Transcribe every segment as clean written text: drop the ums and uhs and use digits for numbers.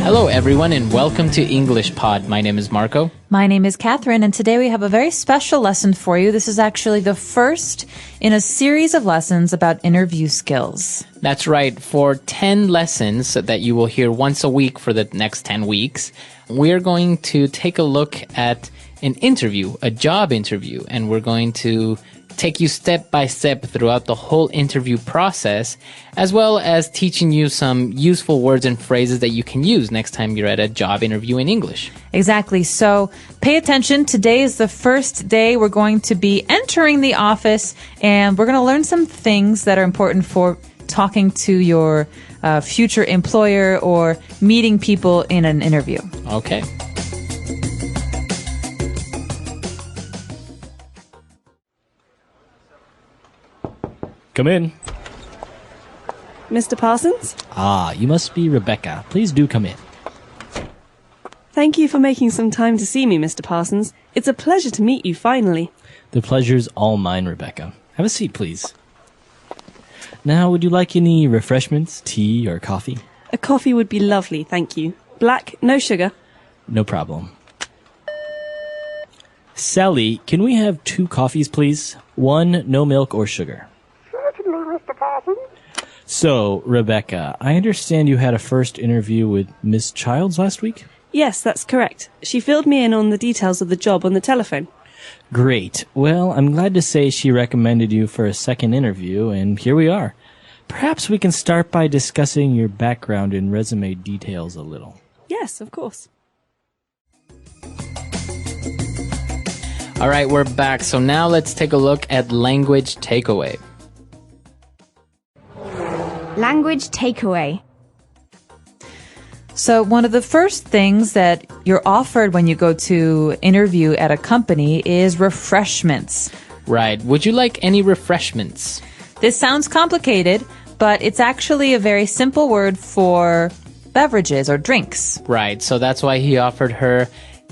Hello, everyone, and welcome to English Pod. My name is Marco. My name is Catherine, and today we have a very special lesson for you. This is actually the first in a series of lessons about interview skills. That's right. For 10 lessons that you will hear once a week for the next 10 weeks, we're going to take a look at an interview, a job interview, and we're going to take you step by step throughout the whole interview process, as well as teaching you some useful words and phrases that you can use next time you're at a job interview in English. Exactly. So pay attention. Today is the first day we're going to be entering the office, and we're going to learn some things that are important for talking to your future employer or meeting people in an interview. Okay. Come in. Mr. Parsons? Ah, you must be Rebecca. Please do come in. Thank you for making some time to see me, Mr. Parsons. It's a pleasure to meet you finally. The pleasure's all mine, Rebecca. Have a seat, please. Now, would you like any refreshments, tea, or coffee? A coffee would be lovely, thank you. Black, no sugar. No problem. Sally, can we have 2 coffees, please? 1, no milk or sugar. Mr. Parsons? So, Rebecca, I understand you had a first interview with Miss Childs last week? Yes, that's correct. She filled me in on the details of the job on the telephone. Great. Well, I'm glad to say she recommended you for a second interview, and here we are. Perhaps we can start by discussing your background and resume details a little. Yes, of course. All right, we're back. So now let's take a look at language takeaway. Language takeaway. So one of the first things that you're offered when you go to interview at a company is refreshments. Right. Would you like any refreshments? This sounds complicated, but it's actually a very simple word for beverages or drinks. Right. So that's why he offered her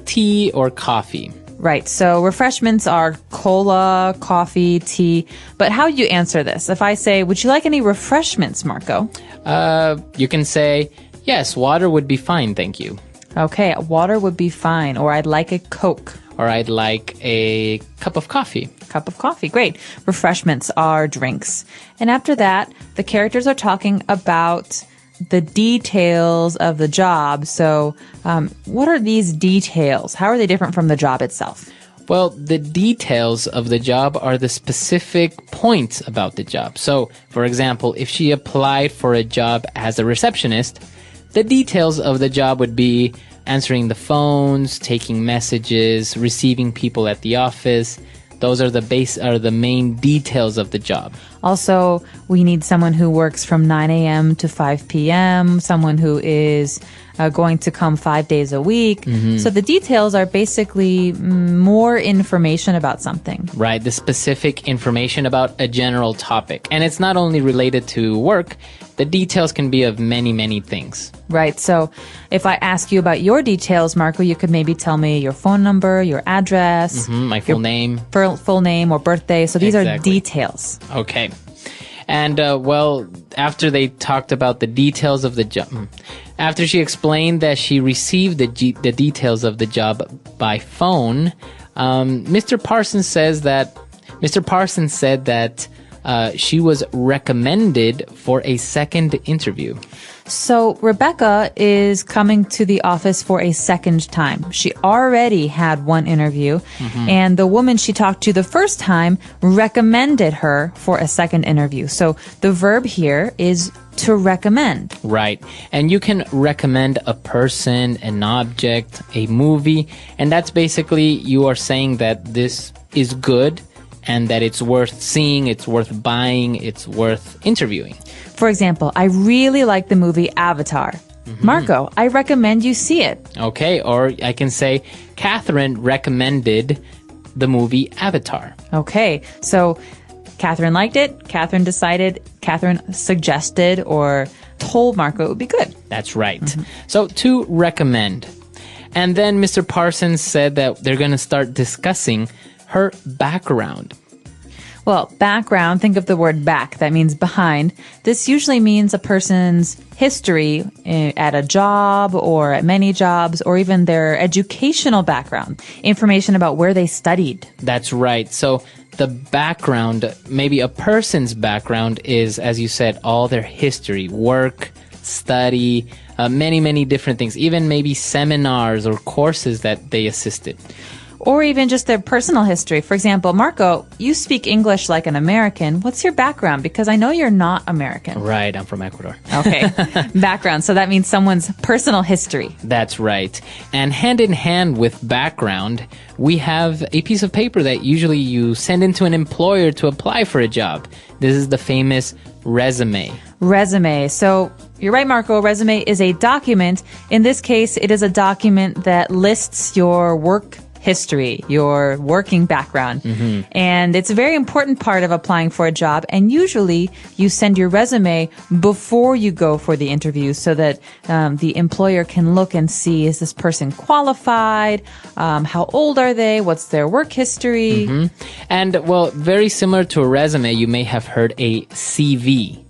tea or coffee. Right. So refreshments are cola, coffee, tea. But how do you answer this? If I say, would you like any refreshments, Marco? You can say, yes, water would be fine, thank you. Okay, water would be fine. Or I'd like a Coke. Or I'd like a cup of coffee. Cup of coffee. Great. Refreshments are drinks. And after that, the characters are talking about the details of the job. So what are these details? How are they different from the job itself? Well, the details of the job are the specific points about the job. So, for example, if she applied for a job as a receptionist, the details of the job would be answering the phones, taking messages, receiving people at the office. Those are the main details of the job. Also, we need someone who works from 9 a.m. to 5 p.m., someone who is going to come 5 days a week. Mm-hmm. So the details are basically more information about something. Right, the specific information about a general topic. And it's not only related to work, the details can be of many, many things. Right, so if I ask you about your details, Marco, you could maybe tell me your phone number, your address. My full name. Full name or birthday. So these are details. Okay. And, well, after they talked about the details of the job, after she explained that she received the details of the job by phone, Mr. Parsons said that she was recommended for a second interview. So Rebecca is coming to the office for a second time. She already had one interview, and the woman she talked to the first time recommended her for a second interview. So the verb here is to recommend. Right. And you can recommend a person, an object, a movie, and that's basically you are saying that this is good and that it's worth seeing, it's worth buying, it's worth interviewing. For example, I really like the movie Avatar. Marco, I recommend you see it. Okay, or I can say, Catherine recommended the movie Avatar. Okay, so Catherine liked it, Catherine decided, Catherine suggested or told Marco it would be good. That's right. So to recommend. And then Mr. Parsons said that they're going to start discussing her background. Well, background, think of the word back. That means behind. This usually means a person's history at a job or at many jobs, or even their educational background, information about where they studied. That's right. So the background, maybe a person's background is, as you said, all their history, work, study, many different things, even maybe seminars or courses that they assisted. Or even just their personal history. For example, Marco, you speak English like an American. What's your background? Because I know you're not American. Right, I'm from Ecuador. Okay, background. So that means someone's personal history. That's right. And hand in hand with background, we have a piece of paper that usually you send into an employer to apply for a job. This is the famous resume. Resume. So you're right, Marco. A resume is a document. In this case, it is a document that lists your work history, your working background. And it's a very important part of applying for a job. And usually you send your resume before you go for the interview so that the employer can look and see, is this person qualified? How old are they? What's their work history? And, well, very similar to a resume, you may have heard a CV.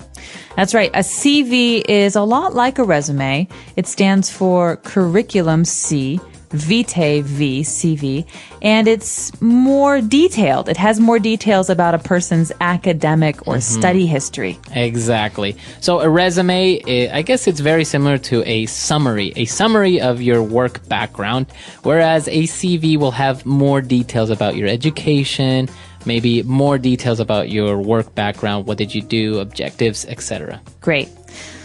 That's right. A CV is a lot like a resume. It stands for curriculum C, vitae V, CV, and it's more detailed. It has more details about a person's academic or study history. Exactly. So a resume, I guess it's very similar to a summary of your work background, whereas a CV will have more details about your education, maybe more details about your work background, what did you do, objectives, etc. Great.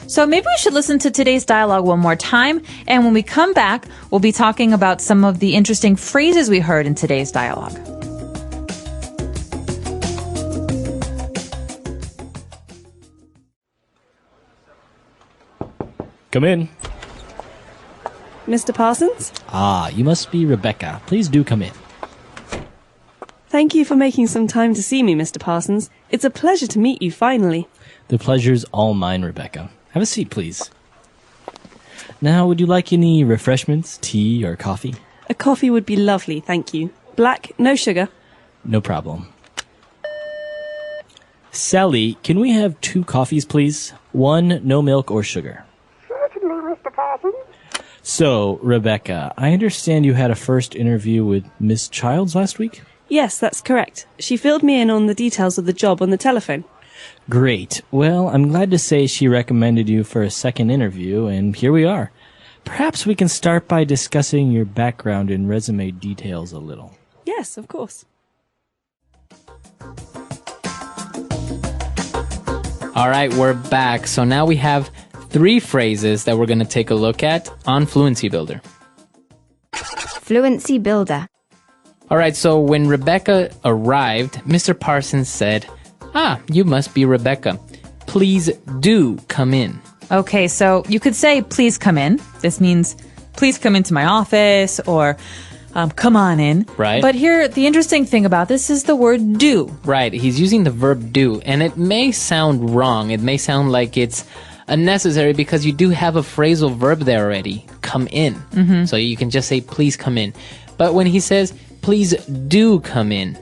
So maybe we should listen to today's dialogue one more time, and when we come back, we'll be talking about some of the interesting phrases we heard in today's dialogue. Come in. Mr. Parsons? Ah, you must be Rebecca. Please do come in. Thank you for making some time to see me, Mr. Parsons. It's a pleasure to meet you finally. The pleasure's all mine, Rebecca. Have a seat, please. Now, would you like any refreshments, tea, or coffee? A coffee would be lovely, thank you. Black, no sugar. No problem. Sally, can we have 2 coffees, please? 1, no milk or sugar. Certainly, Mr. Parsons. So, Rebecca, I understand you had a first interview with Miss Childs last week? Yes, that's correct. She filled me in on the details of the job on the telephone. Great. Well, I'm glad to say she recommended you for a second interview, and here we are. Perhaps we can start by discussing your background and resume details a little. Yes, of course. All right, we're back. So now we have 3 phrases that we're going to take a look at on Fluency Builder. Fluency builder. All right, so when Rebecca arrived, Mr. Parsons said, "Ah, you must be Rebecca. Please do come in." Okay, so you could say, please come in. This means, please come into my office, or come on in. Right. But here, the interesting thing about this is the word do. Right, he's using the verb do, and it may sound wrong. It may sound like it's unnecessary because you do have a phrasal verb there already, come in. So you can just say, please come in. But when he says, please do come in,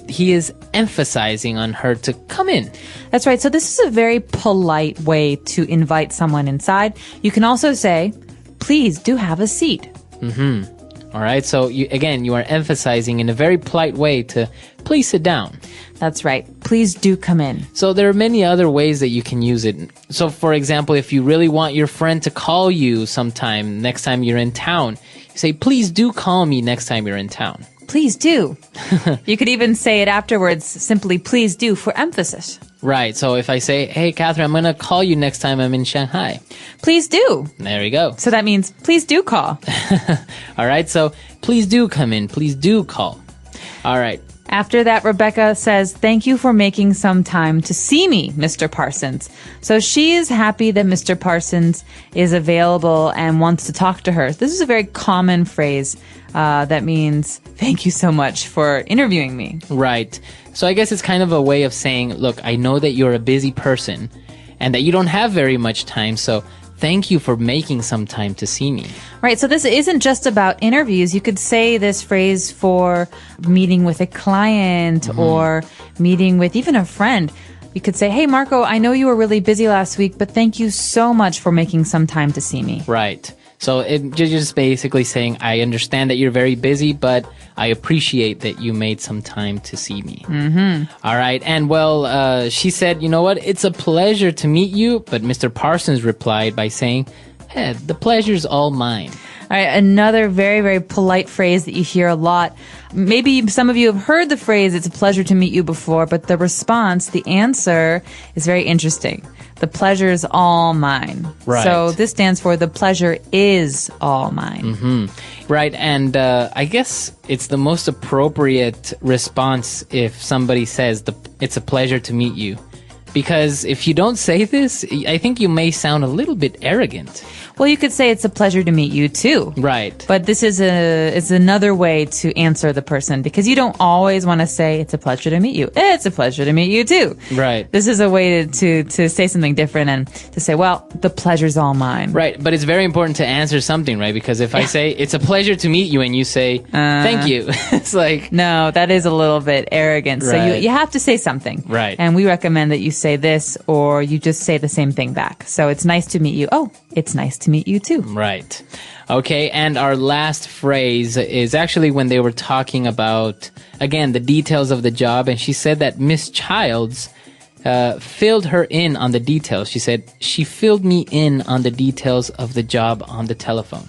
he is emphasizing on her to come in. That's right. So this is a very polite way to invite someone inside. You can also say, please do have a seat. All right, so you are emphasizing in a very polite way to please sit down. That's right. Please do come in. So there are many other ways that you can use it. So for example, if you really want your friend to call you sometime next time you're in town, you say, please do call me next time you're in town. Please do. You could even say it afterwards, simply please do, for emphasis. Right, so if I say, hey, Catherine, I'm going to call you next time I'm in Shanghai. Please do. There we go. So that means please do call. All right, so please do come in. Please do call. All right. After that, Rebecca says, thank you for making some time to see me, Mr. Parsons. So she is happy that Mr. Parsons is available and wants to talk to her. This is a very common phrase that means, thank you so much for interviewing me. Right. So I guess it's kind of a way of saying, look, I know that you're a busy person and that you don't have very much time, so thank you for making some time to see me. Right. So this isn't just about interviews. You could say this phrase for meeting with a client or meeting with even a friend. You could say, hey, Marco, I know you were really busy last week, but thank you so much for making some time to see me. Right. So you're just basically saying, I understand that you're very busy, but I appreciate that you made some time to see me. All right. And well, she said, you know what? It's a pleasure to meet you. But Mr. Parsons replied by saying, hey, the pleasure's all mine. All right, another very, very polite phrase that you hear a lot. Maybe some of you have heard the phrase, it's a pleasure to meet you before, but the response, the answer is very interesting. The pleasure is all mine. Right. So this stands for the pleasure is all mine. Right. And I guess it's the most appropriate response if somebody says, it's a pleasure to meet you. Because if you don't say this, I think you may sound a little bit arrogant. Well, you could say it's a pleasure to meet you too. Right. But this is another way to answer the person, because you don't always want to say it's a pleasure to meet you. It's a pleasure to meet you too. Right. This is a way to say something different and to say, well, the pleasure's all mine. Right. But it's very important to answer something, right? Because if I say it's a pleasure to meet you and you say thank you, it's like, no, that is a little bit arrogant. So Right. you have to say something. Right. And we recommend that you say this or you just say the same thing back. So it's nice to meet you. Oh, it's nice to meet you too. Right. Okay, and our last phrase is actually when they were talking about, again, the details of the job, and she said that Miss Childs filled her in on the details. She said, she filled me in on the details of the job on the telephone.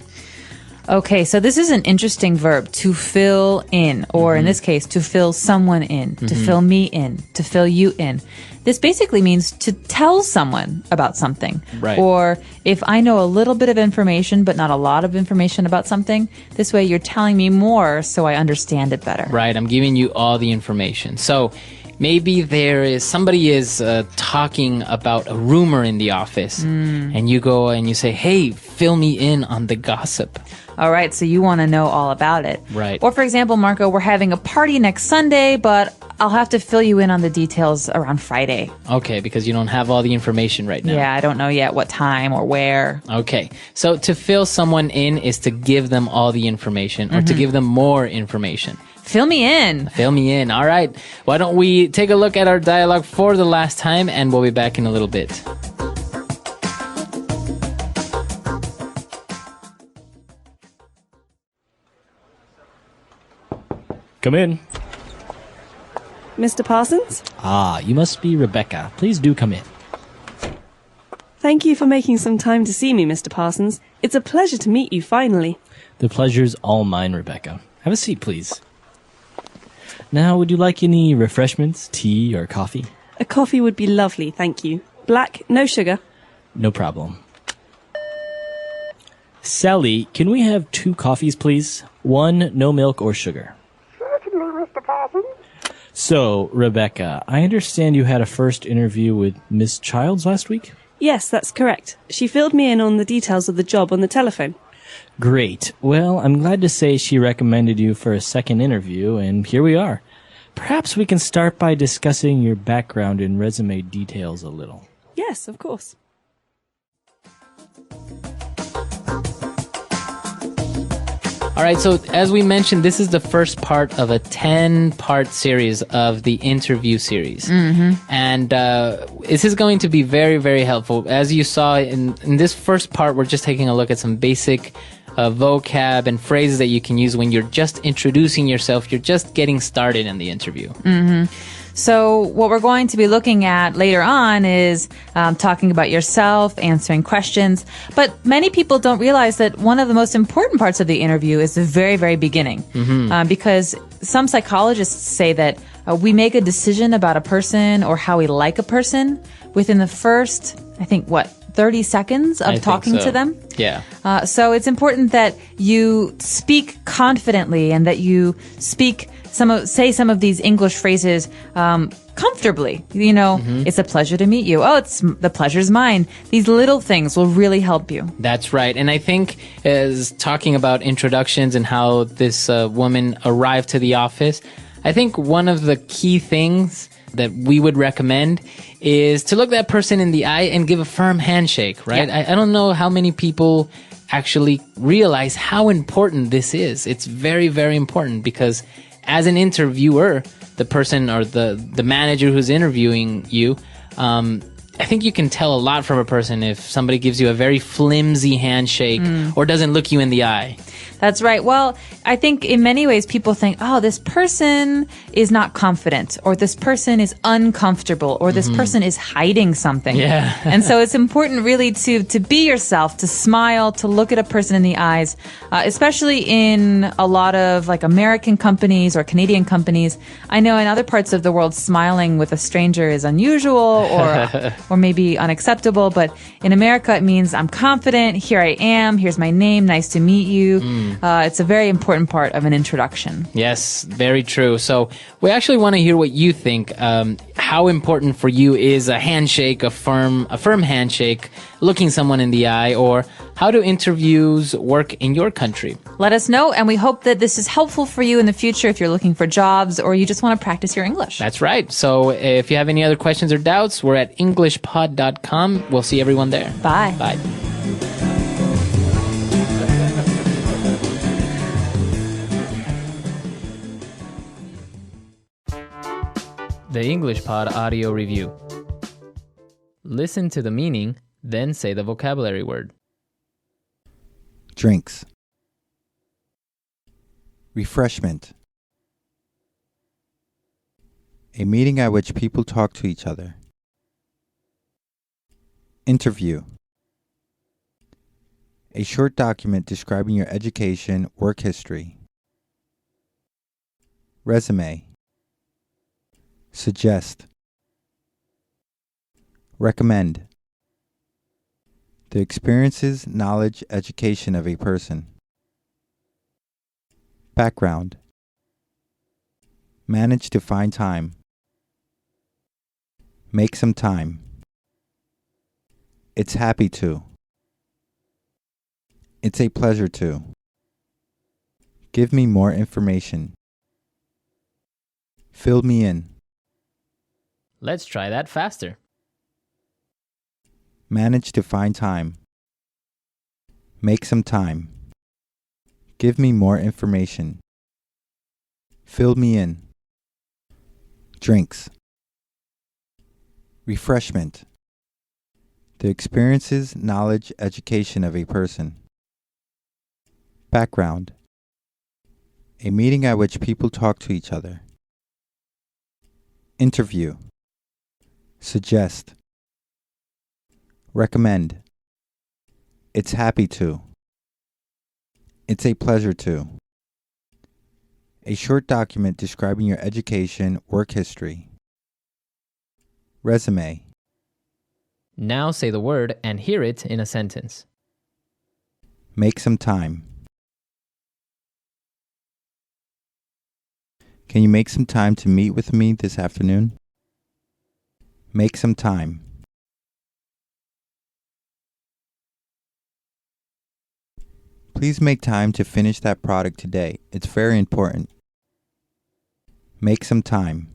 Okay, so this is an interesting verb, to fill in, or in this case, to fill someone in, to fill me in, to fill you in. This basically means to tell someone about something. Right. Or if I know a little bit of information, but not a lot of information about something, this way you're telling me more so I understand it better. Right, I'm giving you all the information. So maybe somebody is talking about a rumor in the office, and you go and you say, hey, fill me in on the gossip. All right, so you want to know all about it. Right. Or for example, Marco, we're having a party next Sunday, but I'll have to fill you in on the details around Friday. Okay, because you don't have all the information right now. Yeah, I don't know yet what time or where. Okay, so to fill someone in is to give them all the information or to give them more information. Fill me in. Fill me in. All right. Why don't we take a look at our dialogue for the last time, and we'll be back in a little bit. Come in. Mr. Parsons? Ah, you must be Rebecca. Please do come in. Thank you for making some time to see me, Mr. Parsons. It's a pleasure to meet you finally. The pleasure's all mine, Rebecca. Have a seat, please. Now, would you like any refreshments, tea, or coffee? A coffee would be lovely, thank you. Black, no sugar. No problem. Sally, can we have 2 coffees, please? 1, no milk or sugar. Certainly, Mr. Parsons. So, Rebecca, I understand you had a first interview with Miss Childs last week? Yes, that's correct. She filled me in on the details of the job on the telephone. Great. Well, I'm glad to say she recommended you for a second interview, and here we are. Perhaps we can start by discussing your background and resume details a little. Yes, of course. All right, so as we mentioned, this is the first part of a 10-part series of the interview series. And this is going to be very, very helpful. As you saw in this first part, we're just taking a look at some basic vocab and phrases that you can use when you're just introducing yourself. You're just getting started in the interview. So what we're going to be looking at later on is talking about yourself, answering questions. But many people don't realize that one of the most important parts of the interview is the very, very beginning. Because some psychologists say that we make a decision about a person or how we like a person within the first, 30 seconds of talking to them. Yeah. So it's important that you speak confidently and that you say some of these English phrases comfortably. You know, it's a pleasure to meet you. Oh, the pleasure's mine. These little things will really help you. That's right. And I think as talking about introductions and how this woman arrived to the office, I think one of the key things that we would recommend is to look that person in the eye and give a firm handshake, right? Yeah. I don't know how many people actually realize how important this is. It's very, very important because as an interviewer, the person or the manager who's interviewing you, I think you can tell a lot from a person if somebody gives you a very flimsy handshake or doesn't look you in the eye. That's right. Well, I think in many ways people think, oh, this person is not confident, or this person is uncomfortable, or this person is hiding something. Yeah. And so it's important really to be yourself, to smile, to look at a person in the eyes, especially in a lot of like American companies or Canadian companies. I know in other parts of the world, smiling with a stranger is unusual or maybe unacceptable. But in America, it means I'm confident. Here I am. Here's my name. Nice to meet you. It's a very important part of an introduction. Yes, very true. So we actually want to hear what you think. How important for you is a handshake, a firm handshake, looking someone in the eye, or how do interviews work in your country? Let us know, and we hope that this is helpful for you in the future if you're looking for jobs or you just want to practice your English. That's right. So if you have any other questions or doubts, we're at englishpod.com. We'll see everyone there. Bye. Bye. The English Pod Audio Review. Listen to the meaning, then say the vocabulary word. Drinks. Refreshment. A meeting at which people talk to each other. Interview. A short document describing your education, work history. Resume. Suggest. Recommend. The experiences, knowledge, education of a person. Background. Manage to find time. Make some time. It's happy to. It's a pleasure to. Give me more information. Fill me in. Let's try that faster. Manage to find time. Make some time. Give me more information. Fill me in. Drinks. Refreshment. The experiences, knowledge, education of a person. Background. A meeting at which people talk to each other. Interview. Suggest. Recommend. It's happy to. It's a pleasure to. A short document describing your education, work history. Resume. Now say the word and hear it in a sentence. Make some time. Can you make some time to meet with me this afternoon? Make some time. Please make time to finish that product today. It's very important. Make some time.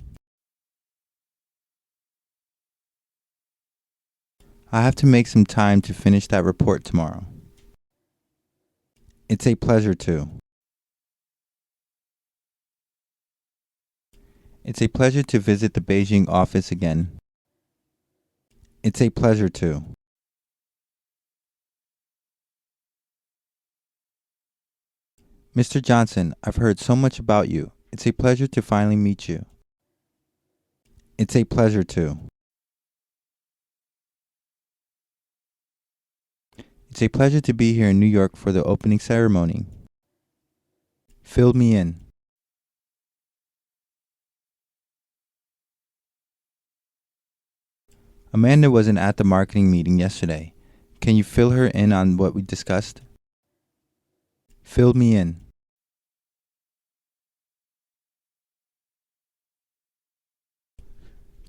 I have to make some time to finish that report tomorrow. It's a pleasure to. It's a pleasure to visit the Beijing office again. It's a pleasure to. Mr. Johnson, I've heard so much about you. It's a pleasure to finally meet you. It's a pleasure to. It's a pleasure to be here in New York for the opening ceremony. Fill me in. Amanda wasn't at the marketing meeting yesterday. Can you fill her in on what we discussed? Fill me in.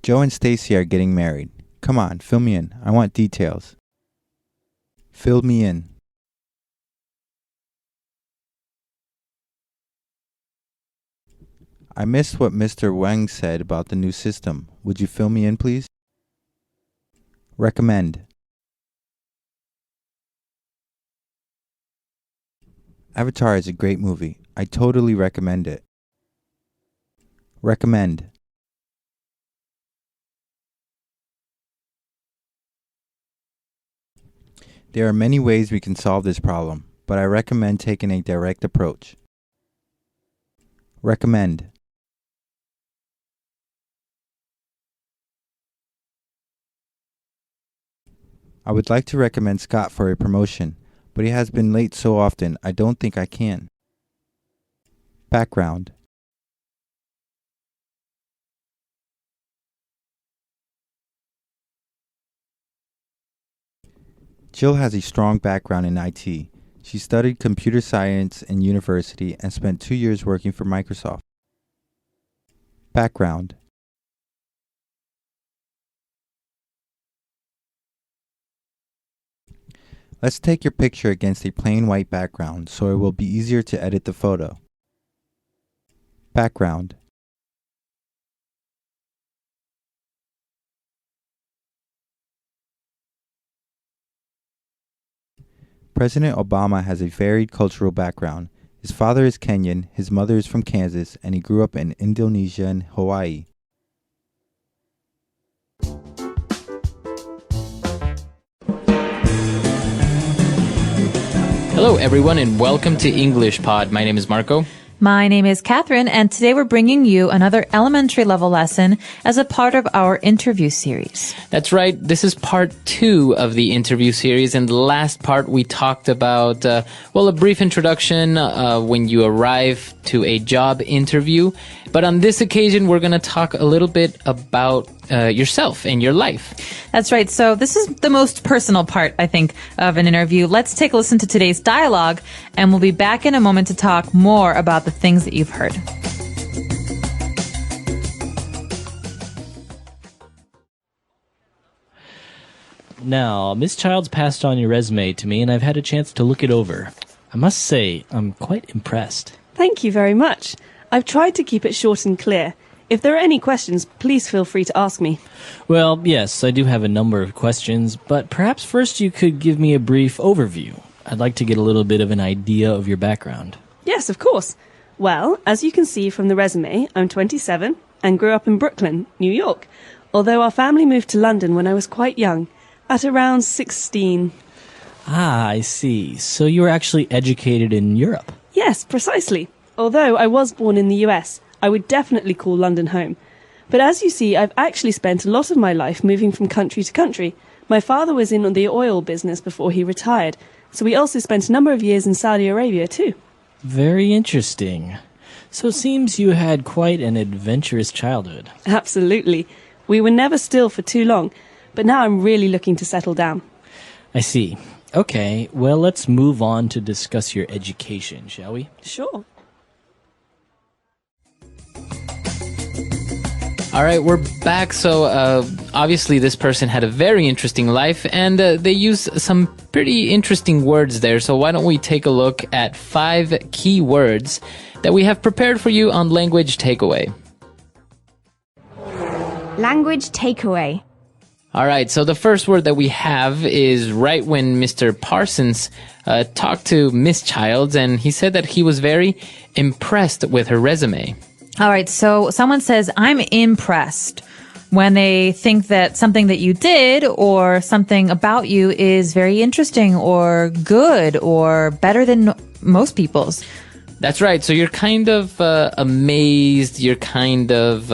Joe and Stacy are getting married. Come on, fill me in. I want details. Fill me in. I missed what Mr. Wang said about the new system. Would you fill me in, please? Recommend. Avatar is a great movie. I totally recommend it. Recommend. There are many ways we can solve this problem, but I recommend taking a direct approach. Recommend. I would like to recommend Scott for a promotion, but he has been late so often I don't think I can. Background. Jill has a strong background in IT. She studied computer science in university and spent 2 years working for Microsoft. Background. Let's take your picture against a plain white background so it will be easier to edit the photo. Background. President Obama has a varied cultural background. His father is Kenyan, his mother is from Kansas, and he grew up in Indonesia and Hawaii. Hello, everyone, and welcome to English Pod. My name is Marco. My name is Catherine, and today we're bringing you another elementary level lesson as a part of our interview series. That's right. This is part 2 of the interview series. In the last part, we talked about, a brief introduction when you arrive to a job interview. But on this occasion, we're going to talk a little bit about yourself and your life. That's right. So this is the most personal part, I think, of an interview. Let's take a listen to today's dialogue, and we'll be back in a moment to talk more about the things that you've heard. Now, Miss Childs passed on your resume to me, and I've had a chance to look it over. I must say, I'm quite impressed. Thank you very much. I've tried to keep it short and clear. If there are any questions, please feel free to ask me. Well, yes, I do have a number of questions, but perhaps first you could give me a brief overview. I'd like to get a little bit of an idea of your background. Yes, of course. Well, as you can see from the resume, I'm 27 and grew up in Brooklyn, New York, although our family moved to London when I was quite young, at around 16. Ah, I see. So you were actually educated in Europe? Yes, precisely. Although I was born in the US, I would definitely call London home. But as you see, I've actually spent a lot of my life moving from country to country. My father was in the oil business before he retired, so we also spent a number of years in Saudi Arabia too. Very interesting. So it seems you had quite an adventurous childhood. Absolutely. We were never still for too long, but now I'm really looking to settle down. I see. Okay, well, let's move on to discuss your education, shall we? Sure. All right, we're back. So obviously this person had a very interesting life, and they use some pretty interesting words there. So why don't we take a look at 5 key words that we have prepared for you on Language Takeaway. Language takeaway. All right, so the first word that we have is right when Mr. Parsons talked to Miss Childs, and he said that he was very impressed with her resume. All right, so someone says, I'm impressed when they think that something that you did or something about you is very interesting or good or better than most people's. That's right. So you're kind of amazed. You're kind of,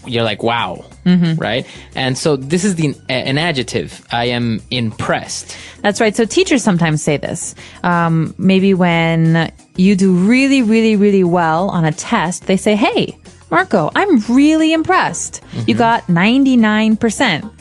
you're like, wow, right? And so this is an adjective. I am impressed. That's right. So teachers sometimes say this. Maybe when you do really, really, really well on a test, they say, hey, Marco, I'm really impressed. You got 99%.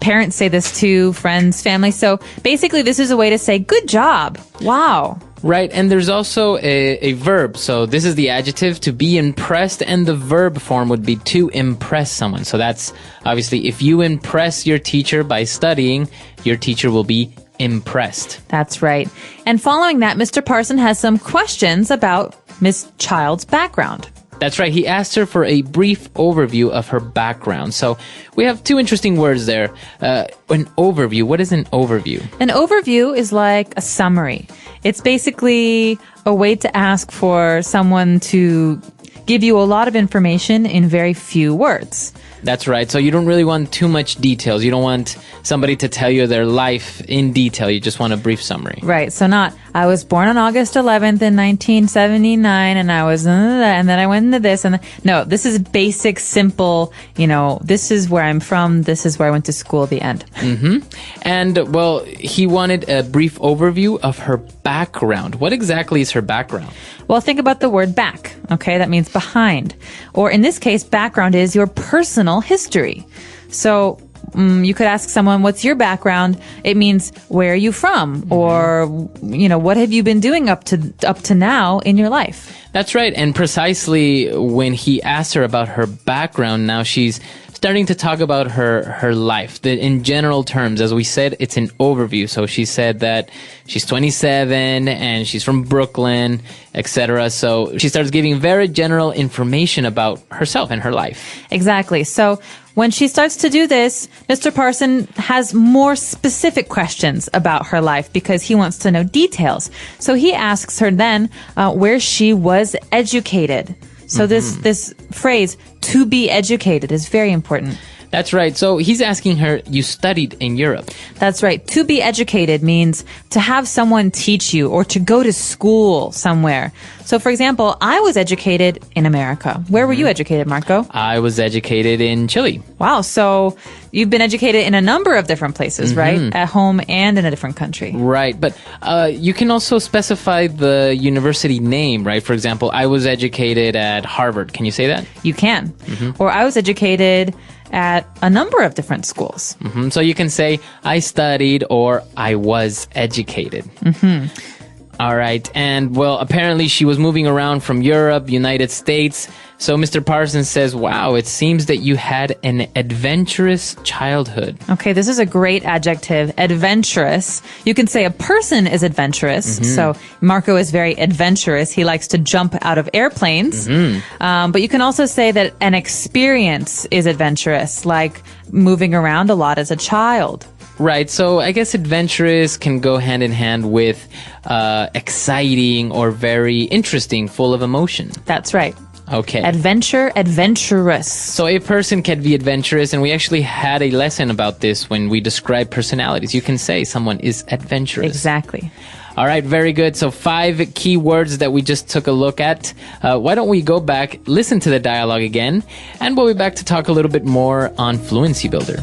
Parents say this to friends, family. So basically, this is a way to say, good job. Wow. Right, and there's also a verb. So this is the adjective, to be impressed, and the verb form would be to impress someone. So that's obviously, if you impress your teacher by studying, your teacher will be impressed. That's right. And following that, Mr. Parson has some questions about Miss Child's background. That's right. He asked her for a brief overview of her background. So we have two interesting words there. An overview. What is an overview? An overview is like a summary. It's basically a way to ask for someone to give you a lot of information in very few words. That's right. So you don't really want too much details. You don't want somebody to tell you their life in detail. You just want a brief summary. Right. So not, I was born on August 11th in 1979 and I was, and then I went into this. No, this is basic, simple, this is where I'm from. This is where I went to school, the end. Mm-hmm. And, well, he wanted a brief overview of her background. What exactly is her background? Well, think about the word back. Okay. That means behind. Or in this case, background is your personal history. So you could ask someone, what's your background? It means, where are you from? Mm-hmm. Or, what have you been doing up to now in your life? That's right. And precisely when he asked her about her background, now she's starting to talk about her life. In general terms, as we said, it's an overview. So she said that she's 27 and she's from Brooklyn, etc. So she starts giving very general information about herself and her life. Exactly. So when she starts to do this, Mr. Parson has more specific questions about her life because he wants to know details. So he asks her then where she was educated. So this phrase, to be educated, is very important. That's right. So he's asking her, you studied in Europe. That's right. To be educated means to have someone teach you or to go to school somewhere. So, for example, I was educated in America. Where were you educated, Marco? I was educated in Chile. Wow. So you've been educated in a number of different places, right? At home and in a different country. Right. But you can also specify the university name, right? For example, I was educated at Harvard. Can you say that? You can. Or I was educated at a number of different schools. So you can say, I studied or I was educated. All right. And, well, apparently she was moving around from Europe, United States. So Mr. Parsons says, wow, it seems that you had an adventurous childhood. Okay, this is a great adjective, adventurous. You can say a person is adventurous. So Marco is very adventurous. He likes to jump out of airplanes. But you can also say that an experience is adventurous, like moving around a lot as a child. Right. So I guess adventurous can go hand in hand with exciting or very interesting, full of emotion. That's right. Okay. Adventure, adventurous. So a person can be adventurous, and we actually had a lesson about this when we describe personalities. You can say someone is adventurous. Exactly. All right, very good. So 5 key words that we just took a look at. Why don't we go back, listen to the dialogue again, and we'll be back to talk a little bit more on Fluency Builder.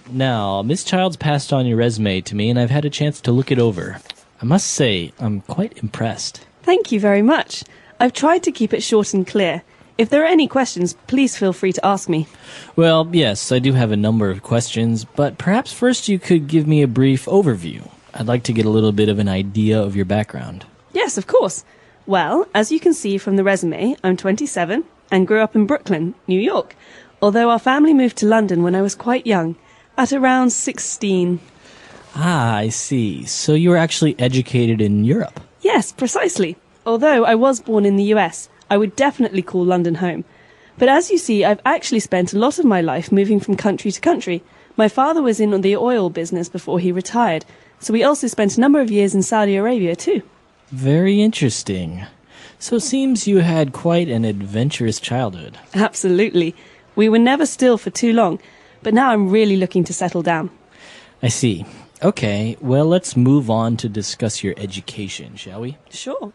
Now, Miss Childs passed on your resume to me, and I've had a chance to look it over. I must say, I'm quite impressed. Thank you very much. I've tried to keep it short and clear. If there are any questions, please feel free to ask me. Well, yes, I do have a number of questions, but perhaps first you could give me a brief overview. I'd like to get a little bit of an idea of your background. Yes, of course. Well, as you can see from the resume, I'm 27 and grew up in Brooklyn, New York, although our family moved to London when I was quite young, at around 16. Ah, I see. So you were actually educated in Europe? Yes, precisely. Although I was born in the US, I would definitely call London home. But as you see, I've actually spent a lot of my life moving from country to country. My father was in the oil business before he retired, so we also spent a number of years in Saudi Arabia too. Very interesting. So it seems you had quite an adventurous childhood. Absolutely. We were never still for too long, but now I'm really looking to settle down. I see. Okay, well, let's move on to discuss your education, shall we? Sure.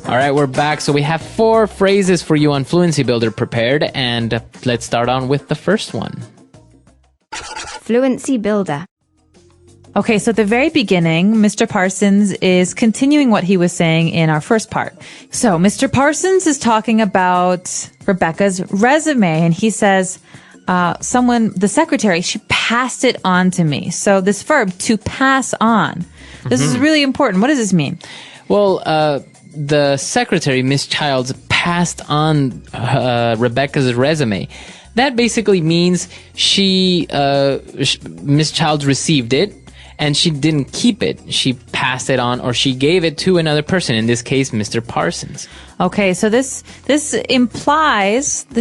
All right, we're back. So we have 4 phrases for you on Fluency Builder prepared, and let's start on with the first one. Fluency Builder. Okay, so at the very beginning, Mr. Parsons is continuing what he was saying in our first part. So Mr. Parsons is talking about Rebecca's resume, and he says, the secretary, she passed it on to me. So this verb, to pass on, this is really important. What does this mean? Well, the secretary, Miss Childs, passed on Rebecca's resume. That basically means Miss Childs received it, and she didn't keep it. She passed it on, or she gave it to another person, in this case, Mr. Parsons. Okay, so this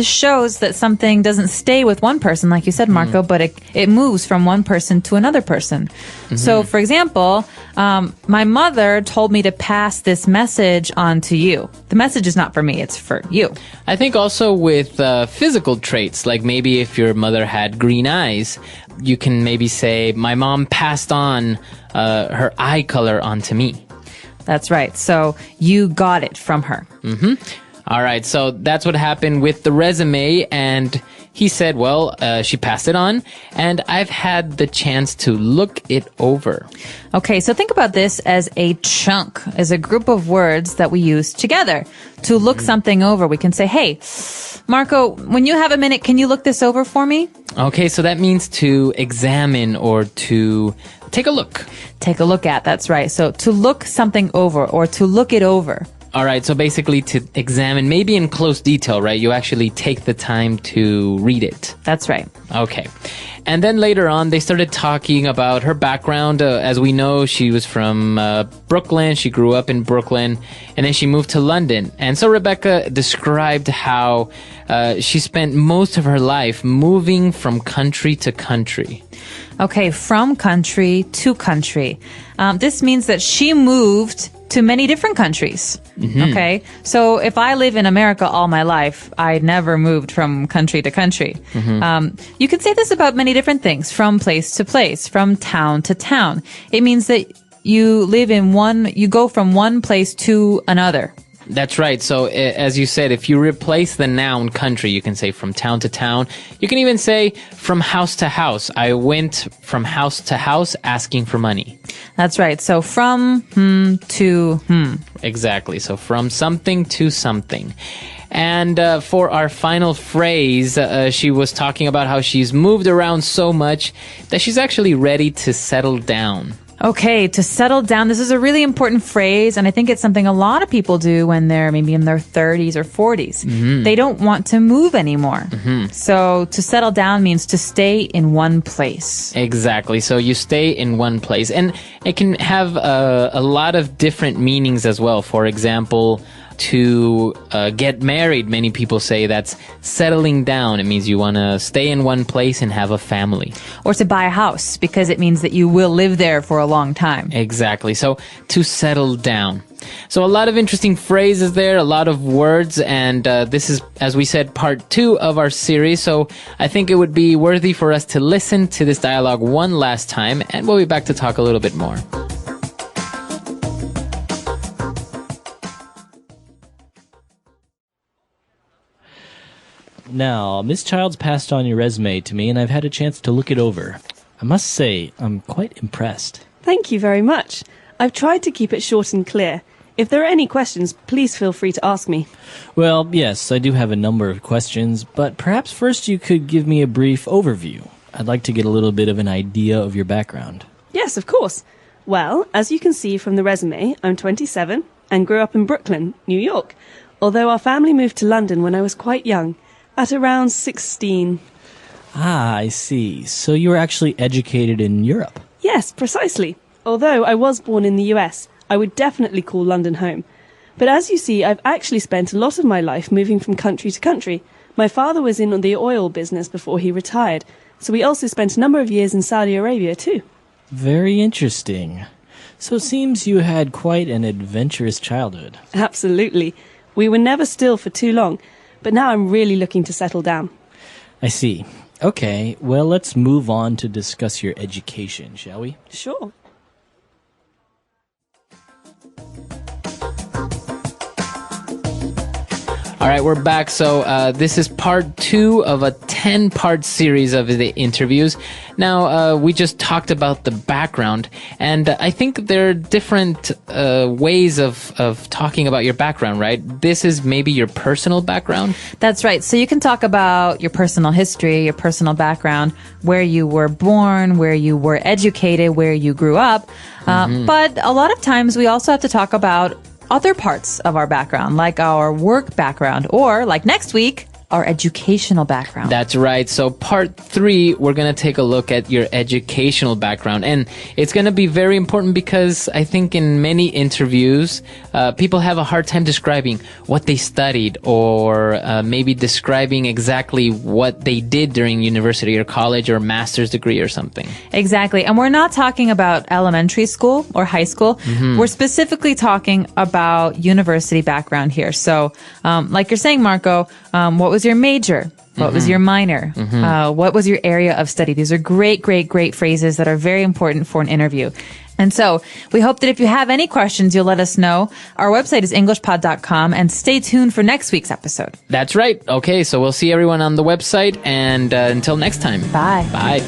shows that something doesn't stay with one person, like you said, Marco, but it moves from one person to another person. So, for example, my mother told me to pass this message on to you. The message is not for me, it's for you. I think also with physical traits, like maybe if your mother had green eyes, you can maybe say, my mom passed on her eye color onto me. That's right. So you got it from her. All right. So that's what happened with the resume. And he said, well, she passed it on, and I've had the chance to look it over. Okay. So think about this as a chunk, as a group of words that we use together. To look something over, we can say, hey, Marco, when you have a minute, can you look this over for me? Okay. So that means to examine or to take a look. Take a look at, that's right. So to look something over or to look it over. All right, so basically to examine, maybe in close detail, right? You actually take the time to read it. That's right. Okay. And then later on, they started talking about her background. As we know, she was from Brooklyn. She grew up in Brooklyn, and then she moved to London. And so Rebecca described how she spent most of her life moving from country to country. Okay, from country to country. This means that she moved to many different countries. Okay, so if I live in America all my life, I never moved from country to country. You can say this about many different things, from place to place, from town to town. It means that you go from one place to another. That's right. So as you said, if you replace the noun country, you can say from town to town. You can even say from house to house. I went from house to house asking for money. That's right. So from to Exactly. So from something to something. And for our final phrase, she was talking about how she's moved around so much that she's actually ready to settle down. Okay, to settle down. This is a really important phrase, and I think it's something a lot of people do when they're maybe in their 30s or 40s. They don't want to move anymore. So to settle down means to stay in one place. Exactly. So you stay in one place. And it can have a lot of different meanings as well. For example, to get married, many people say that's settling down. It means you want to stay in one place and have a family. Or to buy a house, because it means that you will live there for a long time. Exactly. So to settle down. So a lot of interesting phrases there, a lot of words, and this is, as we said, part 2 of our series. So I think it would be worthy for us to listen to this dialogue one last time, and we'll be back to talk a little bit more. Now, Miss Childs passed on your resume to me, and I've had a chance to look it over. I must say, I'm quite impressed. Thank you very much. I've tried to keep it short and clear. If there are any questions, please feel free to ask me. Well, yes, I do have a number of questions, but perhaps first you could give me a brief overview. I'd like to get a little bit of an idea of your background. Yes, of course. Well, as you can see from the resume, I'm 27 and grew up in Brooklyn, New York, although our family moved to London when I was quite young, at around 16. Ah, I see. So you were actually educated in Europe? Yes, precisely. Although I was born in the US, I would definitely call London home. But as you see, I've actually spent a lot of my life moving from country to country. My father was in the oil business before he retired, so we also spent a number of years in Saudi Arabia too. Very interesting. So it seems you had quite an adventurous childhood. Absolutely. We were never still for too long, but now I'm really looking to settle down. I see. Okay, well, let's move on to discuss your education, shall we? Sure. All right, we're back. So this is part 2 of a 10-part series of the interviews. Now, we just talked about the background, and I think there are different ways of talking about your background, right? This is maybe your personal background? That's right. So you can talk about your personal history, your personal background, where you were born, where you were educated, where you grew up. But a lot of times we also have to talk about other parts of our background, like our work background, or like next week, our educational background. That's right. So part 3, we're going to take a look at your educational background. And it's going to be very important because I think in many interviews, people have a hard time describing what they studied or maybe describing exactly what they did during university or college or master's degree or something. Exactly. And we're not talking about elementary school or high school. We're specifically talking about university background here. So, like you're saying, Marco, what was your major? What was your minor? What was your area of study? These are great, great, great phrases that are very important for an interview. And so we hope that if you have any questions, you'll let us know. Our website is englishpod.com, and stay tuned for next week's episode. That's right. Okay, so we'll see everyone on the website, and until next time. Bye. Bye.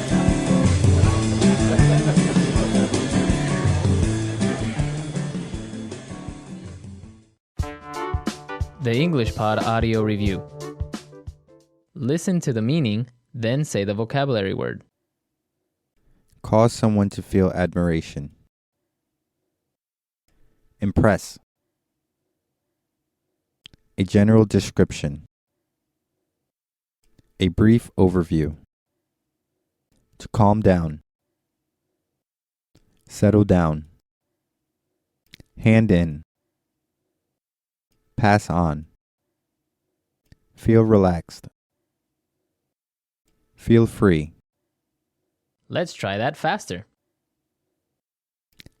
The English Pod Audio Review. Listen to the meaning, then say the vocabulary word. Cause someone to feel admiration. Impress. A general description. A brief overview. To calm down. Settle down. Hand in. Pass on. Feel relaxed. Feel free. Let's try that faster.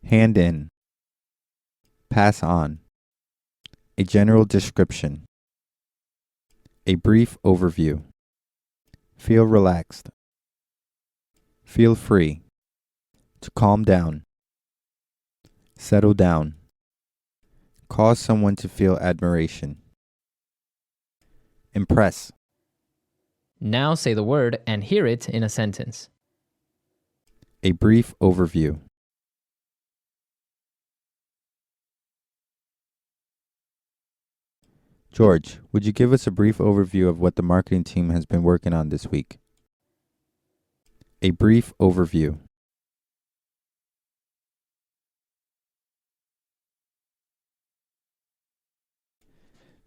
Hand in. Pass on. A general description. A brief overview. Feel relaxed. Feel free. To calm down. Settle down. Cause someone to feel admiration. Impress. Now say the word and hear it in a sentence. A brief overview. George, would you give us a brief overview of what the marketing team has been working on this week? A brief overview.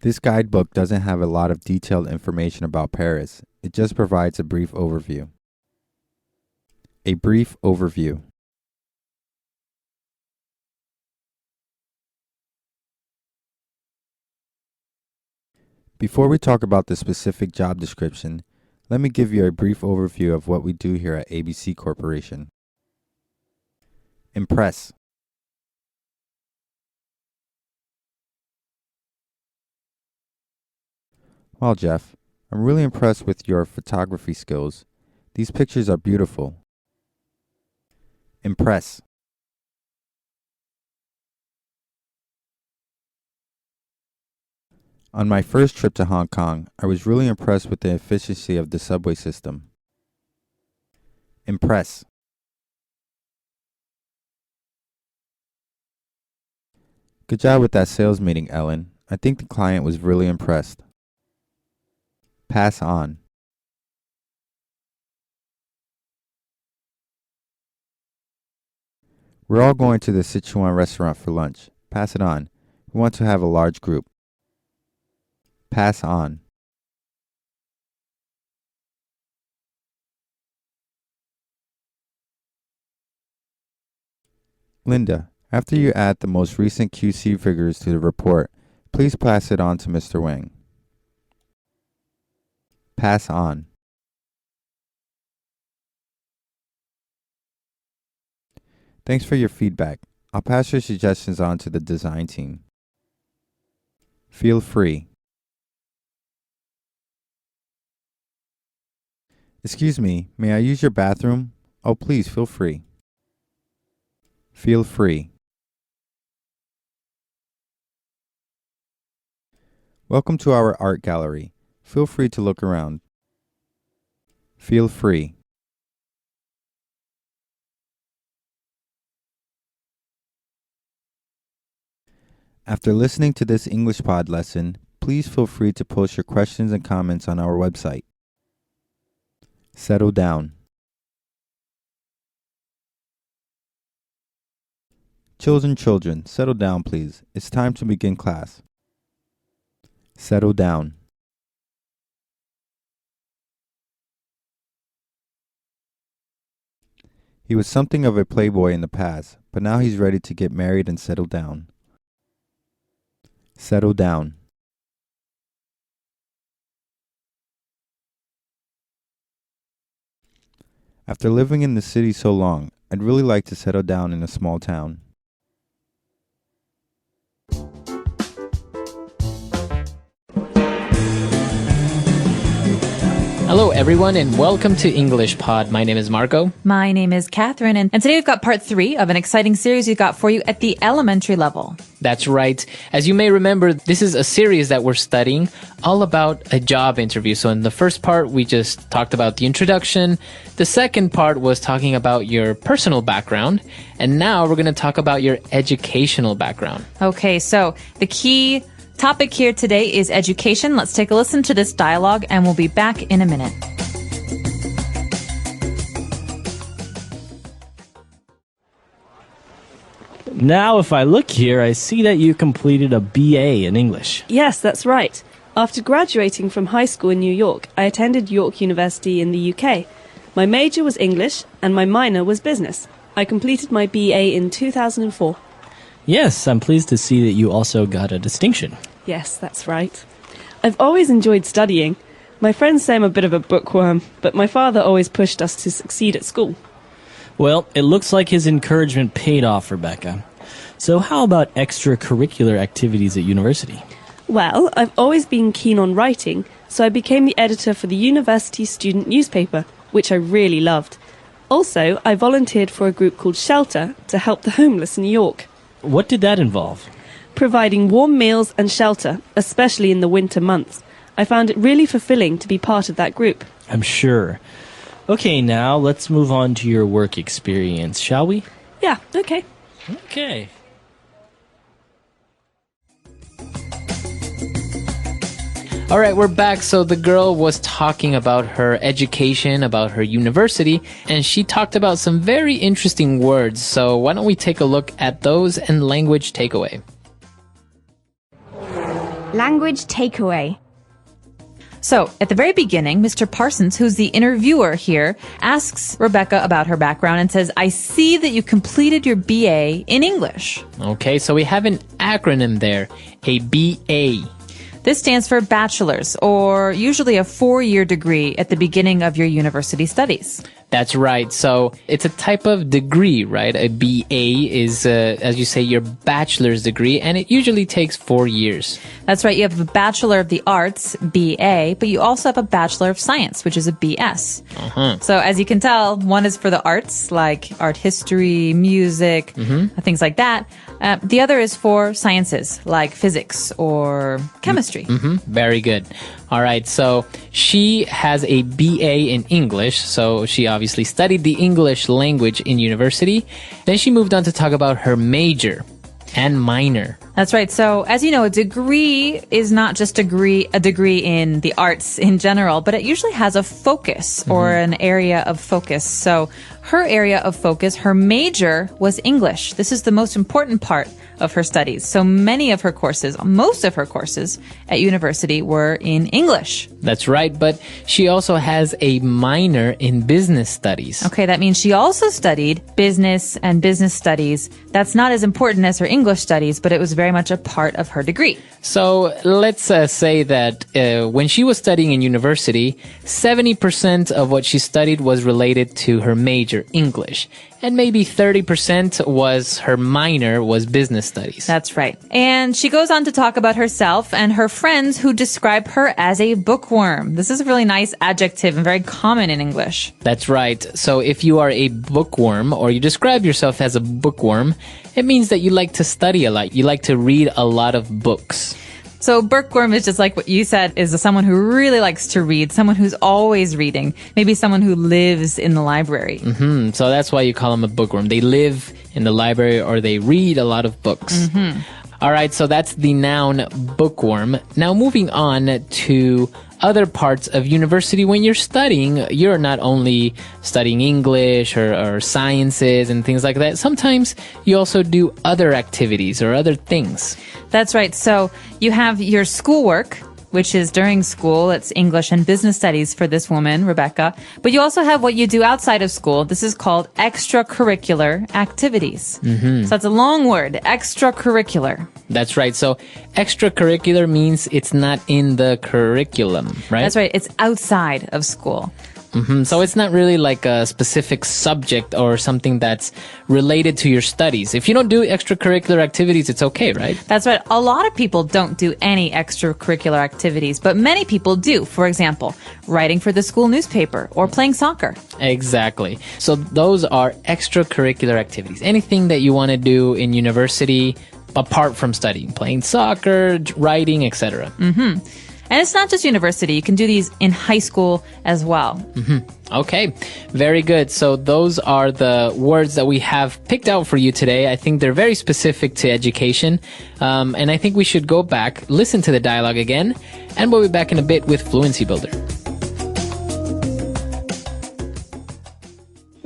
This guidebook doesn't have a lot of detailed information about Paris. It just provides a brief overview. A brief overview. Before we talk about the specific job description, let me give you a brief overview of what we do here at ABC Corporation. Impress. Well, Jeff, I'm really impressed with your photography skills. These pictures are beautiful. Impress. On my first trip to Hong Kong, I was really impressed with the efficiency of the subway system. Impress. Good job with that sales meeting, Ellen. I think the client was really impressed. Pass on. We're all going to the Sichuan restaurant for lunch. Pass it on. We want to have a large group. Pass on. Linda, after you add the most recent QC figures to the report, please pass it on to Mr. Wang. Pass on. Thanks for your feedback. I'll pass your suggestions on to the design team. Feel free. Excuse me, may I use your bathroom? Oh, please, feel free. Feel free. Welcome to our art gallery. Feel free to look around. Feel free. After listening to this English Pod lesson, please feel free to post your questions and comments on our website. Settle down. Children, settle down, please. It's time to begin class. Settle down. He was something of a playboy in the past, but now he's ready to get married and settle down. Settle down. After living in the city so long, I'd really like to settle down in a small town. Hello, everyone, and welcome to English Pod. My name is Marco. My name is Catherine, and today we've got part 3 of an exciting series we've got for you at the elementary level. That's right. As you may remember, this is a series that we're studying all about a job interview. So in the first part, we just talked about the introduction. The second part was talking about your personal background. And now we're going to talk about your educational background. Okay, so the key topic here today is education. Let's take a listen to this dialogue, and we'll be back in a minute. Now, if I look here, I see that you completed a BA in English. Yes, that's right. After graduating from high school in New York, I attended York University in the UK. My major was English, and my minor was business. I completed my BA in 2004. Yes, I'm pleased to see that you also got a distinction. Yes, that's right. I've always enjoyed studying. My friends say I'm a bit of a bookworm, but my father always pushed us to succeed at school. Well, it looks like his encouragement paid off, Rebecca. So how about extracurricular activities at university? Well, I've always been keen on writing, so I became the editor for the university student newspaper, which I really loved. Also, I volunteered for a group called Shelter to help the homeless in New York. What did that involve? Providing warm meals and shelter, especially in the winter months. I found it really fulfilling to be part of that group. I'm sure. Okay, now let's move on to your work experience, shall we? Yeah, okay. Okay. All right, we're back. So the girl was talking about her education, about her university, and she talked about some very interesting words. So why don't we take a look at those and language takeaway? Language takeaway. So, at the very beginning, Mr. Parsons, who's the interviewer here, asks Rebecca about her background and says, I see that you completed your BA in English. Okay, so we have an acronym there, a BA. This stands for bachelor's, or usually a 4-year degree at the beginning of your university studies. That's right. So it's a type of degree, right? A BA is, as you say, your bachelor's degree, and it usually takes 4 years. That's right. You have a Bachelor of the Arts, BA, but you also have a Bachelor of Science, which is a BS. So as you can tell, one is for the arts, like art history, music, things like that. The other is for sciences, like physics or chemistry. Very good. All right. So she has a BA in English. So she obviously studied the English language in university. Then she moved on to talk about her major and minor. That's right. So, as you know, a degree is not just a degree in the arts in general, but it usually has a focus or an area of focus. So, her area of focus, her major was English. This is the most important part of her studies. So many of her courses, most of her courses at university were in English. That's right, but she also has a minor in business studies. Okay, that means she also studied business and business studies. That's not as important as her English studies, but it was very much a part of her degree. So let's say that when she was studying in university, 70% of what she studied was related to her major, English. And maybe 30% was her minor, was business studies. That's right. And she goes on to talk about herself and her friends who describe her as a bookworm. This is a really nice adjective and very common in English. That's right. So if you are a bookworm or you describe yourself as a bookworm, it means that you like to study a lot. You like to read a lot of books. So bookworm is just like what you said, is someone who really likes to read, someone who's always reading, maybe someone who lives in the library. So that's why you call them a bookworm. They live in the library or they read a lot of books. All right, so that's the noun bookworm. Now moving on to other parts of university. When you're studying, you're not only studying English or sciences and things like that. Sometimes you also do other activities or other things. That's right. So you have your schoolwork, which is during school. It's English and business studies for this woman, Rebecca. But you also have what you do outside of school. This is called extracurricular activities. So that's a long word, extracurricular. That's right. So extracurricular means it's not in the curriculum, right? That's right. It's outside of school. So it's not really like a specific subject or something that's related to your studies. If you don't do extracurricular activities, it's okay, right? That's right. A lot of people don't do any extracurricular activities, but many people do. For example, writing for the school newspaper or playing soccer. Exactly. So those are extracurricular activities. Anything that you want to do in university apart from studying, playing soccer, writing, etc. And it's not just university. You can do these in high school as well. Okay, very good. So those are the words that we have picked out for you today. I think they're very specific to education. And I think we should go back, listen to the dialogue again, and we'll be back in a bit with Fluency Builder.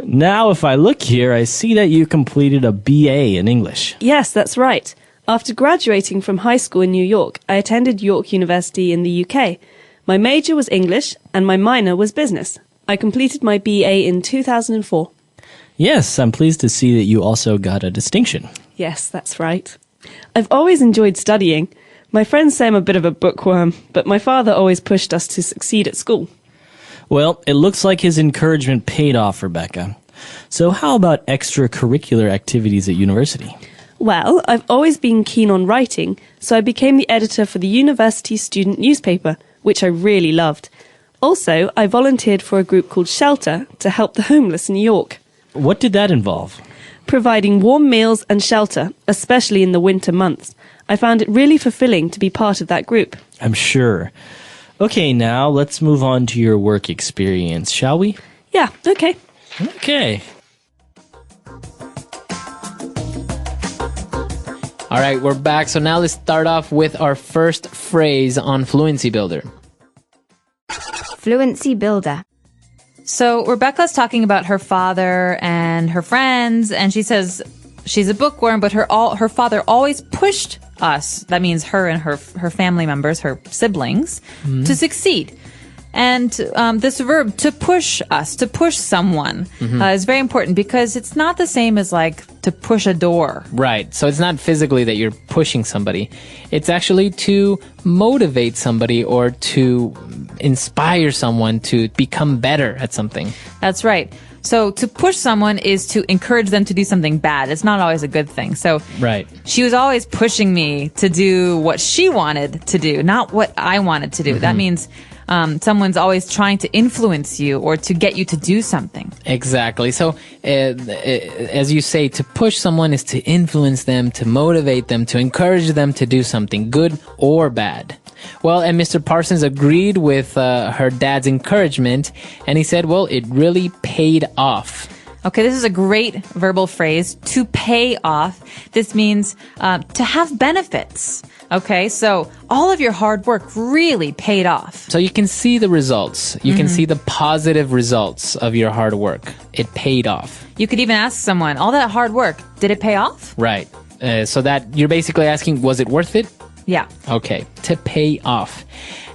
Now, if I look here, I see that you completed a BA in English. Yes, that's right. After graduating from high school in New York, I attended York University in the UK. My major was English and my minor was business. I completed my BA in 2004. Yes, I'm pleased to see that you also got a distinction. Yes, that's right. I've always enjoyed studying. My friends say I'm a bit of a bookworm, but my father always pushed us to succeed at school. Well, it looks like his encouragement paid off, Rebecca. So how about extracurricular activities at university? Well, I've always been keen on writing, so I became the editor for the university student newspaper, which I really loved. Also, I volunteered for a group called Shelter to help the homeless in New York. What did that involve? Providing warm meals and shelter, especially in the winter months. I found it really fulfilling to be part of that group. I'm sure. Okay, now let's move on to your work experience, shall we? Yeah, okay. Okay. All right, we're back. So now let's start off with our first phrase on Fluency Builder. Fluency Builder. So Rebecca's talking about her father and her friends, and she says she's a bookworm, but her father always pushed us, that means her and her family members, her siblings, to succeed. And this verb, to push us, to push someone, is very important because it's not the same as like to push a door. Right. So it's not physically that you're pushing somebody. It's actually to motivate somebody or to inspire someone to become better at something. That's right. So to push someone is to encourage them to do something bad. It's not always a good thing. So right. She was always pushing me to do what she wanted to do, not what I wanted to do. That means someone's always trying to influence you or to get you to do something. Exactly. So as you say, to push someone is to influence them, to motivate them, to encourage them to do something good or bad. Well, and Mr. Parsons agreed with her dad's encouragement, and he said, well, it really paid off. Okay, this is a great verbal phrase, to pay off. This means to have benefits. Okay, so all of your hard work really paid off. So you can see the results. You can see the positive results of your hard work. It paid off. You could even ask someone, all that hard work, did it pay off? Right. So that you're basically asking, was it worth it? Yeah. Okay, to pay off.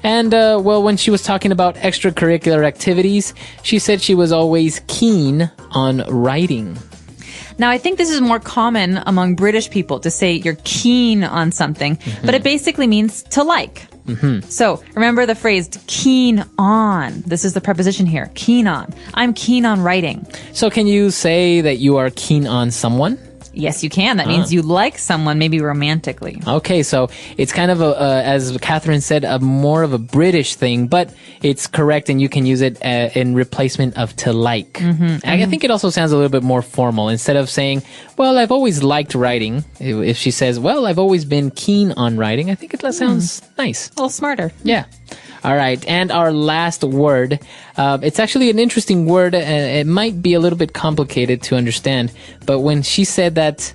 And, well, when she was talking about extracurricular activities, she said she was always keen on writing. Now, I think this is more common among British people to say you're keen on something, but it basically means to like. So remember the phrase keen on. This is the preposition here, keen on. I'm keen on writing. So can you say that you are keen on someone? Yes, you can. That means you like someone, maybe romantically. Okay, so it's kind of, as Catherine said, more of a British thing, but it's correct, and you can use it in replacement of to like. I think it also sounds a little bit more formal. Instead of saying, well, I've always liked writing, if she says, well, I've always been keen on writing, I think it sounds nice. A little smarter. Yeah. All right, and our last word, it's actually an interesting word, and it might be a little bit complicated to understand, but when she said that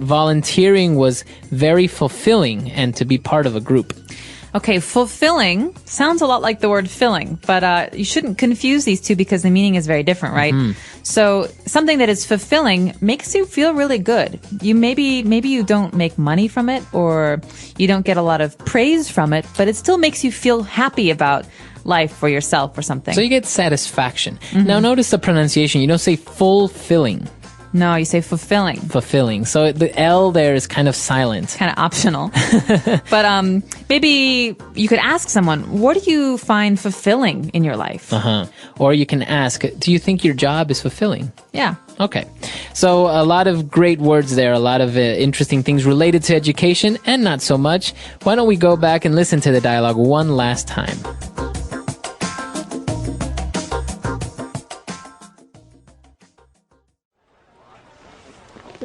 volunteering was very fulfilling and to be part of a group. Okay, fulfilling sounds a lot like the word filling, but you shouldn't confuse these two because the meaning is very different, right? So something that is fulfilling makes you feel really good. You maybe you don't make money from it or you don't get a lot of praise from it, but it still makes you feel happy about life for yourself or something. So you get satisfaction. Now notice the pronunciation. You don't say fulfilling. No, you say fulfilling. Fulfilling. So the L there is kind of silent. Kind of optional. But maybe you could ask someone, what do you find fulfilling in your life? Or you can ask, do you think your job is fulfilling? Yeah. Okay. So a lot of great words there, a lot of interesting things related to education and not so much. Why don't we go back and listen to the dialogue one last time?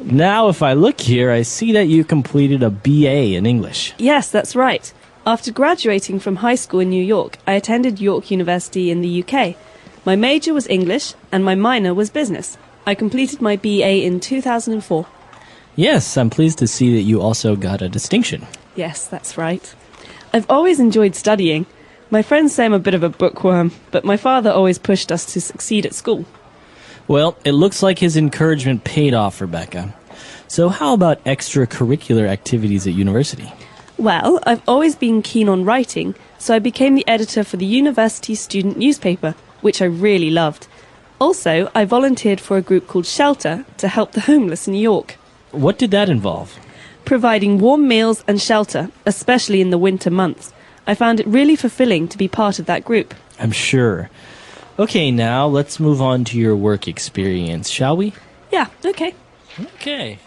Now, if I look here, I see that you completed a BA in English. Yes, that's right. After graduating from high school in New York, I attended York University in the UK. My major was English and my minor was business. I completed my BA in 2004. Yes, I'm pleased to see that you also got a distinction. Yes, that's right. I've always enjoyed studying. My friends say I'm a bit of a bookworm, but my father always pushed us to succeed at school. Well, it looks like his encouragement paid off, Rebecca. So how about extracurricular activities at university? Well, I've always been keen on writing, so I became the editor for the university student newspaper, which I really loved. Also, I volunteered for a group called Shelter to help the homeless in New York. What did that involve? Providing warm meals and shelter, especially in the winter months. I found it really fulfilling to be part of that group. I'm sure. Okay, now let's move on to your work experience, shall we? Yeah, okay. Okay.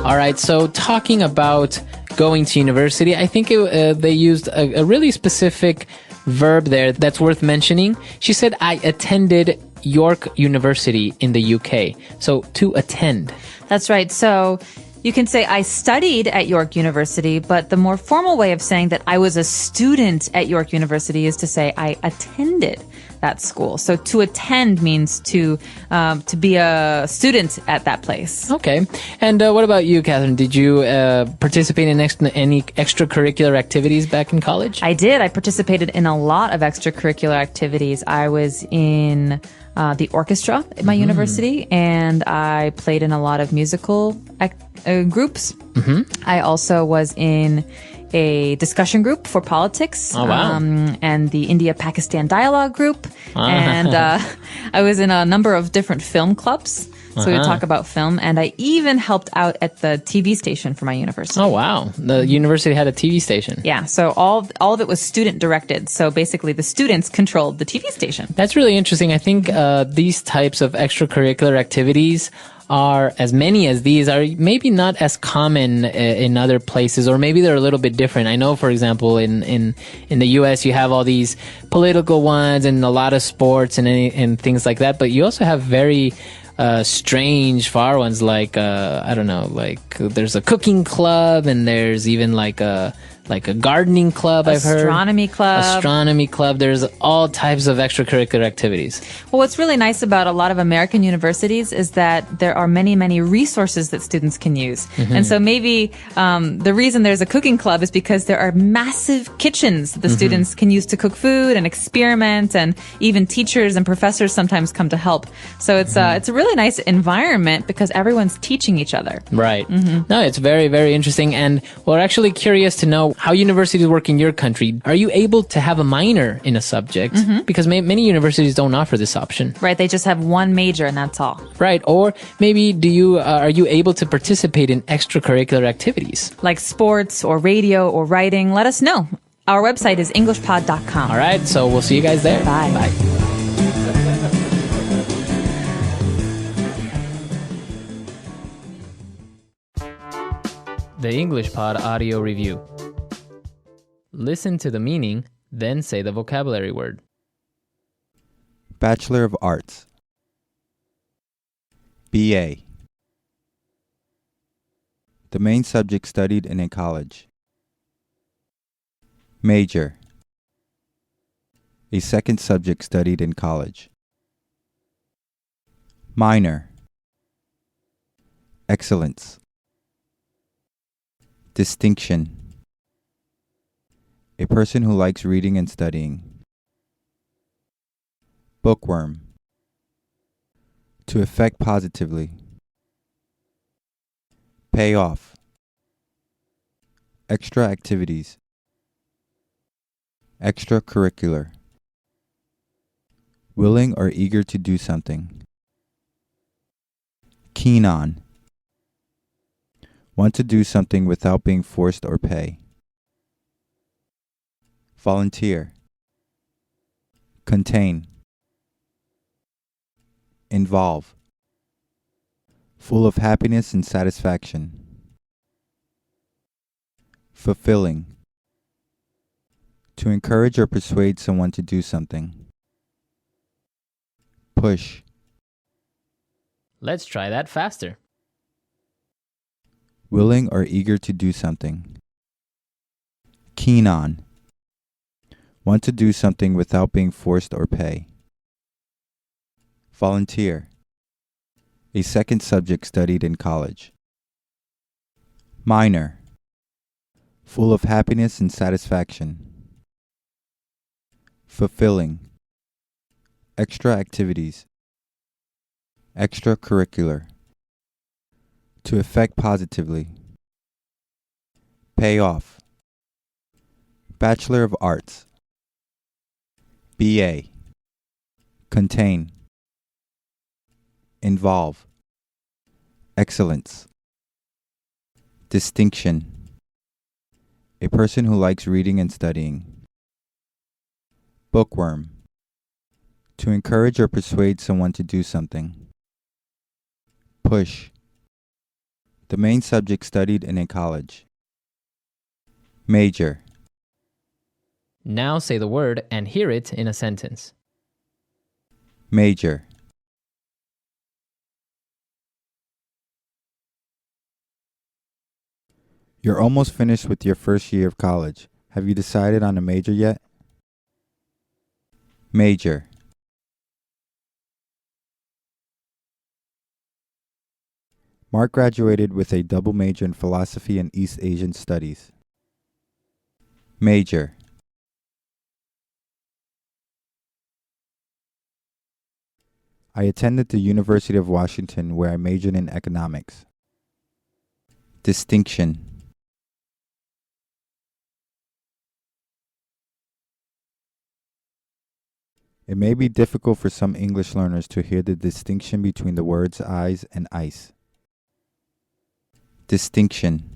All right, so talking about going to university, I think they used a really specific verb there that's worth mentioning. She said, I attended York University in the UK. So to attend. That's right. So you can say I studied at York University, but the more formal way of saying that I was a student at York University is to say I attended that school. So to attend means to be a student at that place. Okay. And what about you, Catherine? Did you participate in any extracurricular activities back in college? I did. I participated in a lot of extracurricular activities. I was in the orchestra at my university, and I played in a lot of musical groups. I also was in a discussion group for politics, and the India-Pakistan dialogue group, and I was in a number of different film clubs. So we would talk about film, and I even helped out at the TV station for my university. Oh, wow. The university had a TV station. Yeah, so all of it was student-directed. So basically, the students controlled the TV station. That's really interesting. I think these types of extracurricular activities are, as many as these, are maybe not as common in other places, or maybe they're a little bit different. I know, for example, in the U.S., you have all these political ones and a lot of sports and things like that, but you also have very strange far ones like I don't know, like there's a cooking club and there's even like a gardening club. I've heard astronomy club. There's all types of extracurricular activities. Well, what's really nice about a lot of American universities is that there are many resources that students can use. And so maybe the reason there's a cooking club is because there are massive kitchens the students can use to cook food and experiment, and even teachers and professors sometimes come to help. So it's a really nice environment because everyone's teaching each other. Right. No, it's very, very interesting, and we're actually curious to know how universities work in your country. Are you able to have a minor in a subject? Because many universities don't offer this option. Right, they just have one major and that's all. Right, or maybe are you able to participate in extracurricular activities? Like sports or radio or writing, let us know. Our website is englishpod.com. All right, so we'll see you guys there. Bye. Bye. The English Pod Audio Review. Listen to the meaning, then say the vocabulary word. Bachelor of Arts. BA. The main subject studied in a college. Major. A second subject studied in college. Minor. excellence, distinction. A person who likes reading and studying. Bookworm. To affect positively. Pay off. Extra activities. Extracurricular. Willing or eager to do something. Keen on. Want to do something without being forced or pay. Volunteer. Contain. Involve. Full of happiness and satisfaction. Fulfilling. To encourage or persuade someone to do something. Push. Let's try that faster. Willing or eager to do something. Keen on. Want to do something without being forced or pay. Volunteer. A second subject studied in college. Minor. Full of happiness and satisfaction. Fulfilling. Extra activities. Extracurricular. To affect positively. Pay off. Bachelor of Arts. BA. Contain. Involve. Excellence. Distinction. A person who likes reading and studying. Bookworm. To encourage or persuade someone to do something. Push. The main subject studied in a college. Major. Now say the word and hear it in a sentence. Major. You're almost finished with your first year of college. Have you decided on a major yet? Major. Mark graduated with a double major in philosophy and East Asian studies. Major. I attended the University of Washington where I majored in economics. Distinction. It may be difficult for some English learners to hear the distinction between the words eyes and ice. Distinction.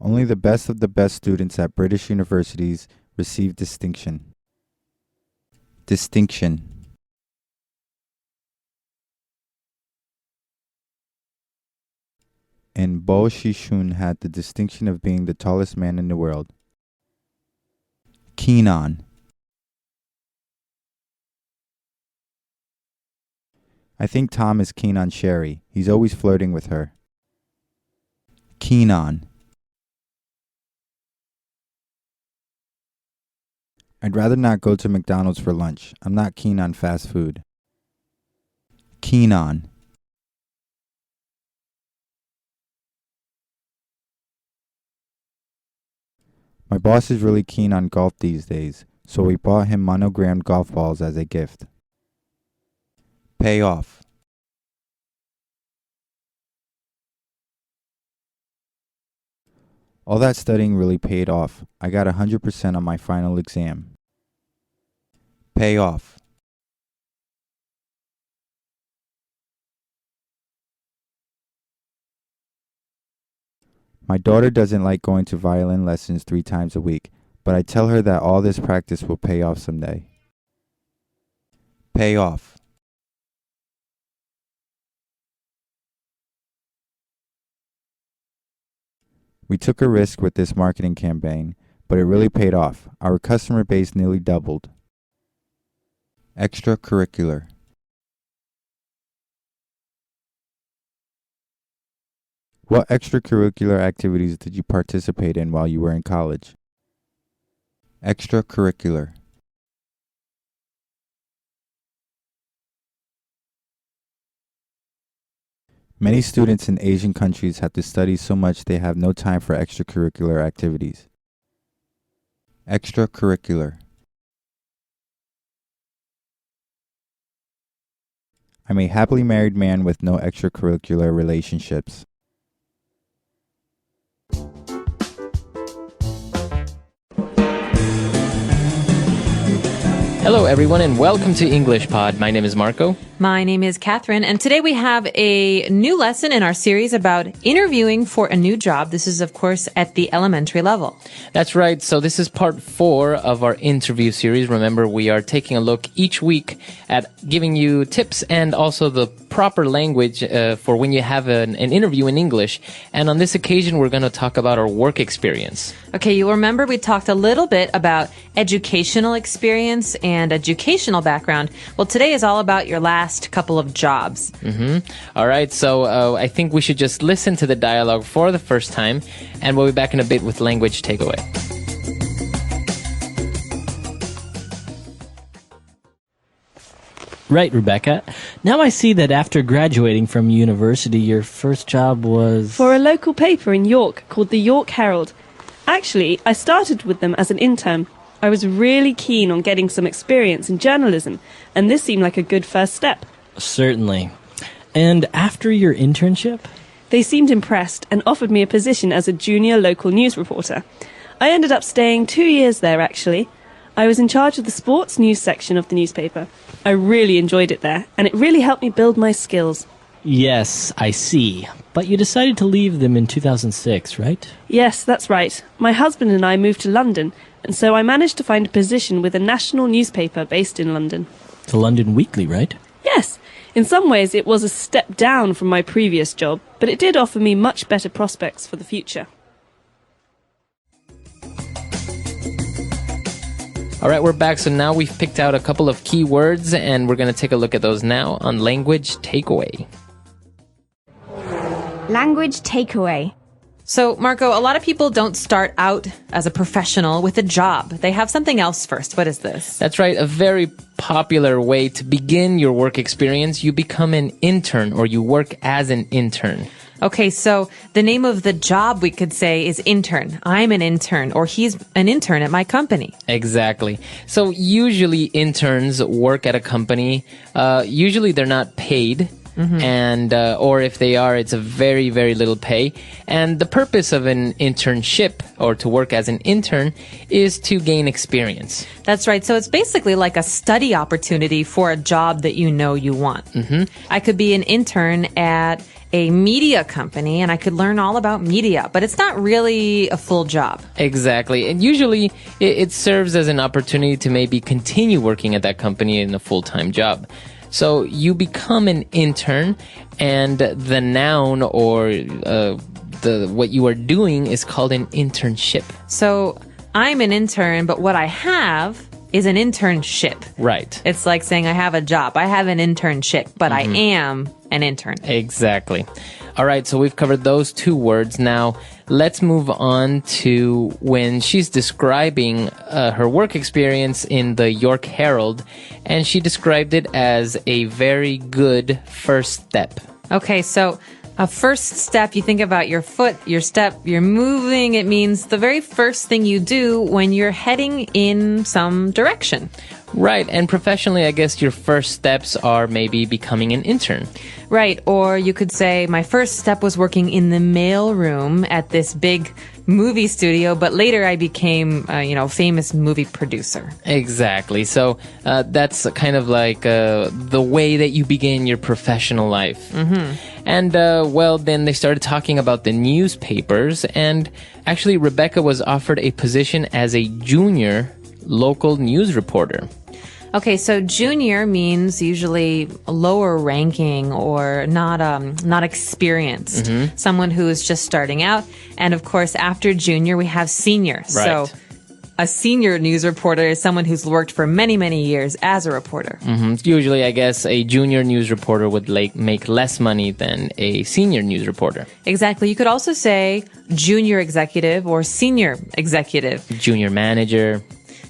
Only the best of the best students at British universities receive distinction. Distinction. And Bo Shishun had the distinction of being the tallest man in the world. Keen on. I think Tom is keen on Sherry. He's always flirting with her. Keen on. I'd rather not go to McDonald's for lunch. I'm not keen on fast food. Keen on. My boss is really keen on golf these days, so we bought him monogrammed golf balls as a gift. Pay off. All that studying really paid off. I got 100% on my final exam. Pay off. My daughter doesn't like going to violin lessons 3 times a week, but I tell her that all this practice will pay off someday. Pay off. We took a risk with this marketing campaign, but it really paid off. Our customer base nearly doubled. Extracurricular. What extracurricular activities did you participate in while you were in college? Extracurricular. Many students in Asian countries have to study so much they have no time for extracurricular activities. Extracurricular. I'm a happily married man with no extracurricular relationships. Hello, everyone, and welcome to English Pod. My name is Marco. My name is Catherine, and today we have a new lesson in our series about interviewing for a new job. This is, of course, at the elementary level. That's right. So this is part 4 of our interview series. Remember, we are taking a look each week at giving you tips and also the proper language for when you have an interview in English. And on this occasion, we're going to talk about our work experience. Okay, you'll remember we talked a little bit about educational experience and educational background. Well, today is all about your last couple of jobs. All right, so I think we should just listen to the dialogue for the first time, and we'll be back in a bit with language takeaway. Right, Rebecca. Now I see that after graduating from university, your first job was... For a local paper in York called the York Herald. Actually, I started with them as an intern. I was really keen on getting some experience in journalism, and this seemed like a good first step. Certainly. And after your internship? They seemed impressed and offered me a position as a junior local news reporter. I ended up staying 2 years there, actually. I was in charge of the sports news section of the newspaper. I really enjoyed it there, and it really helped me build my skills. Yes, I see. But you decided to leave them in 2006, right? Yes, that's right. My husband and I moved to London, and so I managed to find a position with a national newspaper based in London. The London Weekly, right? Yes. In some ways, it was a step down from my previous job, but it did offer me much better prospects for the future. All right, we're back. So now we've picked out a couple of key words, and we're going to take a look at those now on language takeaway. Language takeaway. So, Marco, a lot of people don't start out as a professional with a job. They have something else first. What is this? That's right. A very popular way to begin your work experience. You become an intern, or you work as an intern. Okay, so the name of the job, we could say, is intern. I'm an intern, or he's an intern at my company. Exactly. So usually interns work at a company. Usually they're not paid. And or if they are, it's a very, very little pay. And the purpose of an internship, or to work as an intern, is to gain experience. That's right. So it's basically like a study opportunity for a job that you know you want. I could be an intern at a media company, and I could learn all about media, but it's not really a full job. Exactly. And usually it serves as an opportunity to maybe continue working at that company in a full-time job. So you become an intern, and the noun or what you are doing is called an internship. So I'm an intern, but what I have is an internship. Right. It's like saying I have a job. I have an internship, but I am an intern. Exactly. All right, so we've covered those 2 words. Now, let's move on to when she's describing her work experience in the York Herald, and she described it as a very good first step. Okay, so a first step, you think about your foot, your step, you're moving. It means the very first thing you do when you're heading in some direction. Right, and professionally, I guess your first steps are maybe becoming an intern. Right, or you could say my first step was working in the mail room at this big movie studio, but later I became, famous movie producer. Exactly. So that's kind of like the way that you begin your professional life. And, then they started talking about the newspapers, and actually Rebecca was offered a position as a junior local news reporter. Okay, so junior means usually lower ranking or not experienced. Someone who is just starting out. And of course, after junior, we have senior. Right. So a senior news reporter is someone who's worked for many, many years as a reporter. Usually, I guess, a junior news reporter would make less money than a senior news reporter. Exactly. You could also say junior executive or senior executive. Junior manager.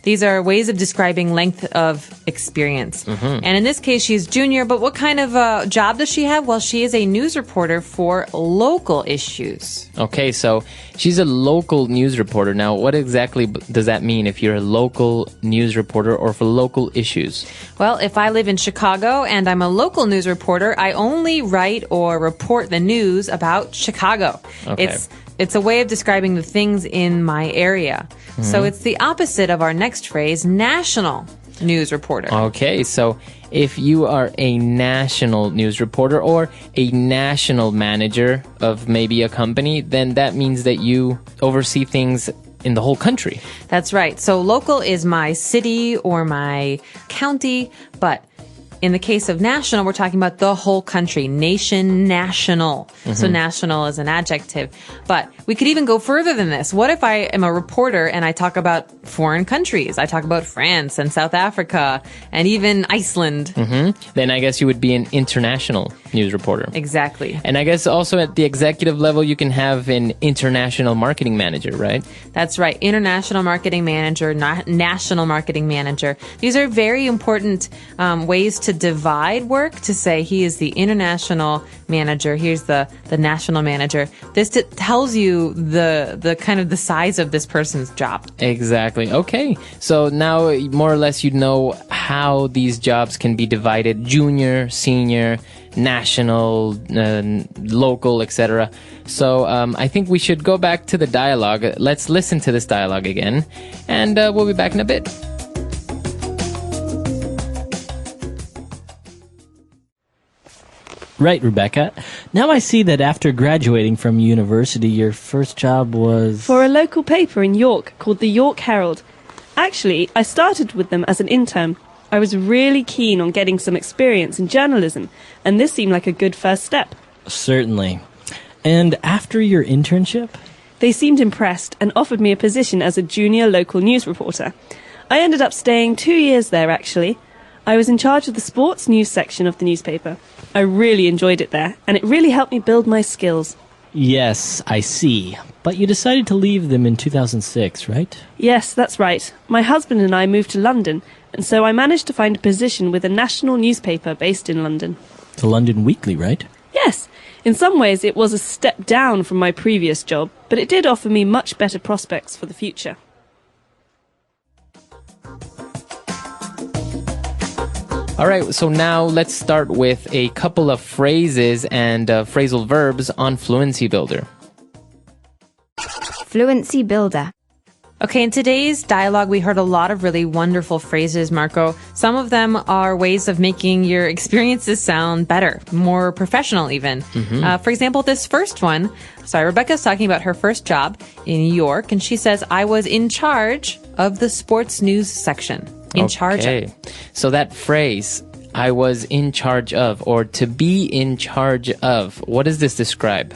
These are ways of describing length of experience. And in this case, she's junior, but what kind of job does she have? Well, she is a news reporter for local issues. Okay, so she's a local news reporter. Now, what exactly does that mean if you're a local news reporter or for local issues? Well, if I live in Chicago and I'm a local news reporter, I only write or report the news about Chicago. Okay. It's a way of describing the things in my area. So it's the opposite of our next phrase, national news reporter. Okay, so if you are a national news reporter or a national manager of maybe a company, then that means that you oversee things in the whole country. That's right. So local is my city or my county, but in the case of national, we're talking about the whole country. Nation, national. So national is an adjective. But we could even go further than this. What if I am a reporter and I talk about foreign countries? I talk about France and South Africa and even Iceland. Then I guess you would be an international news reporter. Exactly. And I guess also at the executive level, you can have an international marketing manager, right? That's right. International marketing manager, national marketing manager. These are very important ways to divide work, to say he is the international manager, here's the national manager. This tells you the kind of the size of this person's job. Exactly. Okay. So now more or less you know how these jobs can be divided: junior, senior, national, local, etc. So I think we should go back to the dialogue. Let's listen to this dialogue again, and we'll be back in a bit. Right, Rebecca. Now I see that after graduating from university, your first job was... For a local paper in York called the York Herald. Actually, I started with them as an intern. I was really keen on getting some experience in journalism, and this seemed like a good first step. Certainly. And after your internship? They seemed impressed and offered me a position as a junior local news reporter. I ended up staying 2 years there, actually. I was in charge of the sports news section of the newspaper. I really enjoyed it there, and it really helped me build my skills. Yes, I see. But you decided to leave them in 2006, right? Yes, that's right. My husband and I moved to London, and so I managed to find a position with a national newspaper based in London. The London Weekly, right? Yes. In some ways it was a step down from my previous job, but it did offer me much better prospects for the future. All right, so now let's start with a couple of phrases and phrasal verbs on Fluency Builder. Fluency Builder. Okay, in today's dialogue, we heard a lot of really wonderful phrases, Marco. Some of them are ways of making your experiences sound better, more professional even. For example, this first one, Rebecca's talking about her first job in New York, and she says, I was in charge of the sports news section. In charge of. So that phrase, I was in charge of, or to be in charge of, what does this describe?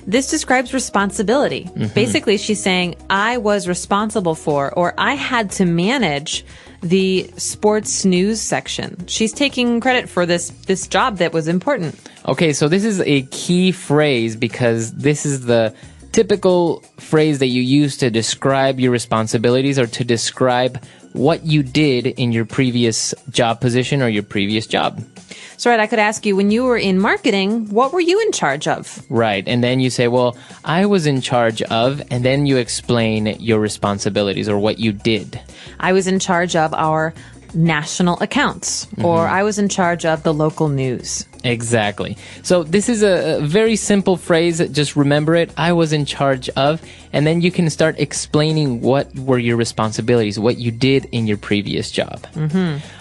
This describes responsibility. Basically, she's saying, I was responsible for, or I had to manage the sports news section. She's taking credit for this job that was important. Okay, so this is a key phrase because this is the typical phrase that you use to describe your responsibilities or to describe what you did in your previous job position or your previous job. So, right, I could ask you, when you were in marketing, what were you in charge of? Right, and then you say, well, I was in charge of, and then you explain your responsibilities or what you did. I was in charge of our national accounts, or I was in charge of the local news. Exactly. So this is a very simple phrase. Just remember it. I was in charge of, and then you can start explaining what were your responsibilities, what you did in your previous job.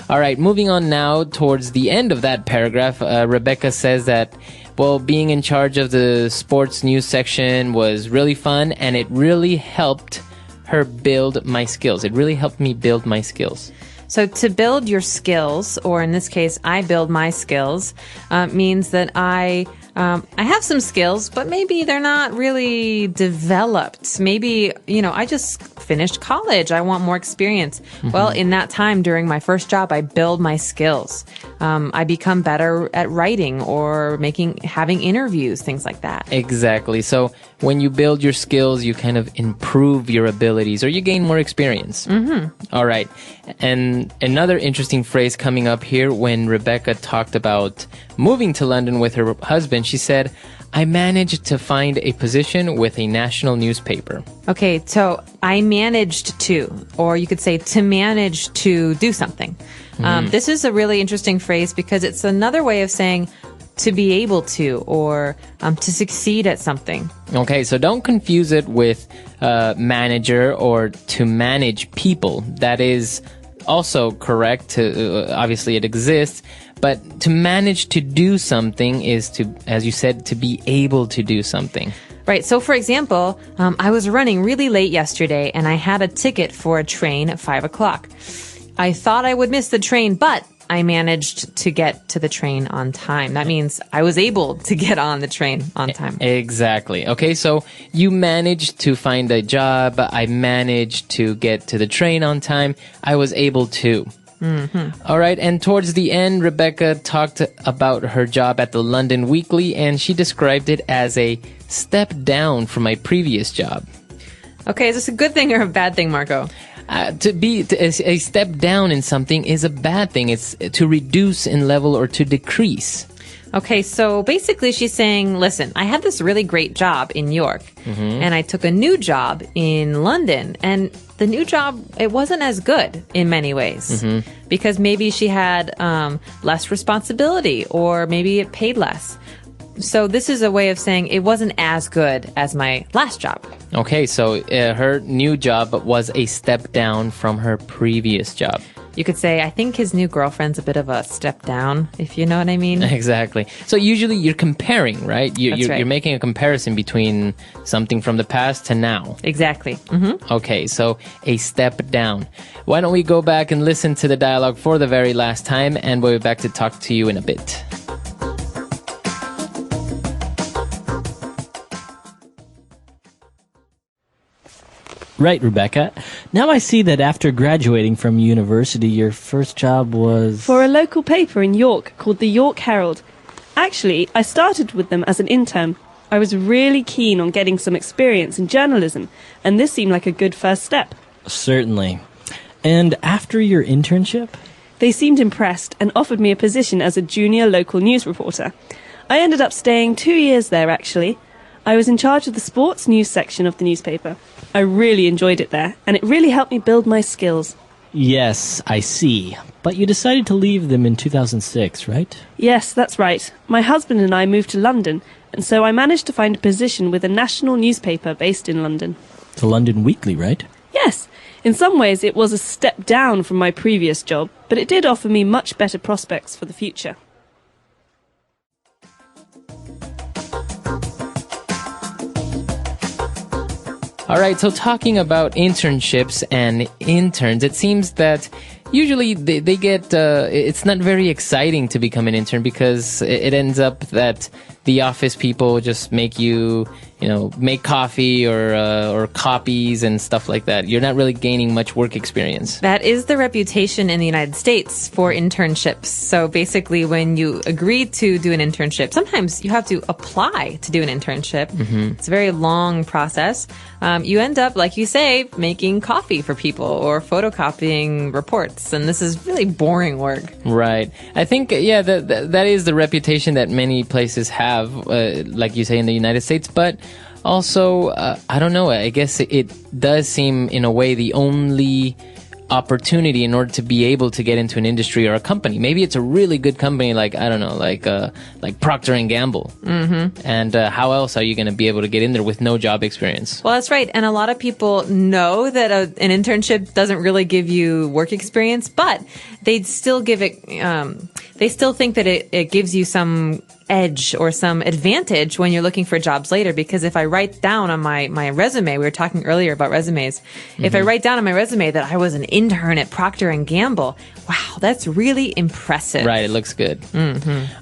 All right, moving on now towards the end of that paragraph, Rebecca says that, well, being in charge of the sports news section was really fun, and it really helped her build my skills. It really helped me build my skills. So to build your skills, or in this case, I build my skills, means that I have some skills, but maybe they're not really developed. Maybe, I just finished college. I want more experience. Well, in that time during my first job, I build my skills. I become better at writing or having interviews, things like that. Exactly. So when you build your skills, you kind of improve your abilities or you gain more experience. All right. And another interesting phrase coming up here when Rebecca talked about moving to London with her husband, she said, I managed to find a position with a national newspaper. Okay, so I managed to, or you could say to manage to do something. This is a really interesting phrase because it's another way of saying to be able to or to succeed at something. Okay, so don't confuse it with manager or to manage people. That is also correct. Obviously, it exists. But to manage to do something is to, as you said, to be able to do something. Right. So, for example, I was running really late yesterday and I had a ticket for a train at 5 o'clock. I thought I would miss the train, but I managed to get to the train on time. That means I was able to get on the train on time. Exactly. Okay, so you managed to find a job. I managed to get to the train on time. I was able to. All right, and towards the end, Rebecca talked about her job at the London Weekly, and she described it as a step down from my previous job. Okay, is this a good thing or a bad thing, Marco? A step down in something is a bad thing. It's to reduce in level or to decrease. Okay, so basically she's saying, listen, I had this really great job in York, and I took a new job in London, and the new job, it wasn't as good in many ways, because maybe she had less responsibility, or maybe it paid less. So this is a way of saying it wasn't as good as my last job. Okay, so her new job was a step down from her previous job. You could say, I think his new girlfriend's a bit of a step down, if you know what I mean. Exactly. So usually you're comparing, right? That's right. You're making a comparison between something from the past to now. Exactly. Okay, so a step down. Why don't we go back and listen to the dialogue for the very last time, and we'll be back to talk to you in a bit. Right, Rebecca. Now I see that after graduating from university, your first job was... For a local paper in York called the York Herald. Actually, I started with them as an intern. I was really keen on getting some experience in journalism, and this seemed like a good first step. Certainly. And after your internship? They seemed impressed and offered me a position as a junior local news reporter. I ended up staying 2 years there, actually. I was in charge of the sports news section of the newspaper. I really enjoyed it there, and it really helped me build my skills. Yes, I see. But you decided to leave them in 2006, right? Yes, that's right. My husband and I moved to London, and so I managed to find a position with a national newspaper based in London. The London Weekly, right? Yes. In some ways, it was a step down from my previous job, but it did offer me much better prospects for the future. All right, so talking about internships and interns, it seems that usually they get, it's not very exciting to become an intern because it ends up that the office people just make you, make coffee or copies and stuff like that. You're not really gaining much work experience. That is the reputation in the United States for internships. So basically, when you agree to do an internship, sometimes you have to apply to do an internship. It's a very long process. You end up, like you say, making coffee for people or photocopying reports. And this is really boring work. Right. I think, that is the reputation that many places have, like you say, in the United States. But also, I don't know, I guess it does seem, in a way, the only opportunity in order to be able to get into an industry or a company. Maybe it's a really good company like, I don't know, like Procter & Gamble. And how else are you going to be able to get in there with no job experience? Well, that's right. And a lot of people know that an internship doesn't really give you work experience, but they'd still give it, they still think that it gives you some edge or some advantage when you're looking for jobs later. Because if I write down on my resume, we were talking earlier about resumes. If I write down on my resume that I was an intern at Procter & Gamble, wow, that's really impressive. Right, it looks good.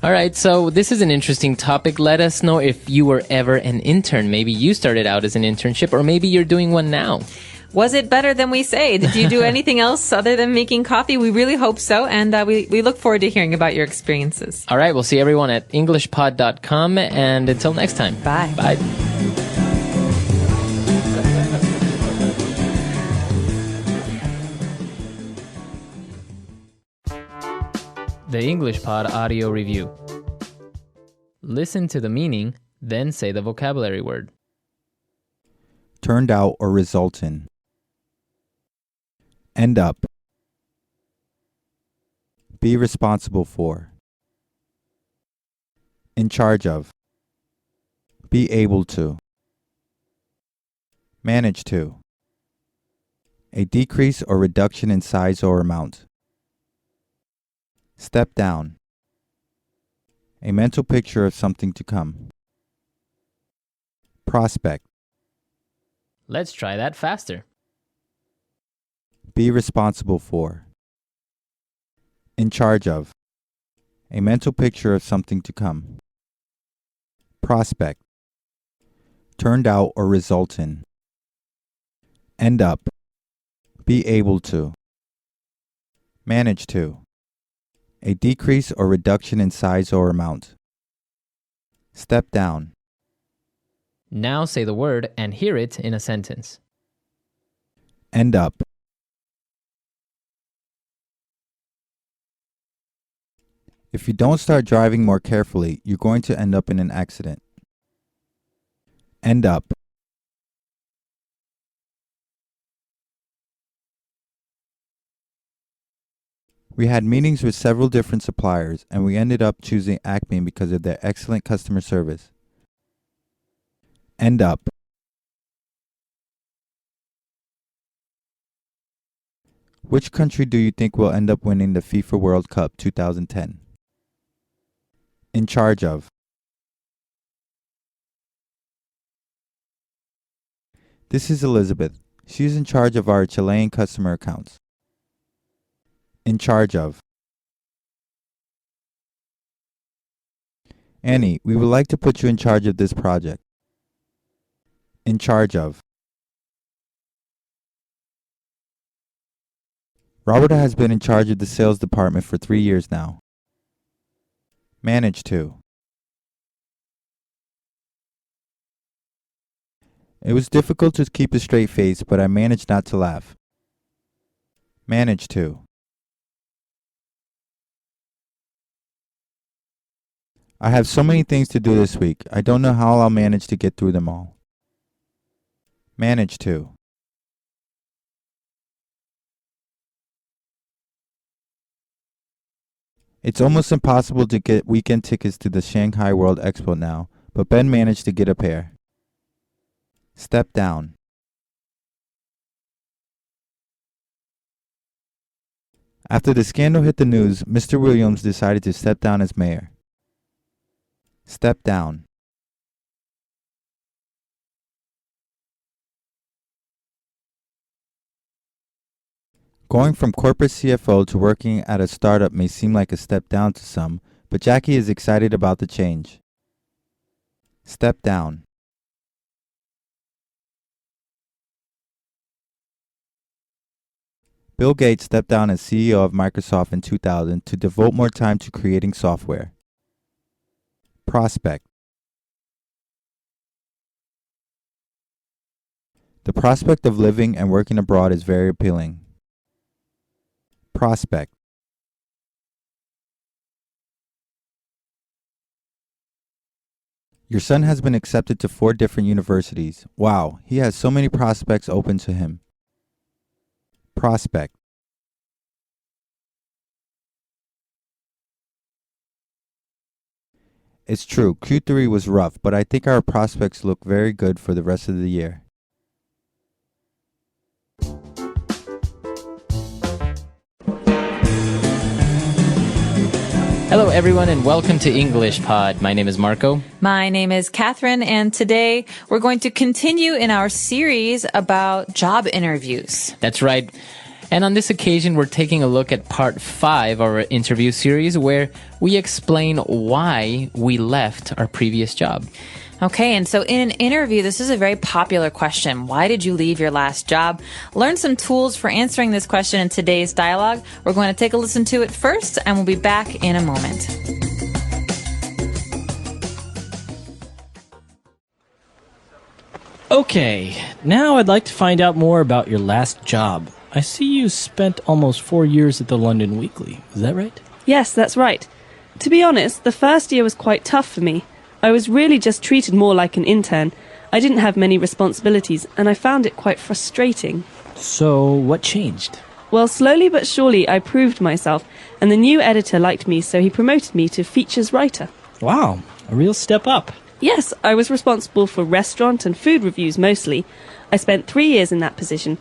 All right, so this is an interesting topic. Let us know if you were ever an intern. Maybe you started out as an internship, or maybe you're doing one now. Was it better than we say? Did you do anything else other than making coffee? We really hope so, and we look forward to hearing about your experiences. All right, we'll see everyone at EnglishPod.com, and until next time. Bye. Bye. The English Pod Audio Review. Listen to the meaning, then say the vocabulary word. Turned out or result in. End up. Be responsible for. In charge of. Be able to. Manage to. A decrease or reduction in size or amount. Step down. A mental picture of something to come. Prospect. Let's try that faster. Be responsible for. In charge of. A mental picture of something to come. Prospect. Turned out or result in. End up. Be able to. Manage to. A decrease or reduction in size or amount. Step down. Now say the word and hear it in a sentence. End up. If you don't start driving more carefully, you're going to end up in an accident. End up. We had meetings with several different suppliers, and we ended up choosing Acme because of their excellent customer service. End up. Which country do you think will end up winning the FIFA World Cup 2010? In charge of. This is Elizabeth. She is in charge of our Chilean customer accounts. In charge of. Annie, we would like to put you in charge of this project. In charge of. Robert has been in charge of the sales department for 3 years now. Manage to. It was difficult to keep a straight face, but I managed not to laugh. Manage to. I have so many things to do this week. I don't know how I'll manage to get through them all. Manage to. It's almost impossible to get weekend tickets to the Shanghai World Expo now, but Ben managed to get a pair. Step down. After the scandal hit the news, Mr. Williams decided to step down as mayor. Step down. Going from corporate CFO to working at a startup may seem like a step down to some, but Jackie is excited about the change. Step down. Bill Gates stepped down as CEO of Microsoft in 2000 to devote more time to creating software. Prospect. The prospect of living and working abroad is very appealing. Prospect. Your son has been accepted to 4 different universities. Wow, he has so many prospects open to him. Prospect. It's true, Q3 was rough, but I think our prospects look very good for the rest of the year. Hello, everyone, and welcome to English Pod. My name is Marco. My name is Catherine, and today we're going to continue in our series about job interviews. That's right. And on this occasion, we're taking a look at part 5 of our interview series, where we explain why we left our previous job. Okay, and so in an interview, this is a very popular question. Why did you leave your last job? Learn some tools for answering this question in today's dialogue. We're going to take a listen to it first, and we'll be back in a moment. Okay, now I'd like to find out more about your last job. I see you spent almost 4 years at the London Weekly. Is that right? Yes, that's right. To be honest, the first year was quite tough for me. I was really just treated more like an intern. I didn't have many responsibilities, and I found it quite frustrating. So, what changed? Well, slowly but surely I proved myself, and the new editor liked me, so he promoted me to features writer. Wow, a real step up. Yes, I was responsible for restaurant and food reviews mostly. I spent 3 years in that position.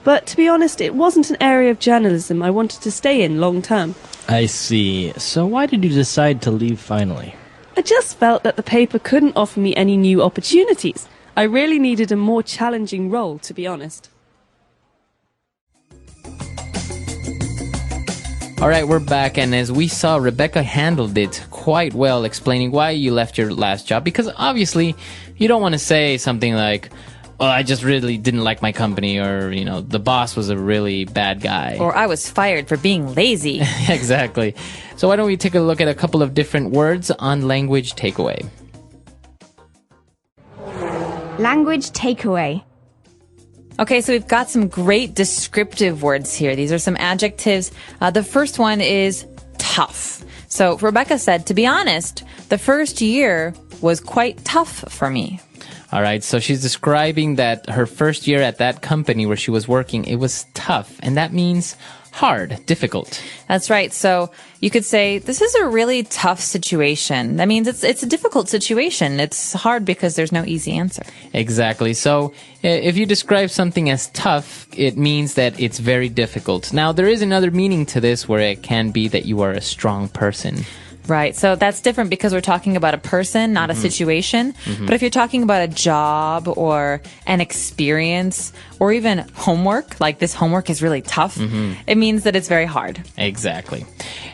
But to be honest, it wasn't an area of journalism I wanted to stay in long term. I see. So why did you decide to leave finally? I just felt that the paper couldn't offer me any new opportunities. I really needed a more challenging role, to be honest. All right, we're back, and as we saw, Rebecca handled it quite well, explaining why you left your last job, because obviously you don't want to say something like, well, I just really didn't like my company, or, the boss was a really bad guy. Or I was fired for being lazy. Exactly. So why don't we take a look at a couple of different words on language takeaway. Language takeaway. Okay, so we've got some great descriptive words here. These are some adjectives. The first one is tough. So Rebecca said, to be honest, the first year was quite tough for me. All right, so she's describing that her first year at that company where she was working, it was tough, and that means hard, difficult. That's right. So you could say, this is a really tough situation. That means it's a difficult situation. It's hard because there's no easy answer. Exactly. So if you describe something as tough, it means that it's very difficult. Now, there is another meaning to this where it can be that you are a strong person. Right. So that's different because we're talking about a person, not a situation. But if you're talking about a job or an experience or even homework, like this homework is really tough, it means that it's very hard. Exactly.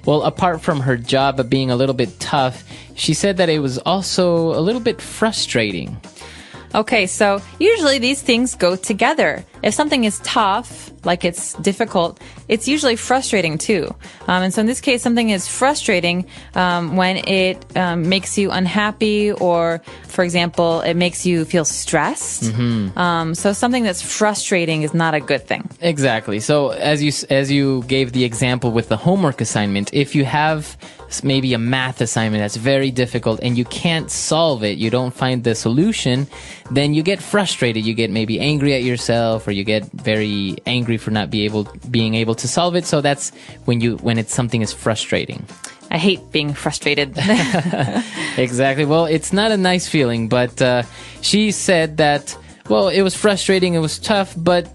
Well, apart from her job being a little bit tough, she said that it was also a little bit frustrating. Okay, so usually these things go together. If something is tough, like it's difficult, it's usually frustrating too. And so in this case, something is frustrating when it makes you unhappy or, for example, it makes you feel stressed. So something that's frustrating is not a good thing. Exactly. So as you gave the example with the homework assignment, if you have maybe a math assignment that's very difficult and you can't solve it, you don't find the solution, then you get frustrated. You get maybe angry at yourself, or you get very angry for not being able to solve it. So that's when it's something is frustrating. I hate being frustrated. Exactly. Well, it's not a nice feeling, but she said that, well, it was frustrating, it was tough, but,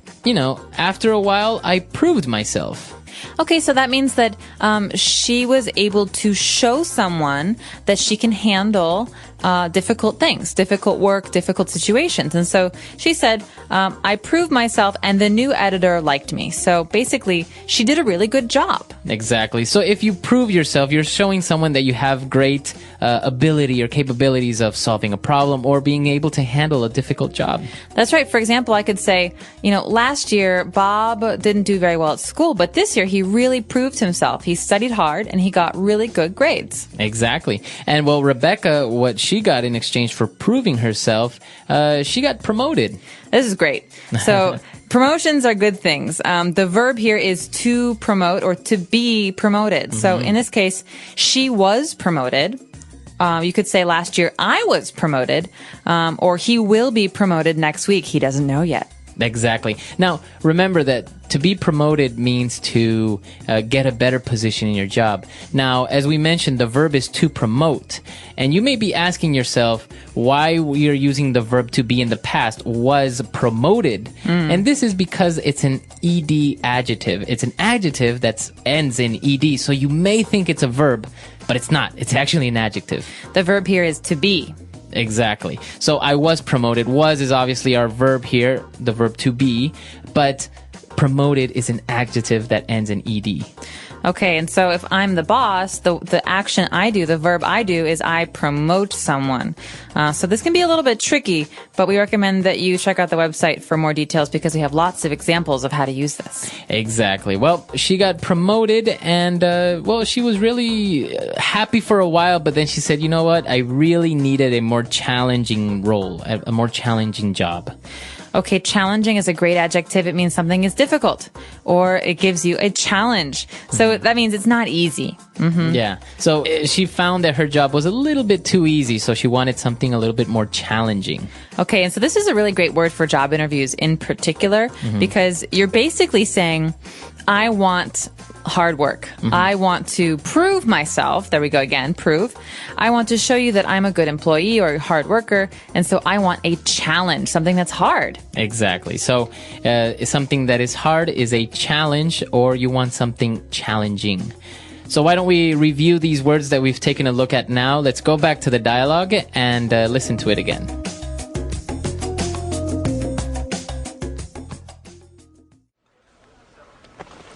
after a while, I proved myself. Okay, so that means that she was able to show someone that she can handle difficult things, difficult work, difficult situations. And so she said, I proved myself and the new editor liked me. So basically, she did a really good job. Exactly. So if you prove yourself, you're showing someone that you have great ability or capabilities of solving a problem or being able to handle a difficult job. That's right. For example, I could say, last year, Bob didn't do very well at school, but this year he really proved himself. He studied hard and he got really good grades. Exactly. And well, Rebecca, what she got in exchange for proving herself, she got promoted. This is great. So promotions are good things. The verb here is to promote or to be promoted. So in this case, she was promoted. You could say last year I was promoted, or he will be promoted next week. He doesn't know yet. Exactly. Now, remember that to be promoted means to get a better position in your job. Now, as we mentioned, the verb is to promote. And you may be asking yourself why we are using the verb to be in the past, was promoted. And this is because it's an ed adjective. It's an adjective that ends in ed. So you may think it's a verb, but it's not. It's actually an adjective. The verb here is to be. Exactly. So I was promoted. Was is obviously our verb here, the verb to be, but promoted is an adjective that ends in ed. Okay, and so if I'm the boss, the action I do, the verb I do, is I promote someone. So this can be a little bit tricky, but we recommend that you check out the website for more details because we have lots of examples of how to use this. Exactly. Well, she got promoted and, she was really happy for a while, but then she said, you know what? I really needed a more challenging role, a more challenging job. Okay, challenging is a great adjective. It means something is difficult or it gives you a challenge. So that means it's not easy. Mm-hmm. Yeah. So she found that her job was a little bit too easy, so she wanted something a little bit more challenging. Okay, and so this is a really great word for job interviews in particular because you're basically saying, I want hard work. I want to prove myself. There we go again, prove. I want to show you that I'm a good employee or a hard worker, and so I want a challenge, something that's hard. Exactly. So something that is hard is a challenge, or you want something challenging. So why don't we review these words that we've taken a look at now? Let's go back to the dialogue and listen to it again.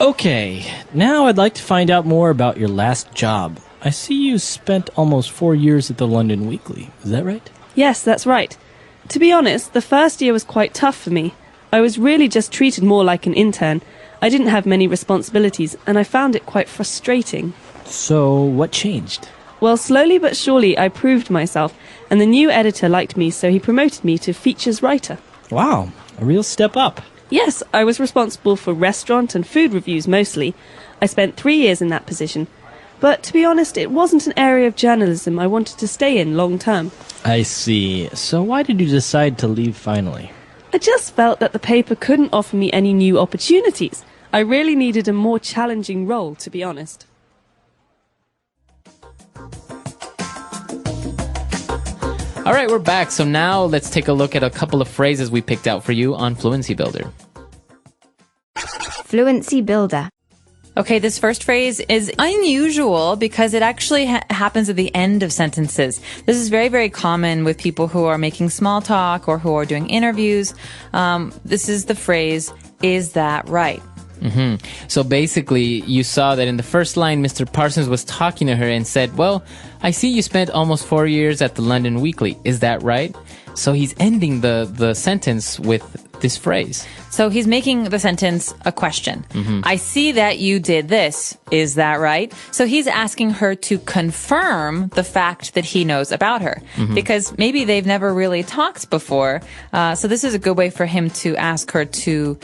Okay, now I'd like to find out more about your last job. I see you spent almost 4 years at the London Weekly. Is that right? Yes, that's right. To be honest, the first year was quite tough for me. I was really just treated more like an intern. I didn't have many responsibilities, and I found it quite frustrating. So, what changed? Well, slowly but surely I proved myself, and the new editor liked me, so he promoted me to features writer. Wow, a real step up. Yes, I was responsible for restaurant and food reviews mostly. I spent 3 years in that position. But to be honest, it wasn't an area of journalism I wanted to stay in long term. I see. So why did you decide to leave finally? I just felt that the paper couldn't offer me any new opportunities. I really needed a more challenging role, to be honest. All right, we're back. So now let's take a look at a couple of phrases we picked out for you on Fluency Builder. Fluency Builder. Okay, this first phrase is unusual because it actually happens at the end of sentences. This is very, very common with people who are making small talk or who are doing interviews. This is the phrase, is that right? So basically, you saw that in the first line, Mr. Parsons was talking to her and said, well, I see you spent almost 4 years at the London Weekly. Is that right? So he's ending the sentence with this phrase. So he's making the sentence a question. I see that you did this. Is that right? So he's asking her to confirm the fact that he knows about her because maybe they've never really talked before. So this is a good way for him to ask her to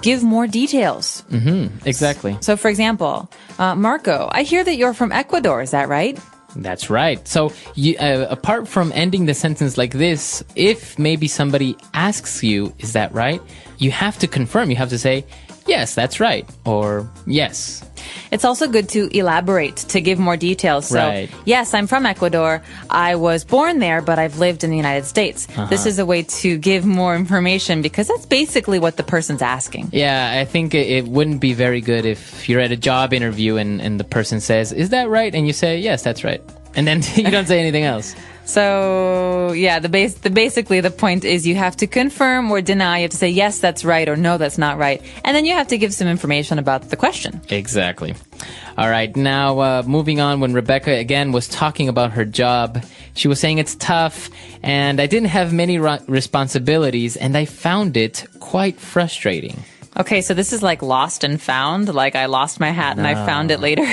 give more details. Exactly. So for example, Marco, I hear that you're from Ecuador. Is that right? That's right. So you, apart from ending the sentence like this, if maybe somebody asks you, is that right? You have to confirm. You have to say, yes, that's right. Or yes. It's also good to elaborate, to give more details. So, yes, I'm from Ecuador. I was born there, but I've lived in the United States. This is a way to give more information because that's basically what the person's asking. Yeah, I think it wouldn't be very good if you're at a job interview and the person says, is that right? And you say, yes, that's right. And then you don't say anything else. So, yeah, basically the point is you have to confirm or deny. You have to say, yes, that's right, or no, that's not right. And then you have to give some information about the question. Exactly. All right, now moving on, when Rebecca, again, was talking about her job, she was saying it's tough, and I didn't have many responsibilities, and I found it quite frustrating. Okay, so this is like lost and found, like I lost my hat and I found it later.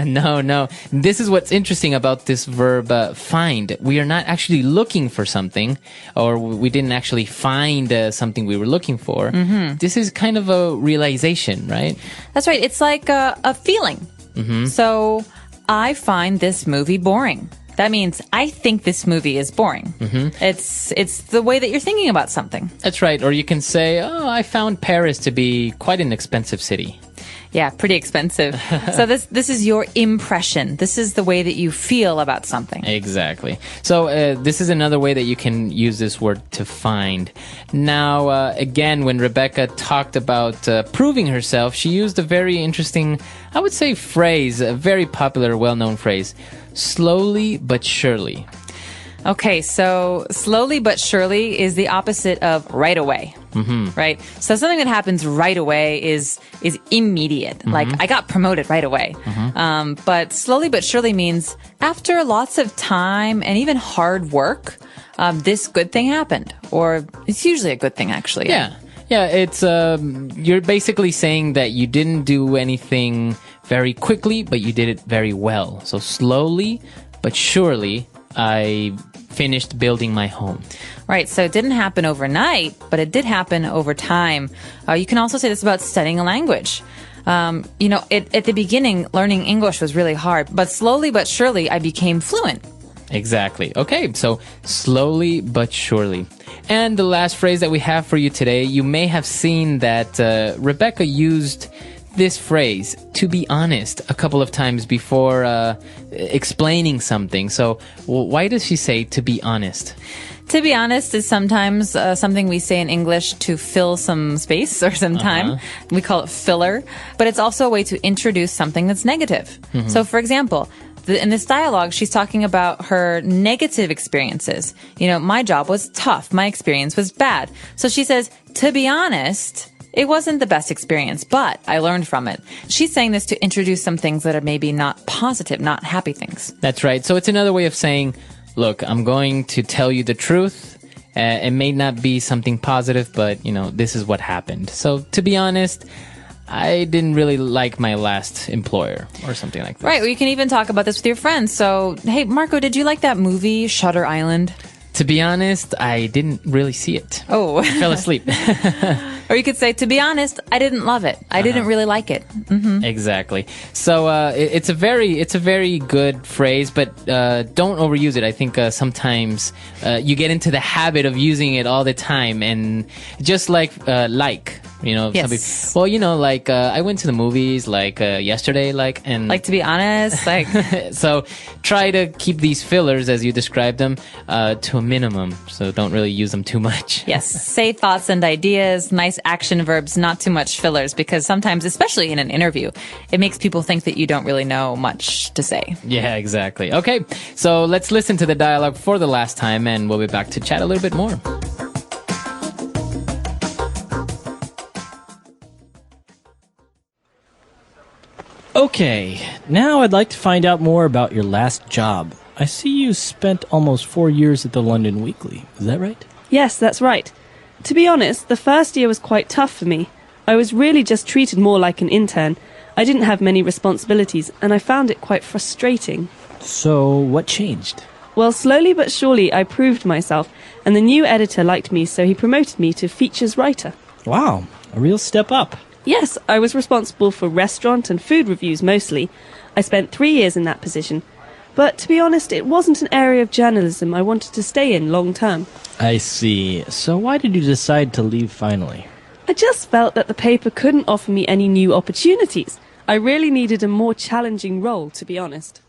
No. This is what's interesting about this verb find. We are not actually looking for something, or we didn't actually find something we were looking for. This is kind of a realization, right? That's right. It's like a feeling. So I find this movie boring. That means I think this movie is boring. It's the way that you're thinking about something. That's right. Or you can say, oh, I found Paris to be quite an expensive city. Yeah, pretty expensive. So this is your impression. This is the way that you feel about something. Exactly. So this is another way that you can use this word to find. Now, again, when Rebecca talked about proving herself, she used a very interesting, I would say, phrase, a very popular, well-known phrase, slowly but surely. Okay, so slowly but surely is the opposite of right away. Right? So something that happens right away is immediate. Like, I got promoted right away. But slowly but surely means after lots of time and even hard work, this good thing happened. Or it's usually a good thing, actually. Yeah. Yeah, it's you're basically saying that you didn't do anything very quickly, but you did it very well. So slowly but surely, I finished building my home. Right, so it didn't happen overnight, but it did happen over time. You can also say this about studying a language. At the beginning, learning English was really hard, but slowly but surely, I became fluent. Exactly. Okay, so slowly but surely. And the last phrase that we have for you today, you may have seen that Rebecca used this phrase, to be honest, a couple of times before explaining something. So why does she say to be honest? To be honest is sometimes something we say in English to fill some space or some time. We call it filler. But it's also a way to introduce something that's negative. So, for example, in this dialogue, she's talking about her negative experiences. My job was tough. My experience was bad. So she says, to be honest, it wasn't the best experience, but I learned from it. She's saying this to introduce some things that are maybe not positive, not happy things. That's right. So it's another way of saying, look, I'm going to tell you the truth. It may not be something positive, but, this is what happened. So to be honest, I didn't really like my last employer or something like that. Right. Well, you can even talk about this with your friends. So, hey, Marco, did you like that movie, Shutter Island? To be honest, I didn't really see it. Oh. I fell asleep. Or you could say, to be honest, I didn't love it. I didn't really like it. Exactly. So it's a very good phrase, but don't overuse it. I think sometimes you get into the habit of using it all the time, and just like. Yes. Some people, I went to the movies yesterday, and to be honest, so try to keep these fillers as you described them to a minimum. So don't really use them too much. Yes. Say thoughts and ideas, nice action verbs, not too much fillers, because sometimes, especially in an interview, it makes people think that you don't really know much to say. Yeah, exactly. Okay, so let's listen to the dialogue for the last time, and we'll be back to chat a little bit more. Okay, now I'd like to find out more about your last job. I see you spent almost 4 years at the London Weekly. Is that right? Yes, that's right. To be honest, the first year was quite tough for me. I was really just treated more like an intern. I didn't have many responsibilities, and I found it quite frustrating. So, what changed? Well, slowly but surely I proved myself, and the new editor liked me, so he promoted me to features writer. Wow, a real step up. Yes, I was responsible for restaurant and food reviews mostly. I spent 3 years in that position. But to be honest, it wasn't an area of journalism I wanted to stay in long term. I see. So why did you decide to leave finally? I just felt that the paper couldn't offer me any new opportunities. I really needed a more challenging role, to be honest.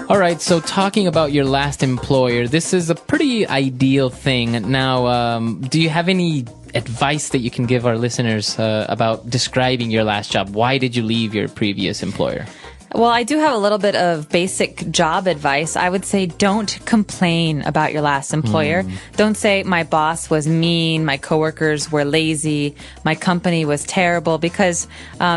All right, so talking about your last employer, this is a pretty ideal thing. Now, do you have any advice that you can give our listeners about describing your last job? Why did you leave your previous employer? Well, I do have a little bit of basic job advice. I would say don't complain about your last employer. Don't say my boss was mean, my coworkers were lazy, my company was terrible, because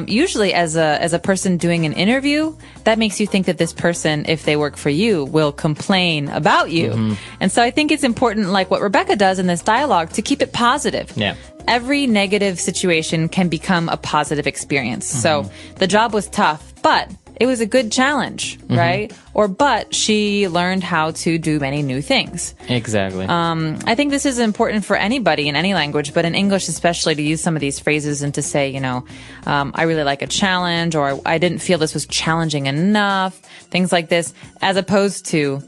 usually as a person doing an interview, that makes you think that this person, if they work for you, will complain about you. And so I think it's important, like what Rebecca does in this dialogue, to keep it positive. Yeah. Every negative situation can become a positive experience. So the job was tough, but it was a good challenge, right? But she learned how to do many new things. Exactly. I think this is important for anybody in any language, but in English especially, to use some of these phrases and to say, I really like a challenge, or I didn't feel this was challenging enough, things like this, as opposed to,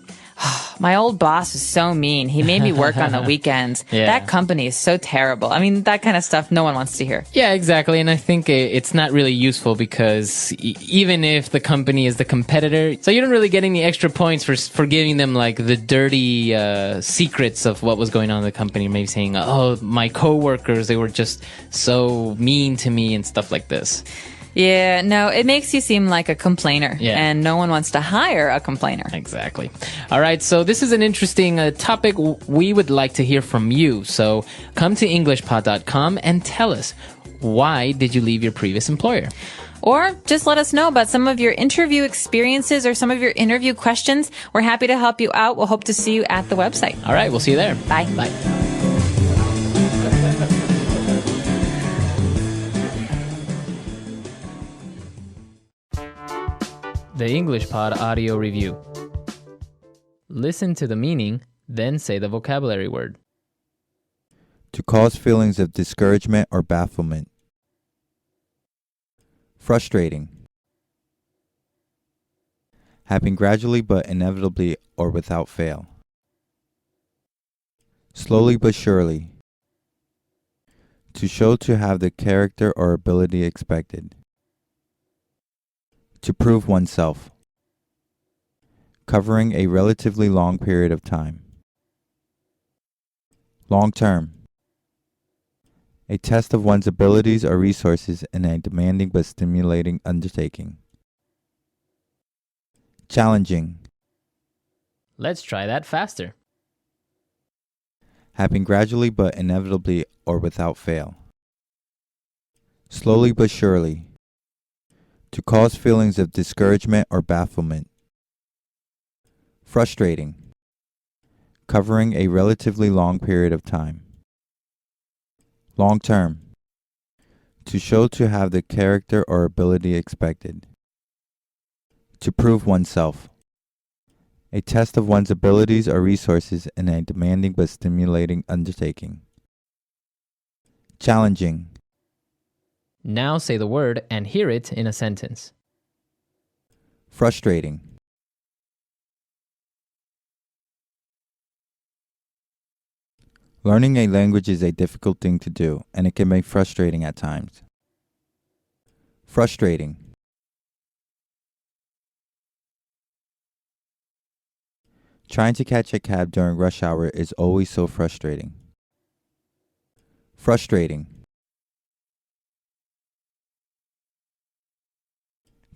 my old boss was so mean. He made me work on the weekends. Yeah. That company is so terrible. I mean, that kind of stuff no one wants to hear. Yeah, exactly. And I think it's not really useful because even if the company is the competitor, so you don't really get any extra points for giving them like the dirty secrets of what was going on in the company. Maybe saying, oh, my coworkers, they were just so mean to me and stuff like this. Yeah, no, it makes you seem like a complainer. Yeah. And no one wants to hire a complainer. Exactly. All right. So this is an interesting topic. We would like to hear from you. So come to EnglishPod.com and tell us, why did you leave your previous employer? Or just let us know about some of your interview experiences or some of your interview questions. We're happy to help you out. We'll hope to see you at the website. All right. We'll see you there. Bye. Bye. The English Pod Audio Review. Listen to the meaning, then say the vocabulary word. To cause feelings of discouragement or bafflement. Frustrating. Happen gradually but inevitably or without fail. Slowly but surely. To show to have the character or ability expected. To prove oneself. Covering a relatively long period of time. Long term. A test of one's abilities or resources in a demanding but stimulating undertaking. Challenging. Let's try that faster. Happen gradually but inevitably or without fail. Slowly but surely. To cause feelings of discouragement or bafflement. Frustrating. Covering a relatively long period of time. Long term. To show to have the character or ability expected. To prove oneself. A test of one's abilities or resources in a demanding but stimulating undertaking. Challenging. Now say the word and hear it in a sentence. Frustrating. Learning a language is a difficult thing to do, and it can be frustrating at times. Frustrating. Trying to catch a cab during rush hour is always so frustrating. Frustrating.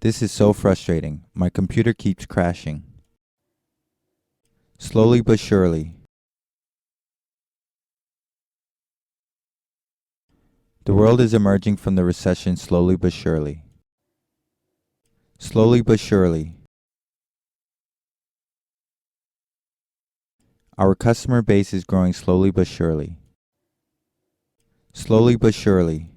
This is so frustrating. My computer keeps crashing. Slowly but surely. The world is emerging from the recession slowly but surely. Slowly but surely. Our customer base is growing slowly but surely. Slowly but surely.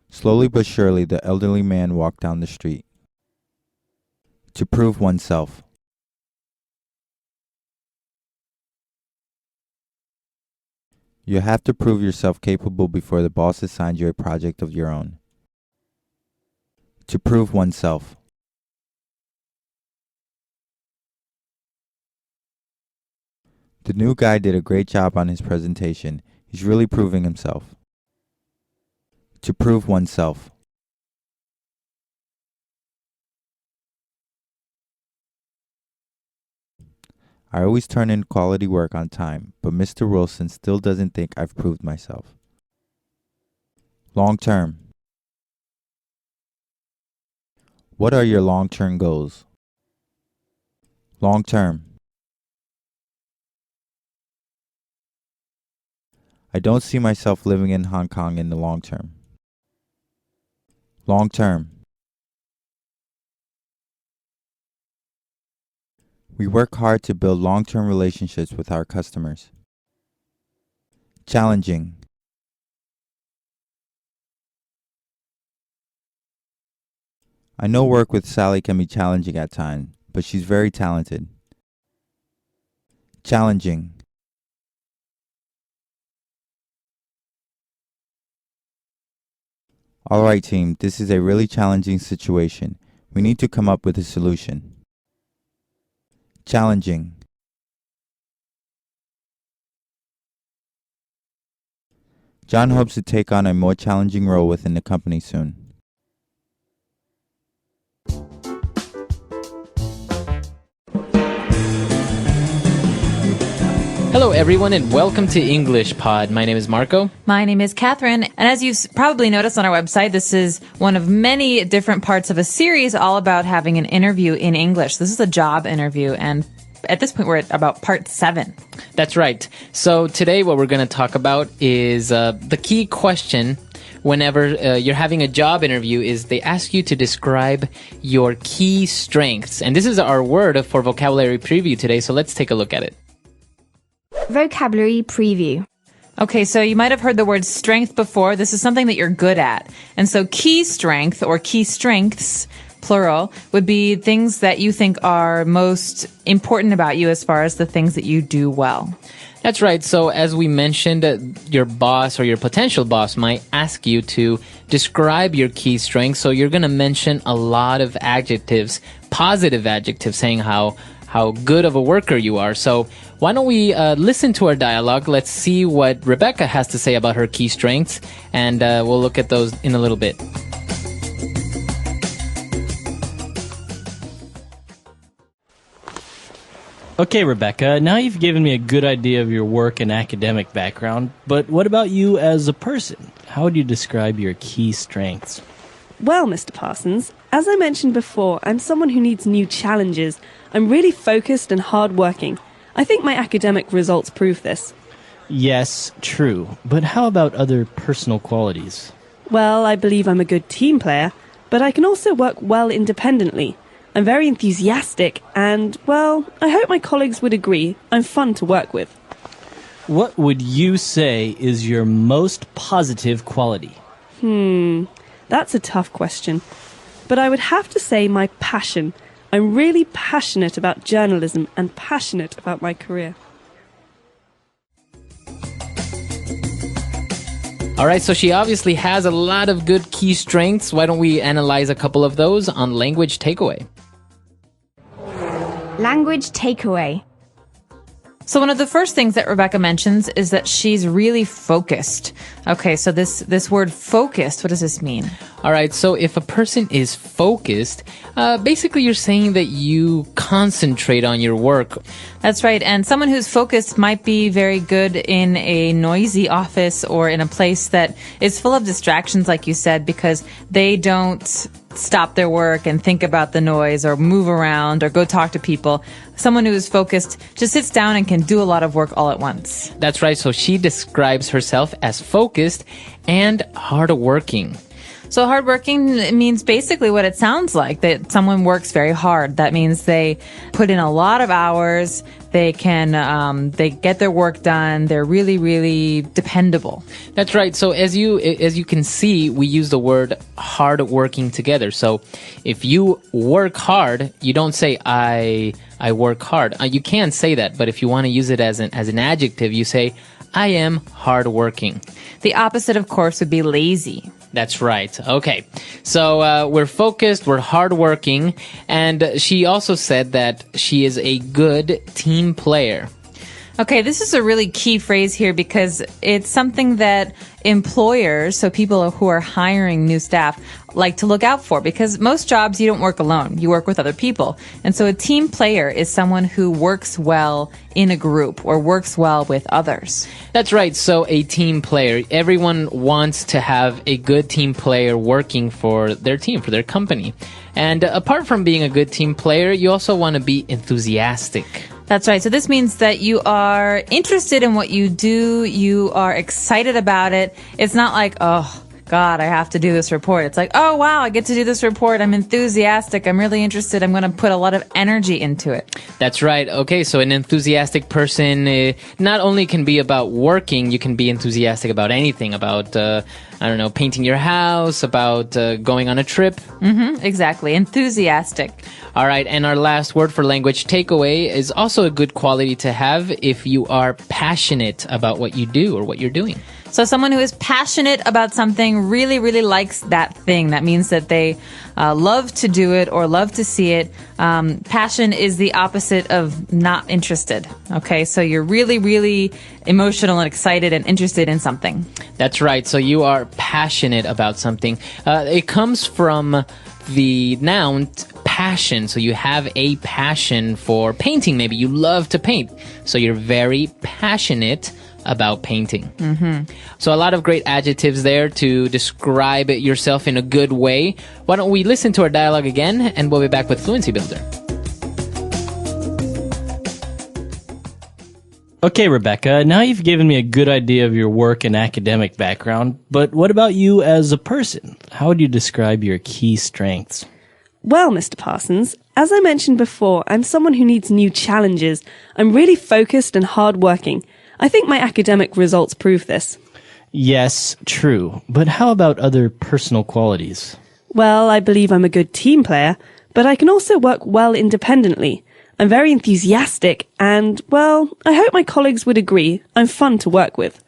Slowly but surely, the elderly man walked down the street. To prove oneself. You have to prove yourself capable before the boss assigns you a project of your own. To prove oneself. The new guy did a great job on his presentation. He's really proving himself. To prove oneself. I always turn in quality work on time, but Mr. Wilson still doesn't think I've proved myself. Long term. What are your long-term goals? Long term. I don't see myself living in Hong Kong in the long term. Long term. We work hard to build long-term relationships with our customers. Challenging. I know work with Sally can be challenging at times, but she's very talented. Challenging. All right, team, this is a really challenging situation. We need to come up with a solution. Challenging. John hopes to take on a more challenging role within the company soon. Hello, everyone, and welcome to English Pod. My name is Marco. My name is Catherine, and as you've probably noticed on our website, this is one of many different parts of a series all about having an interview in English. This is a job interview, and at this point, we're at about part 7. That's right. So today what we're going to talk about is the key question whenever you're having a job interview is they ask you to describe your key strengths. And this is our word for vocabulary preview today, so let's take a look at it. Vocabulary preview. Okay, so you might have heard the word strength before. This is something that you're good at. And so key strength or key strengths, plural, would be things that you think are most important about you as far as the things that you do well. That's right. So as we mentioned, your boss or your potential boss might ask you to describe your key strengths. So you're going to mention a lot of adjectives, positive adjectives, saying how good of a worker you are. So why don't we listen to our dialogue? Let's see what Rebecca has to say about her key strengths, and we'll look at those in a little bit. Okay, Rebecca, now you've given me a good idea of your work and academic background, but what about you as a person? How would you describe your key strengths? Well, Mr. Parsons, as I mentioned before, I'm someone who needs new challenges. I'm really focused and hardworking. I think my academic results prove this. Yes, true. But how about other personal qualities? Well, I believe I'm a good team player, but I can also work well independently. I'm very enthusiastic and, well, I hope my colleagues would agree. I'm fun to work with. What would you say is your most positive quality? That's a tough question. But I would have to say my passion. I'm really passionate about journalism and passionate about my career. All right, so she obviously has a lot of good key strengths. Why don't we analyze a couple of those on language takeaway? Language takeaway. So one of the first things that Rebecca mentions is that she's really focused. Okay, so this word focused, what does this mean? All right, so if a person is focused, basically you're saying that you concentrate on your work. That's right, and someone who's focused might be very good in a noisy office or in a place that is full of distractions, like you said, because they don't stop their work and think about the noise or move around or go talk to people. Someone who is focused just sits down and can do a lot of work all at once. That's right, so she describes herself as focused and hardworking. So hardworking means basically what it sounds like, that someone works very hard. That means they put in a lot of hours. They can, they get their work done. They're really, really dependable. That's right. So as you can see, we use the word hardworking together. So if you work hard, you don't say I work hard. You can say that, but if you want to use it as an adjective, you say I am hardworking. The opposite, of course, would be lazy. That's right. Okay. So we're focused, we're hardworking, and she also said that she is a good team player. Okay, this is a really key phrase here because it's something that employers, so people who are hiring new staff, like to look out for, because most jobs you don't work alone, you work with other people. And so a team player is someone who works well in a group or works well with others. That's right. So a team player, everyone wants to have a good team player working for their team, for their company. And apart from being a good team player, you also want to be enthusiastic. That's right. So this means that you are interested in what you do. You are excited about it. It's not like, oh, God, I have to do this report. It's like, oh, wow, I get to do this report. I'm enthusiastic. I'm really interested. I'm going to put a lot of energy into it. That's right. Okay, so an enthusiastic person not only can be about working, you can be enthusiastic about anything, about, painting your house, about going on a trip. Exactly. Enthusiastic. All right, and our last word for language takeaway is also a good quality to have if you are passionate about what you do or what you're doing. So someone who is passionate about something really, really likes that thing. That means that they love to do it or love to see it. Passion is the opposite of not interested. Okay, so you're really, really emotional and excited and interested in something. That's right. So you are passionate about something. It comes from the noun passion. So you have a passion for painting. Maybe you love to paint. So you're very passionate about painting. So a lot of great adjectives there to describe yourself in a good way. Why don't we listen to our dialogue again, and we'll be back with Fluency Builder. Okay, Rebecca, now you've given me a good idea of your work and academic background, but what about you as a person? How would you describe your key strengths? Well, Mr. Parsons, as I mentioned before, I'm someone who needs new challenges. I'm really focused and hardworking. I think my academic results prove this. Yes, true, but how about other personal qualities? Well, I believe I'm a good team player, but I can also work well independently. I'm very enthusiastic and, well, I hope my colleagues would agree. I'm fun to work with.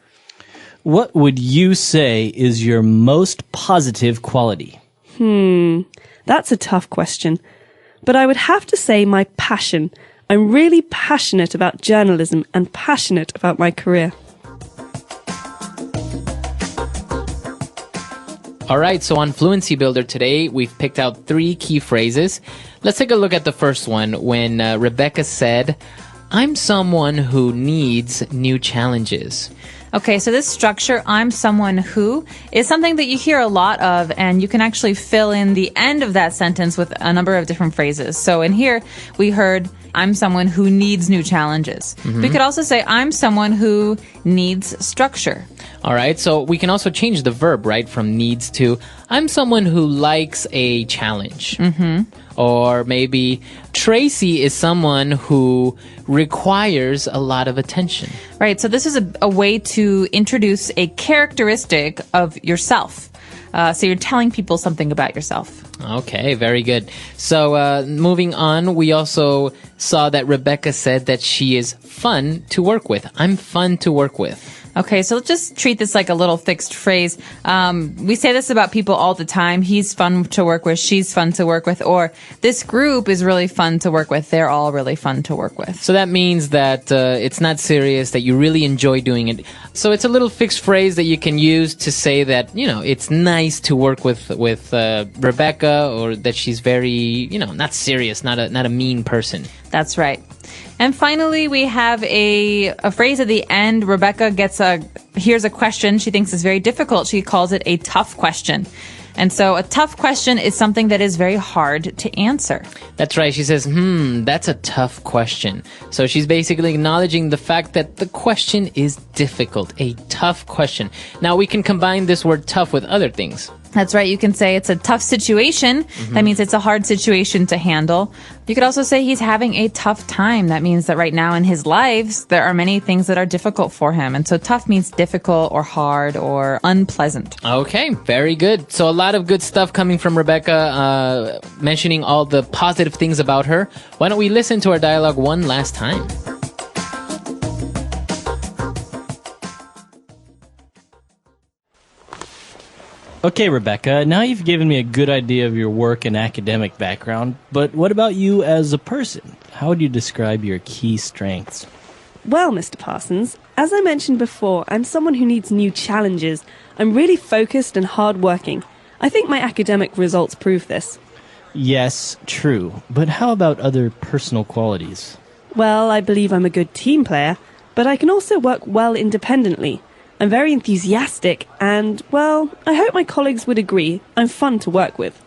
What would you say is your most positive quality? That's a tough question. But I would have to say my passion. I'm really passionate about journalism and passionate about my career. All right, so on Fluency Builder today, we've picked out 3 key phrases. Let's take a look at the first one when Rebecca said, I'm someone who needs new challenges. Okay, so this structure, I'm someone who, is something that you hear a lot of, and you can actually fill in the end of that sentence with a number of different phrases. So in here, we heard, I'm someone who needs new challenges. We could also say, I'm someone who needs structure. All right, so we can also change the verb, right, from needs to, I'm someone who likes a challenge. Or maybe Tracy is someone who requires a lot of attention. Right, so this is a way to introduce a characteristic of yourself. So you're telling people something about yourself. Okay, very good. So moving on, we also saw that Rebecca said that she is fun to work with. I'm fun to work with. Okay, so let's just treat this like a little fixed phrase. We say this about people all the time. He's fun to work with. She's fun to work with. Or this group is really fun to work with. They're all really fun to work with. So that means that it's not serious, that you really enjoy doing it. So it's a little fixed phrase that you can use to say that, you know, it's nice to work with Rebecca, or that she's very, you know, not serious, not a mean person. That's right. And finally, we have a phrase at the end. Rebecca here's a question she thinks is very difficult. She calls it a tough question. And so a tough question is something that is very hard to answer. That's right. She says, that's a tough question. So she's basically acknowledging the fact that the question is difficult, a tough question. Now we can combine this word tough with other things. That's right. You can say it's a tough situation. That means it's a hard situation to handle. You could also say he's having a tough time. That means that right now in his lives, there are many things that are difficult for him. And so tough means difficult or hard or unpleasant. Okay, very good. So a lot of good stuff coming from Rebecca, mentioning all the positive things about her. Why don't we listen to our dialogue one last time? Okay, Rebecca, now you've given me a good idea of your work and academic background, but what about you as a person? How would you describe your key strengths? Well, Mr. Parsons, as I mentioned before, I'm someone who needs new challenges. I'm really focused and hardworking. I think my academic results prove this. Yes, true, but how about other personal qualities? Well, I believe I'm a good team player, but I can also work well independently. I'm very enthusiastic and, well, I hope my colleagues would agree. I'm fun to work with.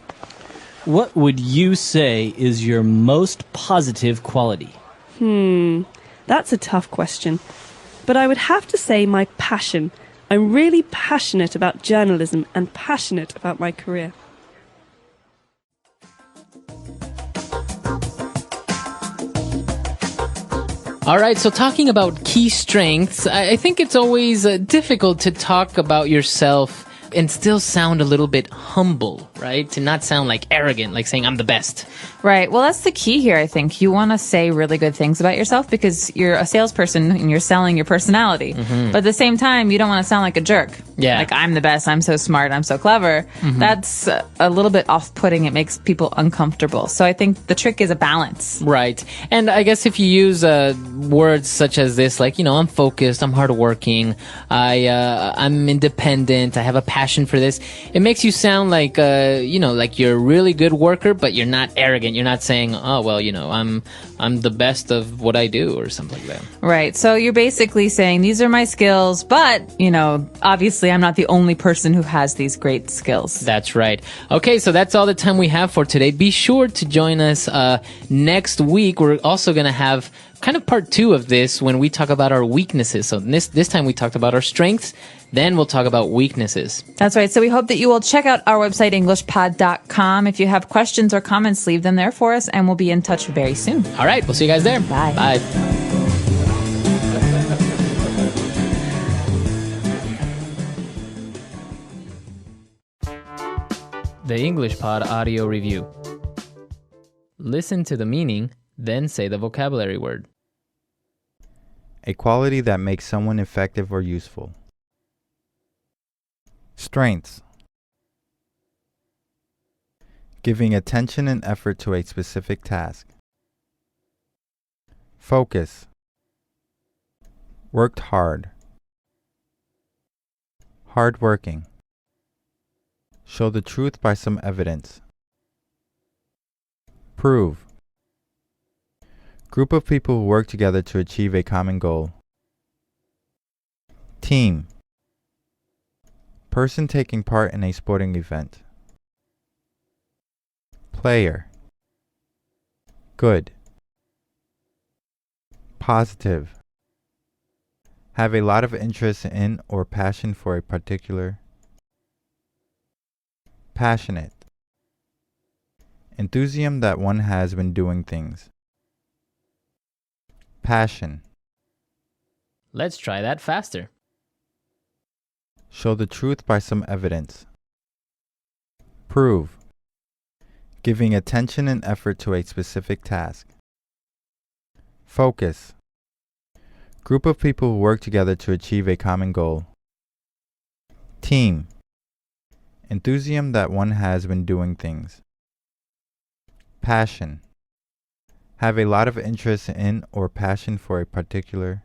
What would you say is your most positive quality? That's a tough question. But I would have to say my passion. I'm really passionate about journalism and passionate about my career. All right, so talking about key strengths, I think it's always difficult to talk about yourself and still sound a little bit humble, right? To not sound like arrogant, like saying I'm the best. Right. Well, that's the key here, I think. You want to say really good things about yourself because you're a salesperson and you're selling your personality. But at the same time, you don't want to sound like a jerk. Yeah. Like, I'm the best, I'm so smart, I'm so clever. That's a little bit off-putting. It makes people uncomfortable. So I think the trick is a balance. Right. And I guess if you use words such as this, like, you know, I'm focused, I'm hardworking, I'm independent, I have a passion for this, it makes you sound like like you're a really good worker, but you're not arrogant. You're not saying, oh, well, I'm the best of what I do or something like that. Right. So you're basically saying these are my skills, but, obviously I'm not the only person who has these great skills. That's right. Okay, so that's all the time we have for today. Be sure to join us next week. We're also going to have kind of part 2 of this when we talk about our weaknesses. So this time we talked about our strengths. Then we'll talk about weaknesses. That's right. So we hope that you will check out our website, EnglishPod.com. If you have questions or comments, leave them there for us, and we'll be in touch very soon. All right. We'll see you guys there. Bye. Bye. The English Pod Audio Review. Listen to the meaning, then say the vocabulary word. A quality that makes someone effective or useful. Strengths. Giving attention and effort to a specific task. Focus. Worked hard. Hardworking. Show the truth by some evidence. Prove. Group of people who work together to achieve a common goal. Team. Person taking part in a sporting event. Player. Good. Positive. Have a lot of interest in or passion for a particular. Passionate. Enthusiasm that one has when doing things. Passion. Let's try that faster. Show the truth by some evidence. Prove. Giving attention and effort to a specific task. Focus. Group of people who work together to achieve a common goal. Team. Enthusiasm that one has when doing things. Passion. Have a lot of interest in or passion for a particular.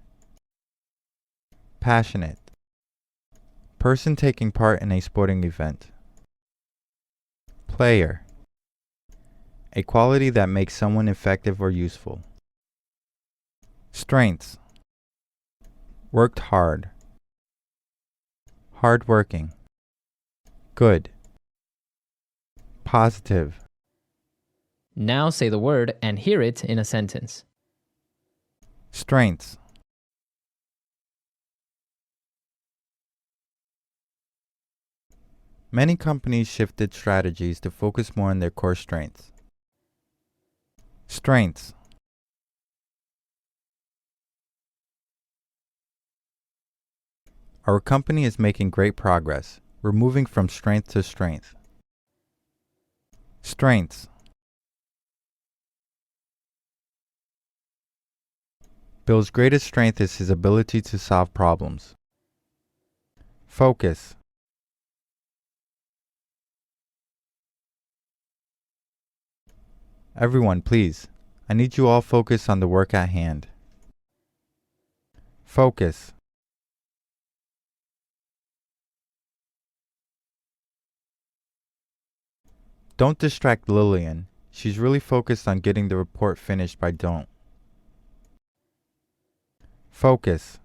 Passionate. Person taking part in a sporting event. Player. A quality that makes someone effective or useful. Strengths. Worked hard. Hardworking. Good. Positive. Now say the word and hear it in a sentence. Strengths. Many companies shifted strategies to focus more on their core strengths. Strengths. Our company is making great progress. We're moving from strength to strength. Strengths. Bill's greatest strength is his ability to solve problems. Focus. Everyone, please. I need you all focused on the work at hand. Focus. Don't distract Lillian. She's really focused on getting the report finished by don't. Focus.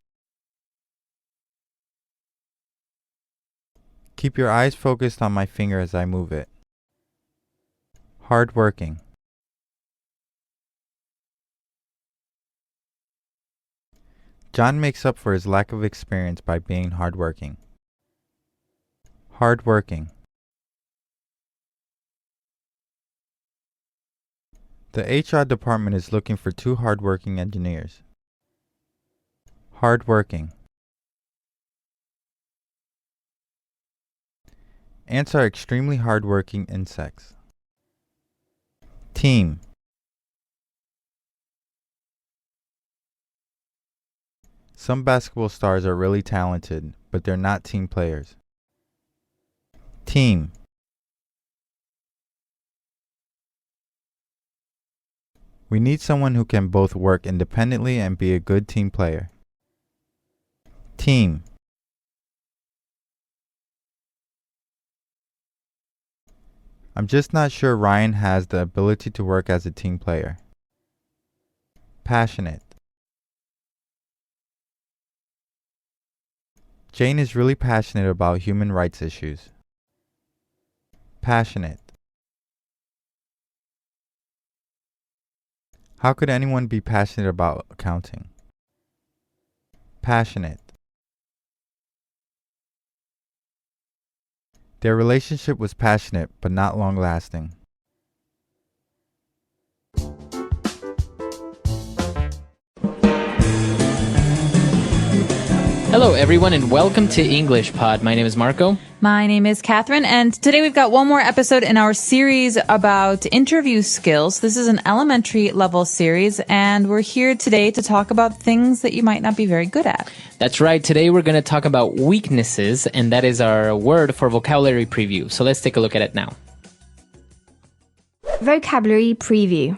Keep your eyes focused on my finger as I move it. Hardworking. John makes up for his lack of experience by being hardworking. Hardworking. The HR department is looking for 2 hardworking engineers. Hardworking. Ants are extremely hardworking insects. Team. Some basketball stars are really talented, but they're not team players. Team. We need someone who can both work independently and be a good team player. Team. I'm just not sure Ryan has the ability to work as a team player. Passionate. Jane is really passionate about human rights issues. Passionate. How could anyone be passionate about accounting? Passionate. Their relationship was passionate but not long-lasting. Hello, everyone, and welcome to English Pod. My name is Marco. My name is Catherine, and today we've got one more episode in our series about interview skills. This is an elementary level series, and we're here today to talk about things that you might not be very good at. That's right. Today we're going to talk about weaknesses, and that is our word for vocabulary preview. So let's take a look at it now. Vocabulary preview.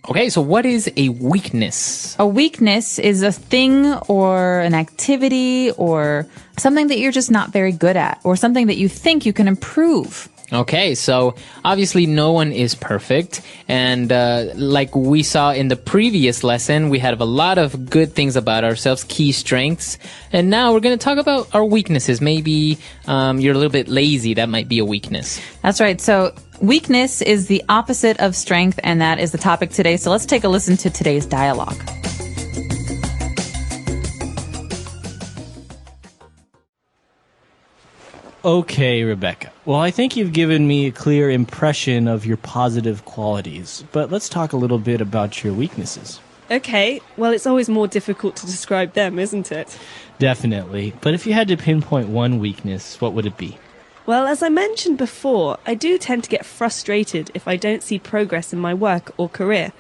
Okay, so what is a weakness? A weakness is a thing or an activity or something that you're just not very good at or something that you think you can improve. Okay, so obviously no one is perfect. And like we saw in the previous lesson, we have a lot of good things about ourselves, key strengths. And now we're going to talk about our weaknesses. Maybe you're a little bit lazy. That might be a weakness. That's right. So weakness is the opposite of strength, and that is the topic today. So let's take a listen to today's dialogue. Okay, Rebecca. Well, I think you've given me a clear impression of your positive qualities, but let's talk a little bit about your weaknesses. Okay, well, it's always more difficult to describe them, isn't it? Definitely. But if you had to pinpoint one weakness, what would it be? Well, as I mentioned before, I do tend to get frustrated if I don't see progress in my work or career.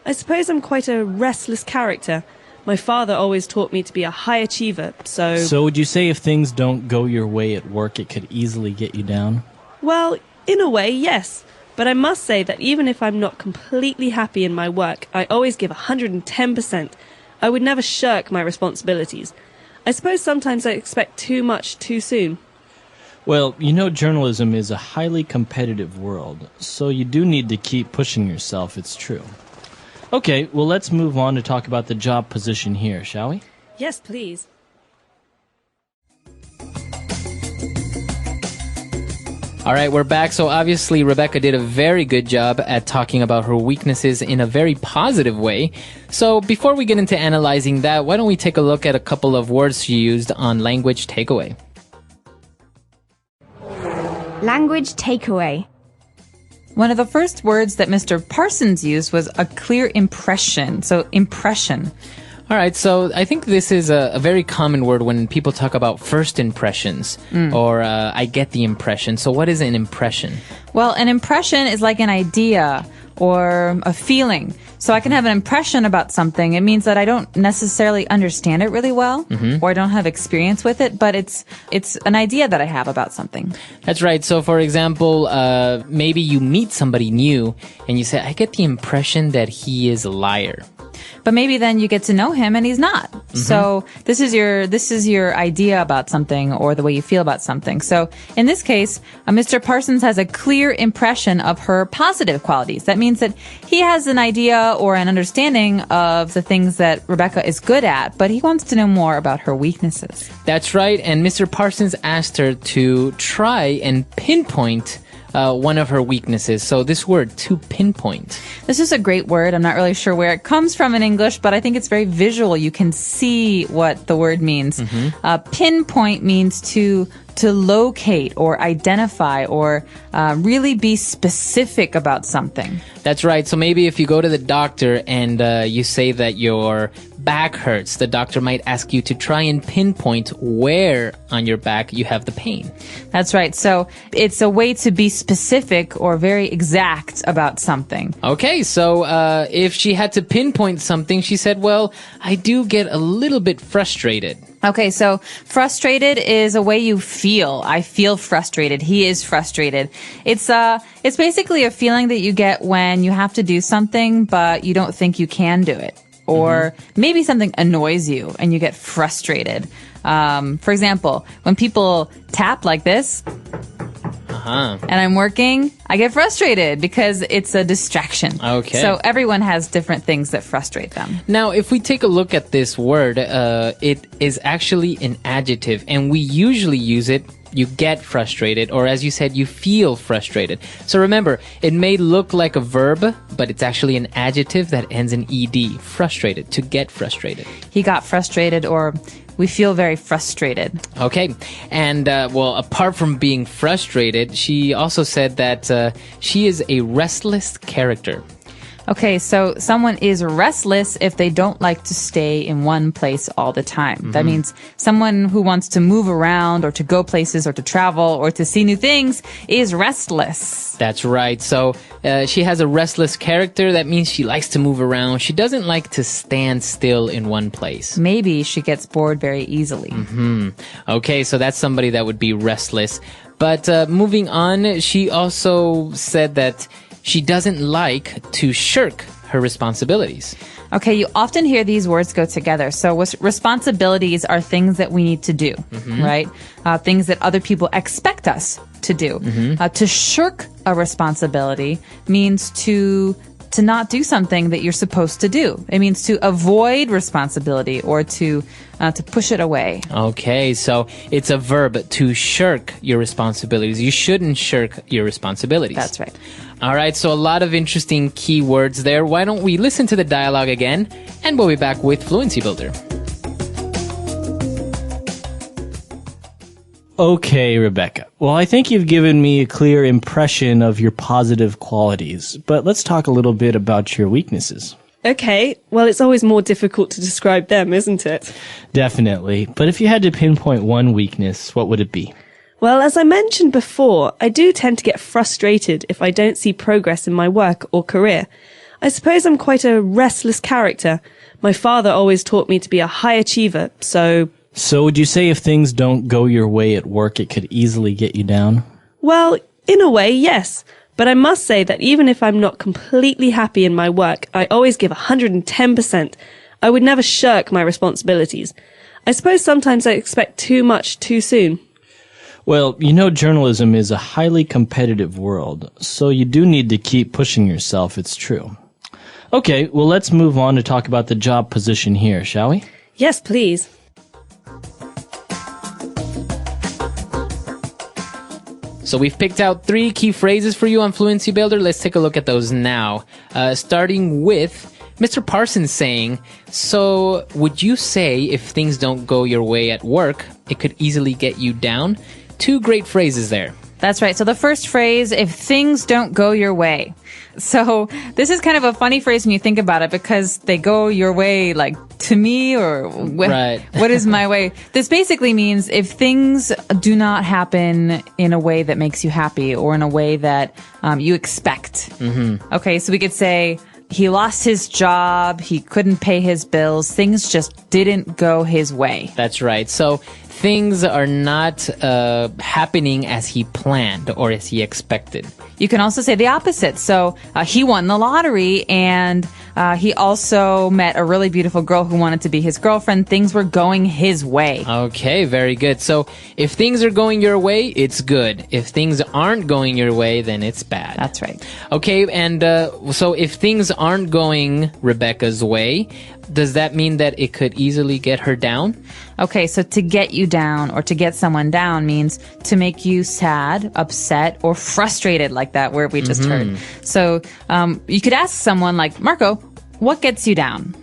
I suppose I'm quite a restless character. My father always taught me to be a high achiever, so... So would you say if things don't go your way at work, it could easily get you down? Well, in a way, yes. But I must say that even if I'm not completely happy in my work, I always give 110%. I would never shirk my responsibilities. I suppose sometimes I expect too much too soon. Well, you know, journalism is a highly competitive world, so you do need to keep pushing yourself, it's true. Okay, well, let's move on to talk about the job position here, shall we? Yes, please. All right, we're back. So obviously Rebecca did a very good job at talking about her weaknesses in a very positive way. So before we get into analyzing that, why don't we take a look at a couple of words she used on language takeaway. Language takeaway. One of the first words that Mr. Parsons used was a clear impression. So impression. All right, so I think this is a very common word when people talk about first impressions or I get the impression. So what is an impression? Well, an impression is like an idea or a feeling. So I can have an impression about something. It means that I don't necessarily understand it really well or I don't have experience with it, but it's an idea that I have about something. That's right. So for example, maybe you meet somebody new and you say, I get the impression that he is a liar. But maybe then you get to know him and he's not. So this is your idea about something or the way you feel about something. So in this case, Mr. Parsons has a clear impression of her positive qualities. That means that he has an idea or an understanding of the things that Rebecca is good at, but he wants to know more about her weaknesses. That's right. And Mr. Parsons asked her to try and pinpoint one of her weaknesses. So this word, to pinpoint. This is a great word. I'm not really sure where it comes from in English, but I think it's very visual. You can see what the word means. Pinpoint means to locate or identify or really be specific about something. That's right. So maybe if you go to the doctor and you say that your back hurts, the doctor might ask you to try and pinpoint where on your back you have the pain. That's right. So it's a way to be specific or very exact about something. Okay, so if she had to pinpoint something, she said, well, I do get a little bit frustrated. Okay, so frustrated is a way you feel. I feel frustrated. He is frustrated. It's basically a feeling that you get when you have to do something, but you don't think you can do it. Or maybe something annoys you and you get frustrated. For example, when people tap like this, and I'm working, I get frustrated because it's a distraction. Okay. So everyone has different things that frustrate them. Now, if we take a look at this word, it is actually an adjective, and we usually use it. You get frustrated, or as you said, you feel frustrated. So remember, it may look like a verb, but it's actually an adjective that ends in ed, frustrated, to get frustrated. He got frustrated, or we feel very frustrated. Okay. And, well, apart from being frustrated, she also said that she is a restless character. Okay, so someone is restless if they don't like to stay in one place all the time. That means someone who wants to move around or to go places or to travel or to see new things is restless. That's right. So she has a restless character. That means she likes to move around. She doesn't like to stand still in one place. Maybe she gets bored very easily. Okay, so that's somebody that would be restless. But moving on, she also said that she doesn't like to shirk her responsibilities. Okay, you often hear these words go together. So responsibilities are things that we need to do, right? Things that other people expect us to do. To shirk a responsibility means to not do something that you're supposed to do. It means to avoid responsibility or to push it away. Okay, so it's a verb, to shirk your responsibilities. You shouldn't shirk your responsibilities. That's right. All right, so a lot of interesting key words there. Why don't we listen to the dialogue again, and we'll be back with Fluency Builder. Okay, Rebecca. Well, I think you've given me a clear impression of your positive qualities, but let's talk a little bit about your weaknesses. Okay, well, it's always more difficult to describe them, isn't it? Definitely. But if you had to pinpoint one weakness, what would it be? Well, as I mentioned before, I do tend to get frustrated if I don't see progress in my work or career. I suppose I'm quite a restless character. My father always taught me to be a high achiever, so... So would you say if things don't go your way at work, it could easily get you down? Well, in a way, yes. But I must say that even if I'm not completely happy in my work, I always give 110%. I would never shirk my responsibilities. I suppose sometimes I expect too much too soon. Well, you know, journalism is a highly competitive world, so you do need to keep pushing yourself, it's true. Okay, well, let's move on to talk about the job position here, shall we? Yes, please. So we've picked out 3 key phrases for you on Fluency Builder. Let's take a look at those now. Starting with Mr. Parsons saying, so would you say if things don't go your way at work, it could easily get you down? 2 great phrases there. That's right. So the first phrase, if things don't go your way. So this is kind of a funny phrase when you think about it because they go your way like to me or Right. What is my way? This basically means if things do not happen in a way that makes you happy or in a way that you expect. Okay, so we could say he lost his job, he couldn't pay his bills, things just didn't go his way. That's right. So things are not happening as he planned or as he expected. You can also say the opposite. So he won the lottery and he also met a really beautiful girl who wanted to be his girlfriend. Things were going his way. Okay, very good. So if things are going your way, it's good. If things aren't going your way, then it's bad. That's right. Okay, and so if things aren't going Rebecca's way, does that mean that it could easily get her down? Okay, so to get you down or to get someone down means to make you sad, upset, or frustrated like that word we just heard. So you could ask someone like, Marco, what gets you down?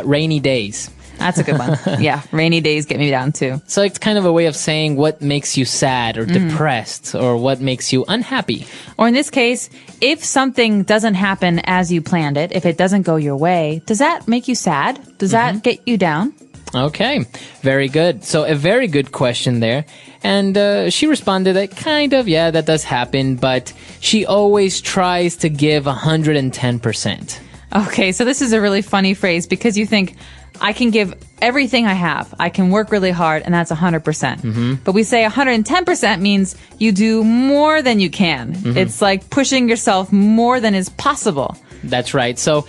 Rainy days. That's a good one. Yeah, rainy days get me down too. So it's kind of a way of saying what makes you sad or depressed or what makes you unhappy. Or in this case, if something doesn't happen as you planned it, if it doesn't go your way, does that make you sad? Does that get you down? Okay, very good. So a very good question there. And she responded that kind of, yeah, that does happen, but she always tries to give 110%. Okay, so this is a really funny phrase because you think, I can give everything I have. I can work really hard, and that's 100%. But we say 110% means you do more than you can. It's like pushing yourself more than is possible. That's right. So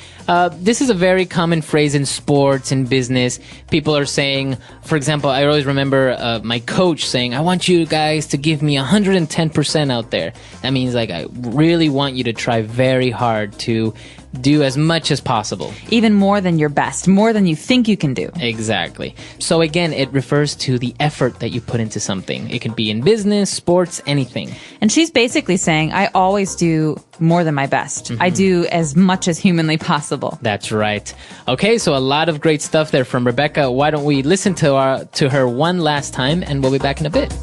this is a very common phrase in sports, in business. People are saying, for example, I always remember my coach saying, I want you guys to give me 110% out there. That means like I really want you to try very hard to do as much as possible. Even more than your best, more than you think you can do. Exactly. So again, it refers to the effort that you put into something. It can be in business, sports, anything. And she's basically saying, I always do more than my best. I do as much as humanly possible. That's right. Okay, so a lot of great stuff there from Rebecca. Why don't we listen to her one last time, and we'll be back in a bit.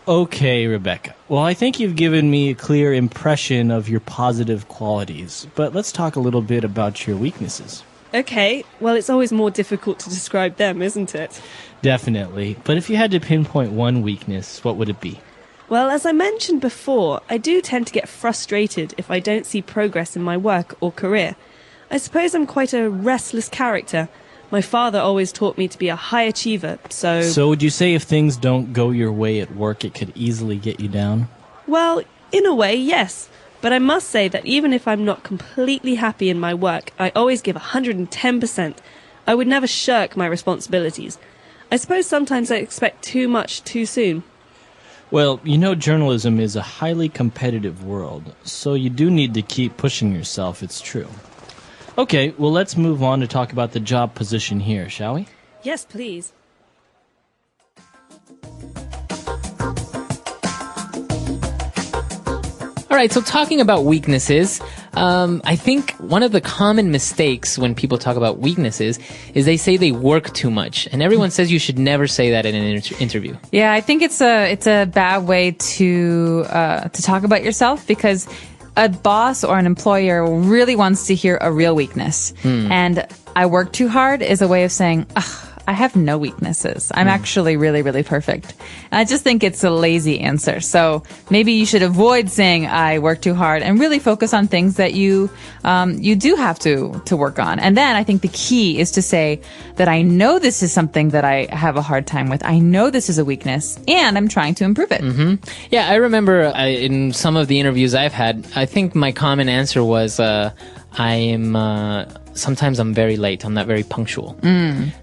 Okay, Rebecca. Well, I think you've given me a clear impression of your positive qualities, but let's talk a little bit about your weaknesses. Okay, well, it's always more difficult to describe them, isn't it? Definitely. But if you had to pinpoint one weakness, what would it be? Well, as I mentioned before, I do tend to get frustrated if I don't see progress in my work or career. I suppose I'm quite a restless character. My father always taught me to be a high achiever, so... So would you say if things don't go your way at work, it could easily get you down? Well, in a way, yes. But I must say that even if I'm not completely happy in my work, I always give 110%. I would never shirk my responsibilities. I suppose sometimes I expect too much too soon. Well, you know journalism is a highly competitive world, so you do need to keep pushing yourself, it's true. Okay, well let's move on to talk about the job position here, shall we? Yes, please. All right, so talking about weaknesses, I think one of the common mistakes when people talk about weaknesses is they say they work too much, and everyone says you should never say that in an interview. Yeah, I think it's a bad way to talk about yourself, because a boss or an employer really wants to hear a real weakness. And I work too hard is a way of saying, ugh, I have no weaknesses. I'm actually really, really perfect. And I just think it's a lazy answer. So maybe you should avoid saying I work too hard and really focus on things that you do have to work on. And then I think the key is to say that I know this is something that I have a hard time with. I know this is a weakness, and I'm trying to improve it. Yeah, I remember in some of the interviews I've had, I think my common answer was, sometimes I'm very late. I'm not very punctual.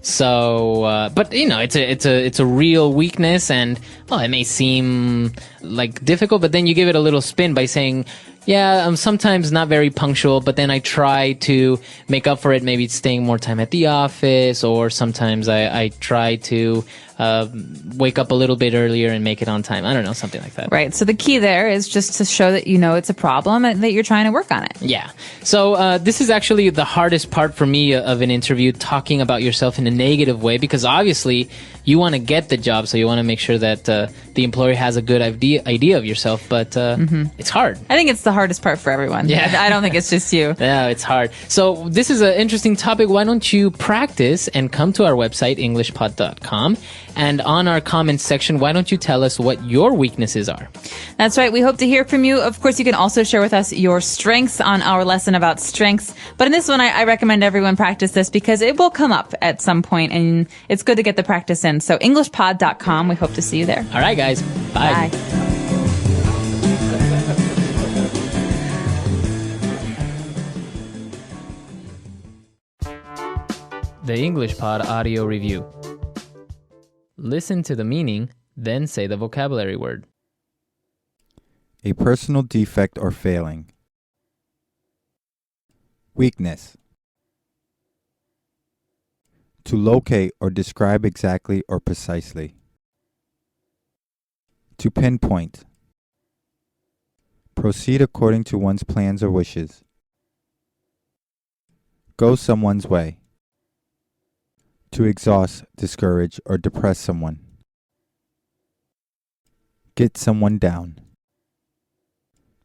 So, but you know, it's a real weakness, and well, it may seem like difficult, but then you give it a little spin by saying, yeah, I'm sometimes not very punctual, but then I try to make up for it, maybe staying more time at the office, or sometimes I try to wake up a little bit earlier and make it on time. I don't know, something like that. Right. So the key there is just to show that you know it's a problem and that you're trying to work on it. Yeah. So this is actually the hardest part for me of an interview, talking about yourself in a negative way, because obviously you want to get the job, so you want to make sure that the employer has a good idea of yourself, but it's hard. I think it's the hardest part for everyone. Yeah. I don't think it's just you. Yeah, it's hard. So this is an interesting topic. Why don't you practice and come to our website, englishpod.com, and on our comments section, why don't you tell us what your weaknesses are? That's right. We hope to hear from you. Of course, you can also share with us your strengths on our lesson about strengths. But in this one, I recommend everyone practice this because it will come up at some point, and it's good to get the practice in. So englishpod.com. We hope to see you there. All right, guys. Bye. Bye. The English Pod Audio Review. Listen to the meaning, then say the vocabulary word. A personal defect or failing. Weakness. To locate or describe exactly or precisely. To pinpoint. Proceed according to one's plans or wishes. Go someone's way. To exhaust, discourage, or depress someone. Get someone down.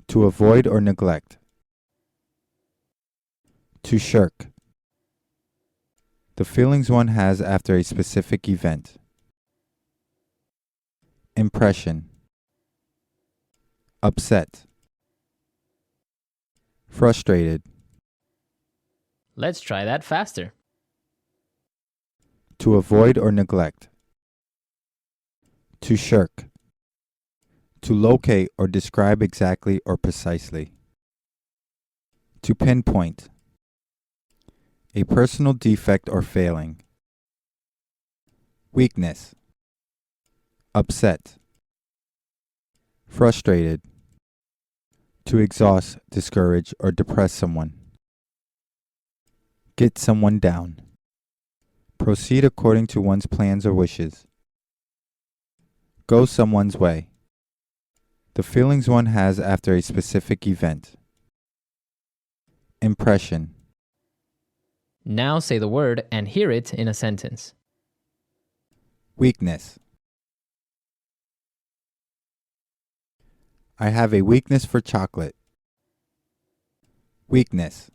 To avoid or neglect. To shirk. The feelings one has after a specific event. Impression. Upset. Frustrated. Let's try that faster. To avoid or neglect. To shirk. To locate or describe exactly or precisely. To pinpoint. A personal defect or failing. Weakness. Upset. Frustrated. To exhaust, discourage, or depress someone. Get someone down. Proceed according to one's plans or wishes. Go someone's way. The feelings one has after a specific event. Impression. Now say the word and hear it in a sentence. Weakness. I have a weakness for chocolate. Weakness.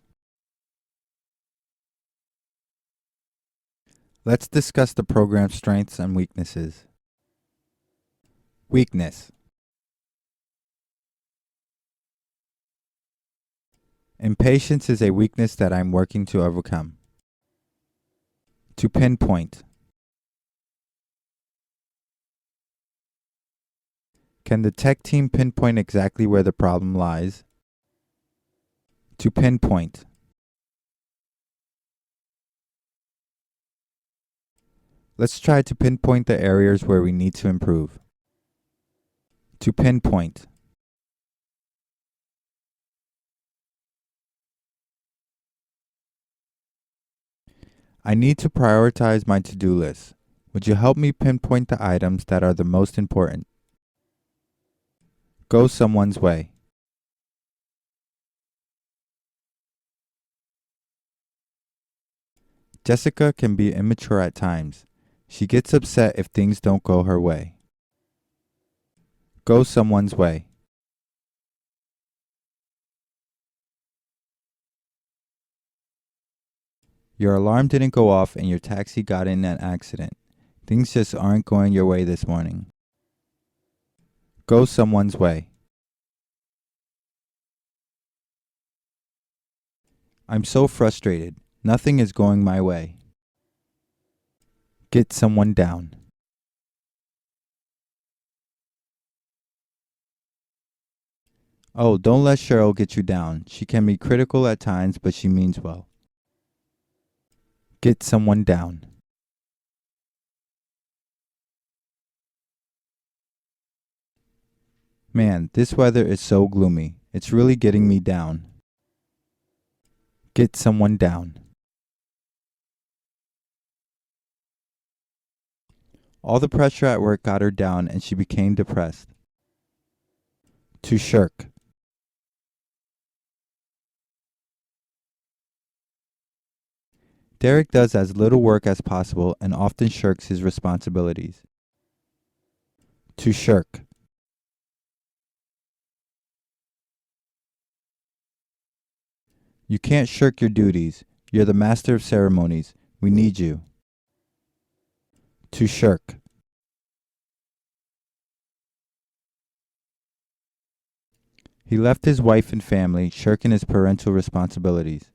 Let's discuss the program's strengths and weaknesses. Weakness. Impatience is a weakness that I'm working to overcome. To pinpoint. Can the tech team pinpoint exactly where the problem lies? To pinpoint. Let's try to pinpoint the areas where we need to improve. To pinpoint. I need to prioritize my to-do list. Would you help me pinpoint the items that are the most important? Go someone's way. Jessica can be immature at times. She gets upset if things don't go her way. Go someone's way. Your alarm didn't go off and your taxi got in an accident. Things just aren't going your way this morning. Go someone's way. I'm so frustrated. Nothing is going my way. Get someone down. Oh, don't let Cheryl get you down. She can be critical at times, but she means well. Get someone down. Man, this weather is so gloomy. It's really getting me down. Get someone down. All the pressure at work got her down and she became depressed. To shirk. Derek does as little work as possible and often shirks his responsibilities. To shirk. You can't shirk your duties. You're the master of ceremonies. We need you. To shirk. He left his wife and family, shirking his parental responsibilities.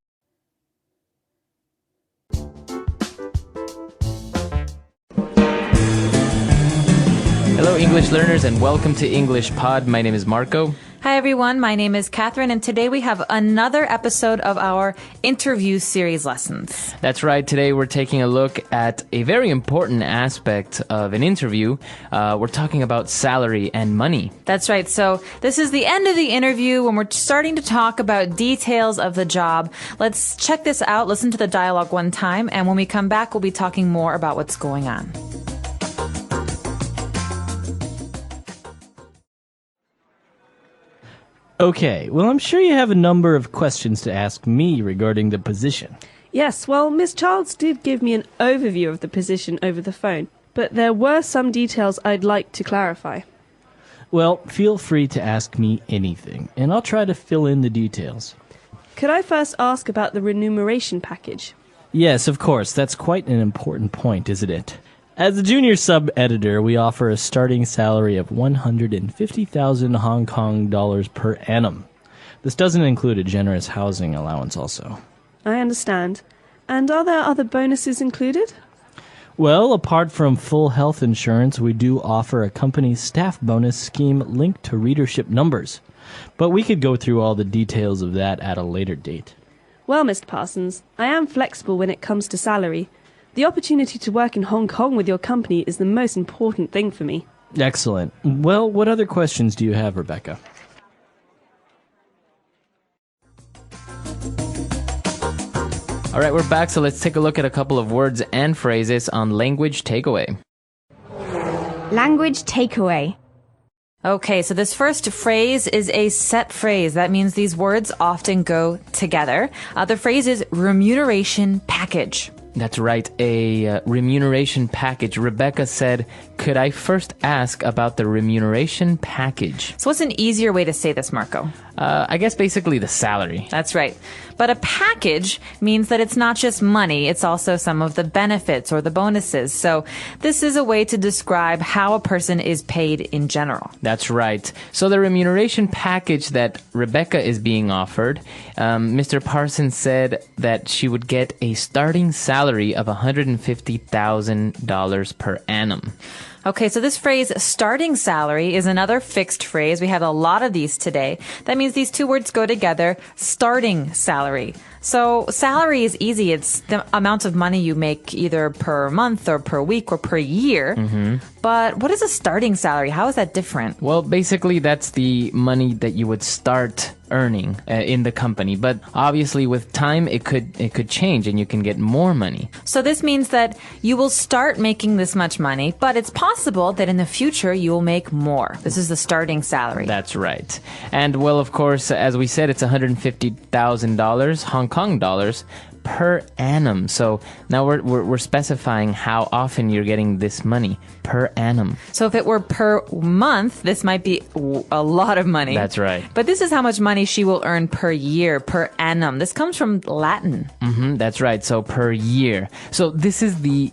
Hello, English learners, and welcome to English Pod. My name is Marco. Hi, everyone. My name is Catherine, and today we have another episode of our interview series lessons. That's right. Today we're taking a look at a very important aspect of an interview. We're talking about salary and money. That's right. So this is the end of the interview when we're starting to talk about details of the job. Let's check this out, listen to the dialogue one time, and when we come back, we'll be talking more about what's going on. Okay, well, I'm sure you have a number of questions to ask me regarding the position. Yes, well, Miss Childs did give me an overview of the position over the phone, but there were some details I'd like to clarify. Well, feel free to ask me anything, and I'll try to fill in the details. Could I first ask about the remuneration package? Yes, of course, that's quite an important point, isn't it? As a junior sub-editor, we offer a starting salary of 150,000 Hong Kong dollars per annum. This doesn't include a generous housing allowance also. I understand. And are there other bonuses included? Well, apart from full health insurance, we do offer a company staff bonus scheme linked to readership numbers. But we could go through all the details of that at a later date. Well, Mr. Parsons, I am flexible when it comes to salary. The opportunity to work in Hong Kong with your company is the most important thing for me. Excellent. Well, what other questions do you have, Rebecca? All right, we're back, so let's take a look at a couple of words and phrases on language takeaway. Language takeaway. Okay, so this first phrase is a set phrase. That means these words often go together. The phrase is remuneration package. That's right, a remuneration package. Rebecca said, could I first ask about the remuneration package? So what's an easier way to say this, Marco? I guess basically the salary. That's right. But a package means that it's not just money, it's also some of the benefits or the bonuses. So this is a way to describe how a person is paid in general. That's right. So the remuneration package that Rebecca is being offered, Mr. Parsons said that she would get a starting salary of $150,000 per annum. Okay, so this phrase, starting salary, is another fixed phrase. We have a lot of these today. That means these two words go together, starting salary. So salary is easy. It's the amount of money you make either per month or per week or per year. Mm-hmm. But what is a starting salary? How is that different? Well, basically, that's the money that you would start earning in the company. But obviously, with time, it could change and you can get more money. So this means that you will start making this much money, but it's possible that in the future you will make more. This is the starting salary. That's right. And well, of course, as we said, it's $150,000 Hong Kong dollars per annum. So now we're specifying how often you're getting this money per annum. So if it were per month, this might be a lot of money. That's right. But this is how much money she will earn per year, per annum. This comes from Latin. Mm-hmm, that's right. So per year. So this is the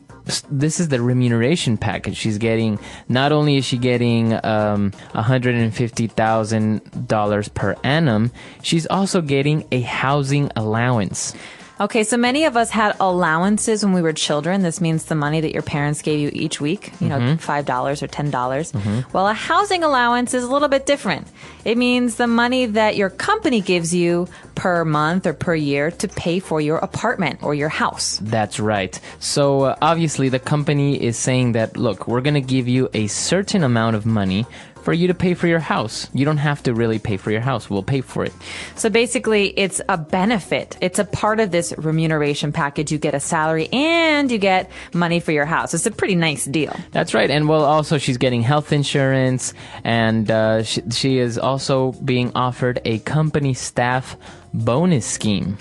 remuneration package. She's getting, not only is she getting $150,000 per annum, she's also getting a housing allowance. Okay, so many of us had allowances when we were children. This means the money that your parents gave you each week, $5 or $10. Mm-hmm. Well, a housing allowance is a little bit different. It means the money that your company gives you per month or per year to pay for your apartment or your house. That's right. So obviously the company is saying that, look, we're going to give you a certain amount of money for you to pay for your house. You don't have to really pay for your house. We'll pay for it. So basically, it's a benefit. It's a part of this remuneration package. You get a salary and you get money for your house. It's a pretty nice deal. That's right. And well, also she's getting health insurance, and she is also being offered a company staff bonus scheme.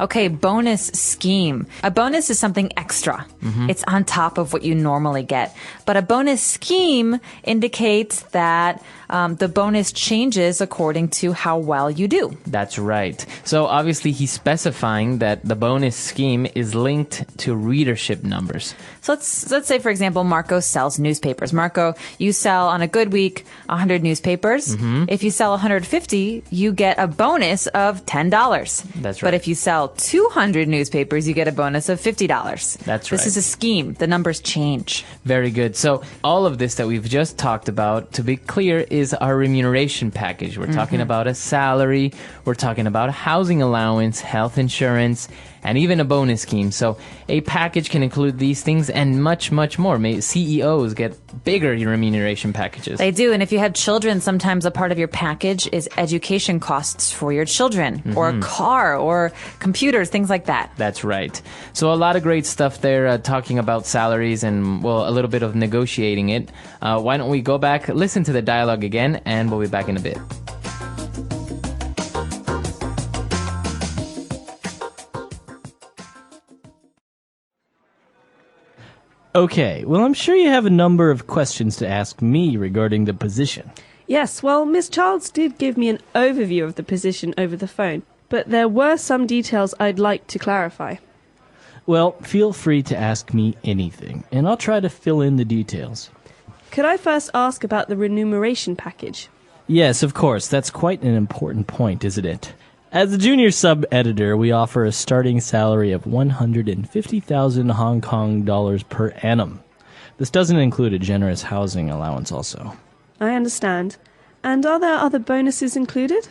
Okay, bonus scheme. A bonus is something extra. Mm-hmm. It's on top of what you normally get. But a bonus scheme indicates that the bonus changes according to how well you do. That's right. So obviously he's specifying that the bonus scheme is linked to readership numbers. So let's say, for example, Marco sells newspapers. Marco, you sell on a good week 100 newspapers. Mm-hmm. If you sell 150, you get a bonus of $10. That's right. But if you sell 200 newspapers, you get a bonus of $50. That's right. This is a scheme. The numbers change. Very good. So all of this that we've just talked about, to be clear, is our remuneration package. We're talking about a salary. We're talking about a housing allowance, health insurance, and even a bonus scheme. So a package can include these things and much, much more. CEOs get bigger remuneration packages. They do. And if you have children, sometimes a part of your package is education costs for your children, or a car, or computers, things like that. That's right. So a lot of great stuff there, talking about salaries and, well, a little bit of negotiating it. Why don't we go back, listen to the dialogue again, and we'll be back in a bit. Okay, well, I'm sure you have a number of questions to ask me regarding the position. Yes, well, Miss Childs did give me an overview of the position over the phone, but there were some details I'd like to clarify. Well, feel free to ask me anything, and I'll try to fill in the details. Could I first ask about the remuneration package? Yes, of course. That's quite an important point, isn't it? As a junior sub-editor, we offer a starting salary of 150,000 Hong Kong dollars per annum. This doesn't include a generous housing allowance also. I understand. And are there other bonuses included?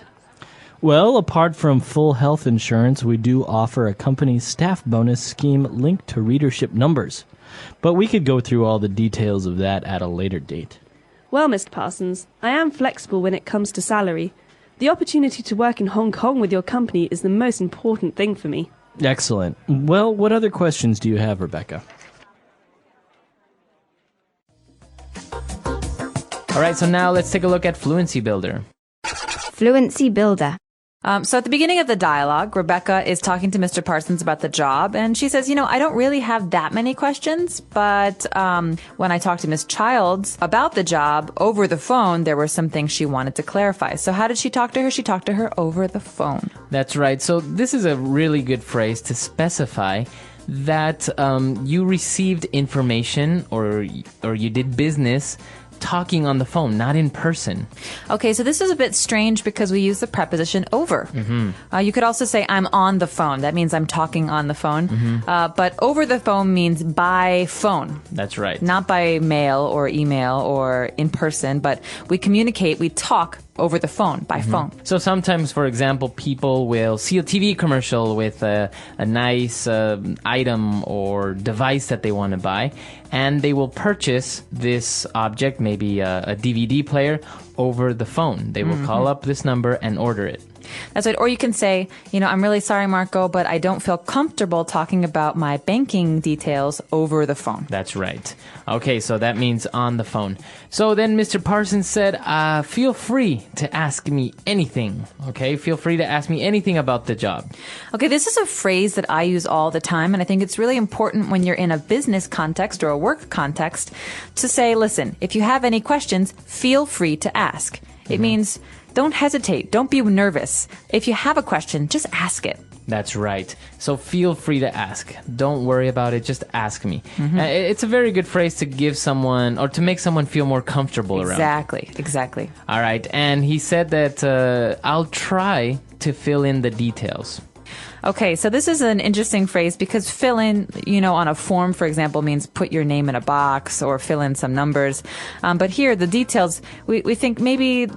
Well, apart from full health insurance, we do offer a company staff bonus scheme linked to readership numbers. But we could go through all the details of that at a later date. Well, Mr. Parsons, I am flexible when it comes to salary. The opportunity to work in Hong Kong with your company is the most important thing for me. Excellent. Well, what other questions do you have, Rebecca? All right, so now let's take a look at Fluency Builder. Fluency builder. So at the beginning of the dialogue, Rebecca is talking to Mr. Parsons about the job, and she says, I don't really have that many questions, but when I talked to Miss Childs about the job over the phone, there were some things she wanted to clarify. So how did she talk to her? She talked to her over the phone. That's right. So this is a really good phrase to specify that you received information or you did business talking on the phone, not in person. Okay, so this is a bit strange because we use the preposition over. You could also say I'm on the phone. That means I'm talking on the phone. But over the phone means by phone. That's right. Not by mail or email or in person, but we communicate, we talk over the phone, by phone. So sometimes, for example, people will see a TV commercial with a nice item or device that they want to buy, and they will purchase this object, maybe a DVD player, over the phone. They will call up this number and order it. That's right. Or you can say, I'm really sorry, Marco, but I don't feel comfortable talking about my banking details over the phone. That's right. Okay, so that means on the phone. So then Mr. Parsons said, feel free to ask me anything. Okay, feel free to ask me anything about the job. Okay, this is a phrase that I use all the time, and I think it's really important when you're in a business context or a work context to say, listen, if you have any questions, feel free to ask. It means don't hesitate. Don't be nervous. If you have a question, just ask it. That's right. So feel free to ask. Don't worry about it. Just ask me. It's a very good phrase to give someone or to make someone feel more comfortable around. Exactly. All right. And he said that I'll try to fill in the details. Okay, so this is an interesting phrase because fill in, on a form, for example, means put your name in a box or fill in some numbers. But here, the details, we think maybe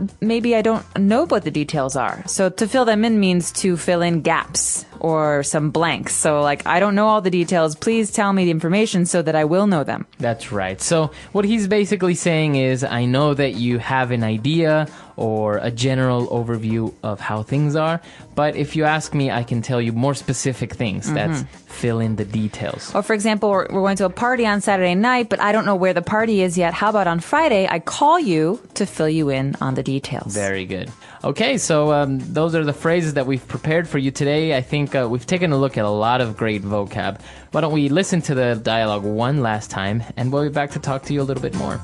I don't know what the details are. So to fill them in means to fill in gaps or some blanks. So I don't know all the details. Please tell me the information so that I will know them. That's right. So what he's basically saying is, I know that you have an idea or a general overview of how things are, but if you ask me, I can tell you more specific things. That's fill in the details. Or for example, we're going to a party on Saturday night, but I don't know where the party is yet. How about on Friday, I call you to fill you in on the details. Very good. Okay, so those are the phrases that we've prepared for you today. I think we've taken a look at a lot of great vocab. Why don't we listen to the dialogue one last time, and we'll be back to talk to you a little bit more.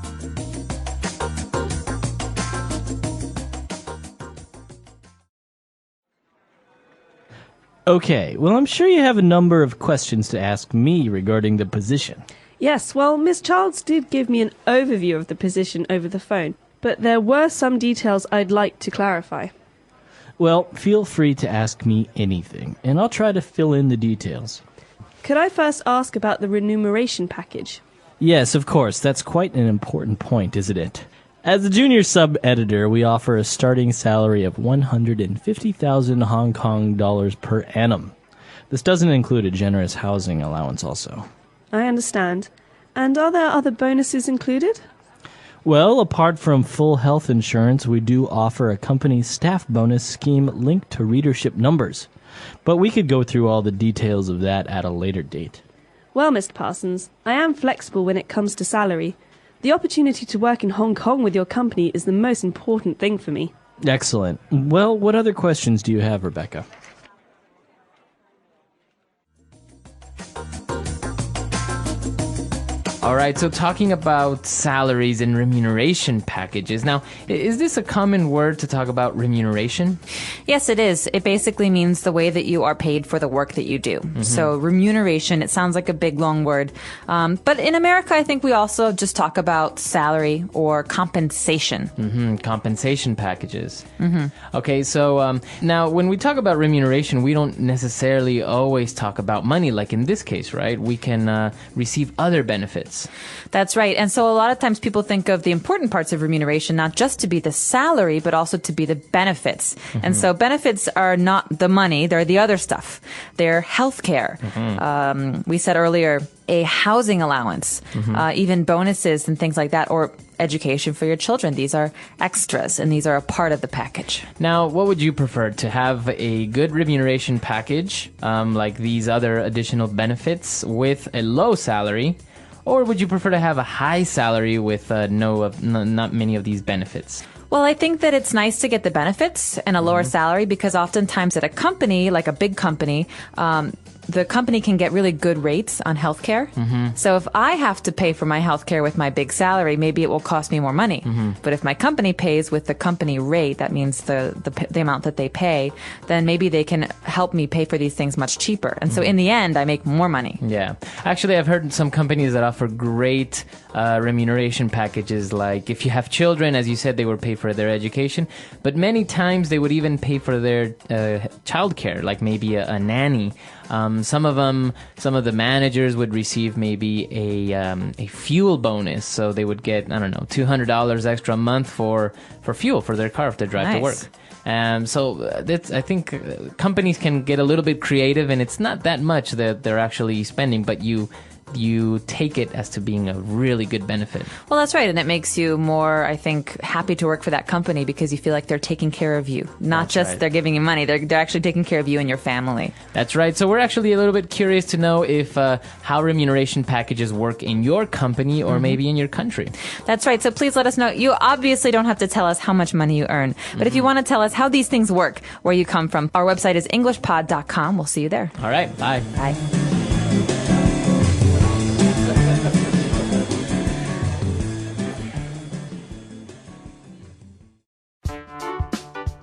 Okay, well, I'm sure you have a number of questions to ask me regarding the position. Yes, well, Miss Childs did give me an overview of the position over the phone, but there were some details I'd like to clarify. Well, feel free to ask me anything, and I'll try to fill in the details. Could I first ask about the remuneration package? Yes, of course. That's quite an important point, isn't it? As a junior sub-editor, we offer a starting salary of 150,000 Hong Kong dollars per annum. This doesn't include a generous housing allowance also. I understand. And are there other bonuses included? Well, apart from full health insurance, we do offer a company staff bonus scheme linked to readership numbers. But we could go through all the details of that at a later date. Well, Mr. Parsons, I am flexible when it comes to salary. The opportunity to work in Hong Kong with your company is the most important thing for me. Excellent. Well, what other questions do you have, Rebecca? All right, so talking about salaries and remuneration packages. Now, is this a common word to talk about remuneration? Yes, it is. It basically means the way that you are paid for the work that you do. So remuneration, it sounds like a big, long word. But in America, I think we also just talk about salary or compensation. Compensation packages. Okay, so now when we talk about remuneration, we don't necessarily always talk about money, like in this case, right? We can receive other benefits. That's right. And so a lot of times people think of the important parts of remuneration, not just to be the salary, but also to be the benefits. And so benefits are not the money. They're the other stuff. They're health care. We said earlier, a housing allowance, even bonuses and things like that, or education for your children. These are extras, and these are a part of the package. Now, what would you prefer? To have a good remuneration package, like these other additional benefits, with a low salary? Or would you prefer to have a high salary with not many of these benefits? Well, I think that it's nice to get the benefits and a lower salary, because oftentimes at a company, like a big company, the company can get really good rates on healthcare. So if I have to pay for my healthcare with my big salary, maybe it will cost me more money. But if my company pays with the company rate, that means the amount that they pay, then maybe they can help me pay for these things much cheaper. And so in the end, I make more money. Yeah. Actually, I've heard some companies that offer great remuneration packages. Like if you have children, as you said, they would pay for their education. But many times they would even pay for their childcare, like maybe a nanny. Some of the managers would receive maybe a fuel bonus, so they would get, I don't know, $200 extra a month for fuel for their car if they drive to work. So I think companies can get a little bit creative, and it's not that much that they're actually spending, but you take it as to being a really good benefit. Well, that's right. And it makes you more, I think, happy to work for that company, because you feel like they're taking care of you. Not That's just right. they're giving you money. They're actually taking care of you and your family. That's right. So we're actually a little bit curious to know if how remuneration packages work in your company or maybe in your country. That's right. So please let us know. You obviously don't have to tell us how much money you earn. But if you want to tell us how these things work, where you come from, our website is englishpod.com. We'll see you there. All right. Bye. Bye.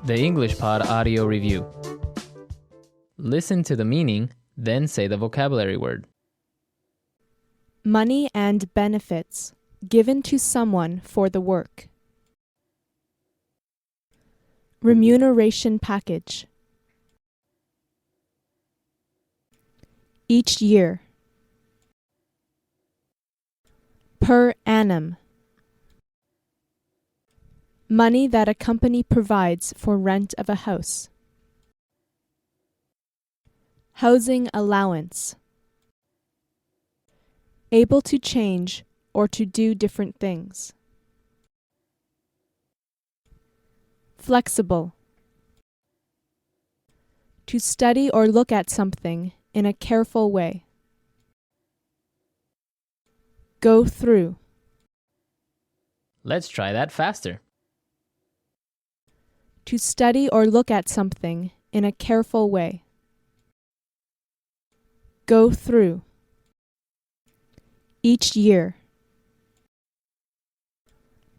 The English Pod Audio Review. Listen to the meaning, then say the vocabulary word. Money and benefits given to someone for the work. Remuneration package. Each year. Per annum. Money that a company provides for rent of a house. Housing allowance. Able to change or to do different things. Flexible. To study or look at something in a careful way. Go through. Let's try that faster. To study or look at something in a careful way. Go through. Each year.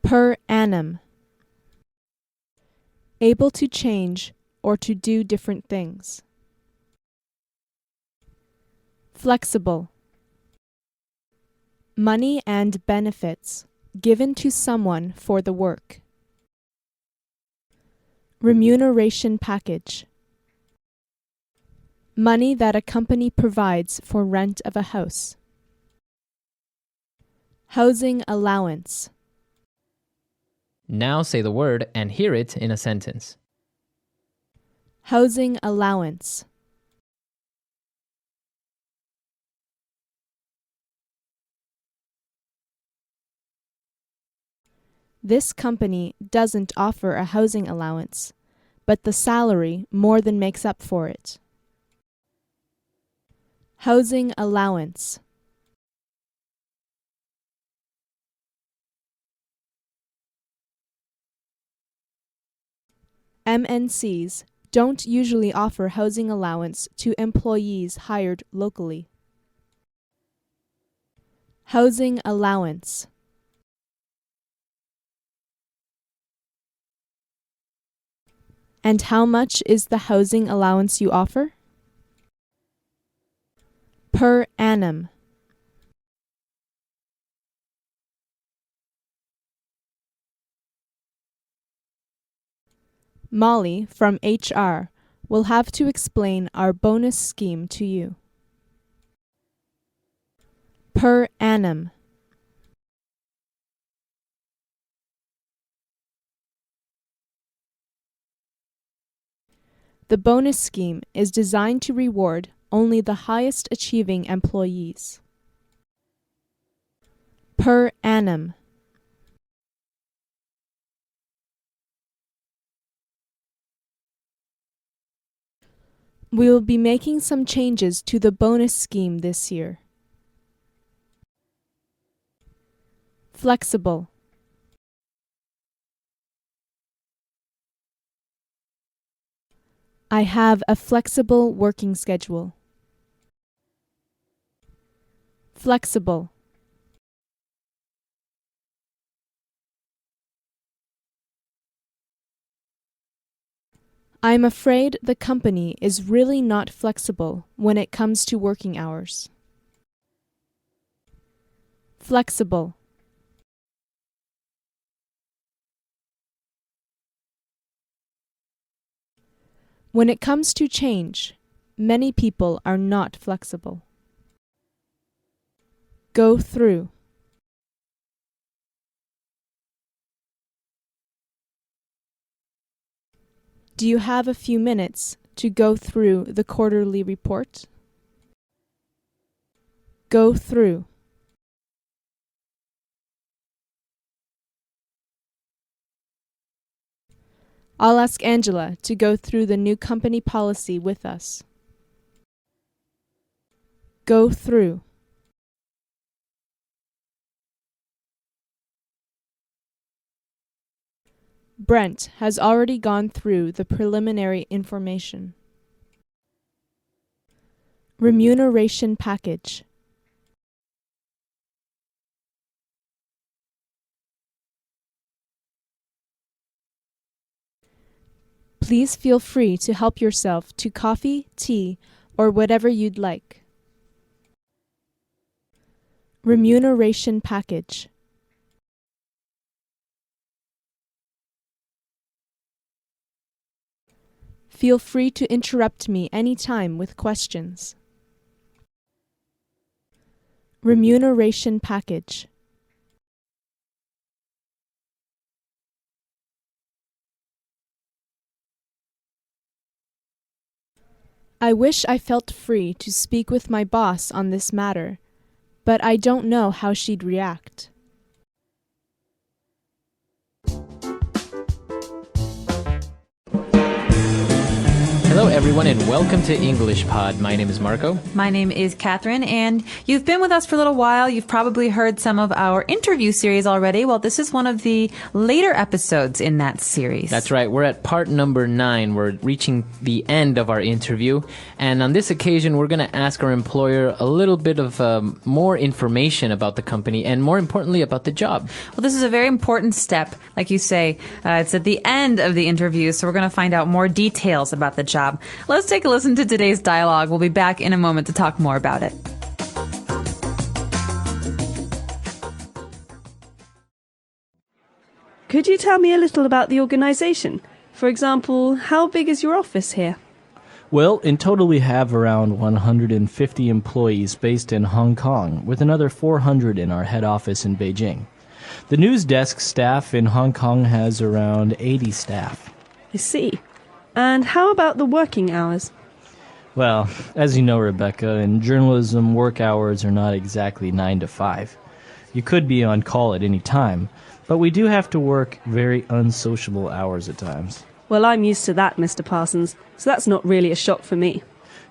Per annum. Able to change or to do different things. Flexible. Money and benefits given to someone for the work. Remuneration package. Money that a company provides for rent of a house. Housing allowance. Now say the word and hear it in a sentence. Housing allowance. This company doesn't offer a housing allowance, but the salary more than makes up for it. Housing allowance. MNCs don't usually offer housing allowance to employees hired locally. Housing allowance. And how much is the housing allowance you offer? Per annum. Molly from HR will have to explain our bonus scheme to you. Per annum. The bonus scheme is designed to reward only the highest achieving employees. Per annum. We will be making some changes to the bonus scheme this year. Flexible. I have a flexible working schedule. Flexible. I'm afraid the company is really not flexible when it comes to working hours. Flexible. When it comes to change, many people are not flexible. Go through. Do you have a few minutes to go through the quarterly report? Go through. I'll ask Angela to go through the new company policy with us. Go through. Brent has already gone through the preliminary information. Remuneration package. Please feel free to help yourself to coffee, tea, or whatever you'd like. Remuneration package. Feel free to interrupt me anytime with questions. Remuneration package. I wish I felt free to speak with my boss on this matter, but I don't know how she'd react. Hello, everyone, and welcome to English Pod. My name is Marco. My name is Catherine, and you've been with us for a little while. You've probably heard some of our interview series already. Well, this is one of the later episodes in that series. That's right. We're at part number 9. We're reaching the end of our interview. And on this occasion, we're going to ask our employer a little bit of more information about the company and, more importantly, about the job. Well, this is a very important step. Like you say, it's at the end of the interview, so we're going to find out more details about the job. Let's take a listen to today's dialogue. We'll be back in a moment to talk more about it. Could you tell me a little about the organisation? For example, how big is your office here? Well, in total we have around 150 employees based in Hong Kong, with another 400 in our head office in Beijing. The news desk staff in Hong Kong has around 80 staff. I see. And how about the working hours? Well, as you know, Rebecca, in journalism, work hours are not exactly 9 to 5. You could be on call at any time, but we do have to work very unsociable hours at times. Well, I'm used to that, Mr. Parsons, so that's not really a shock for me.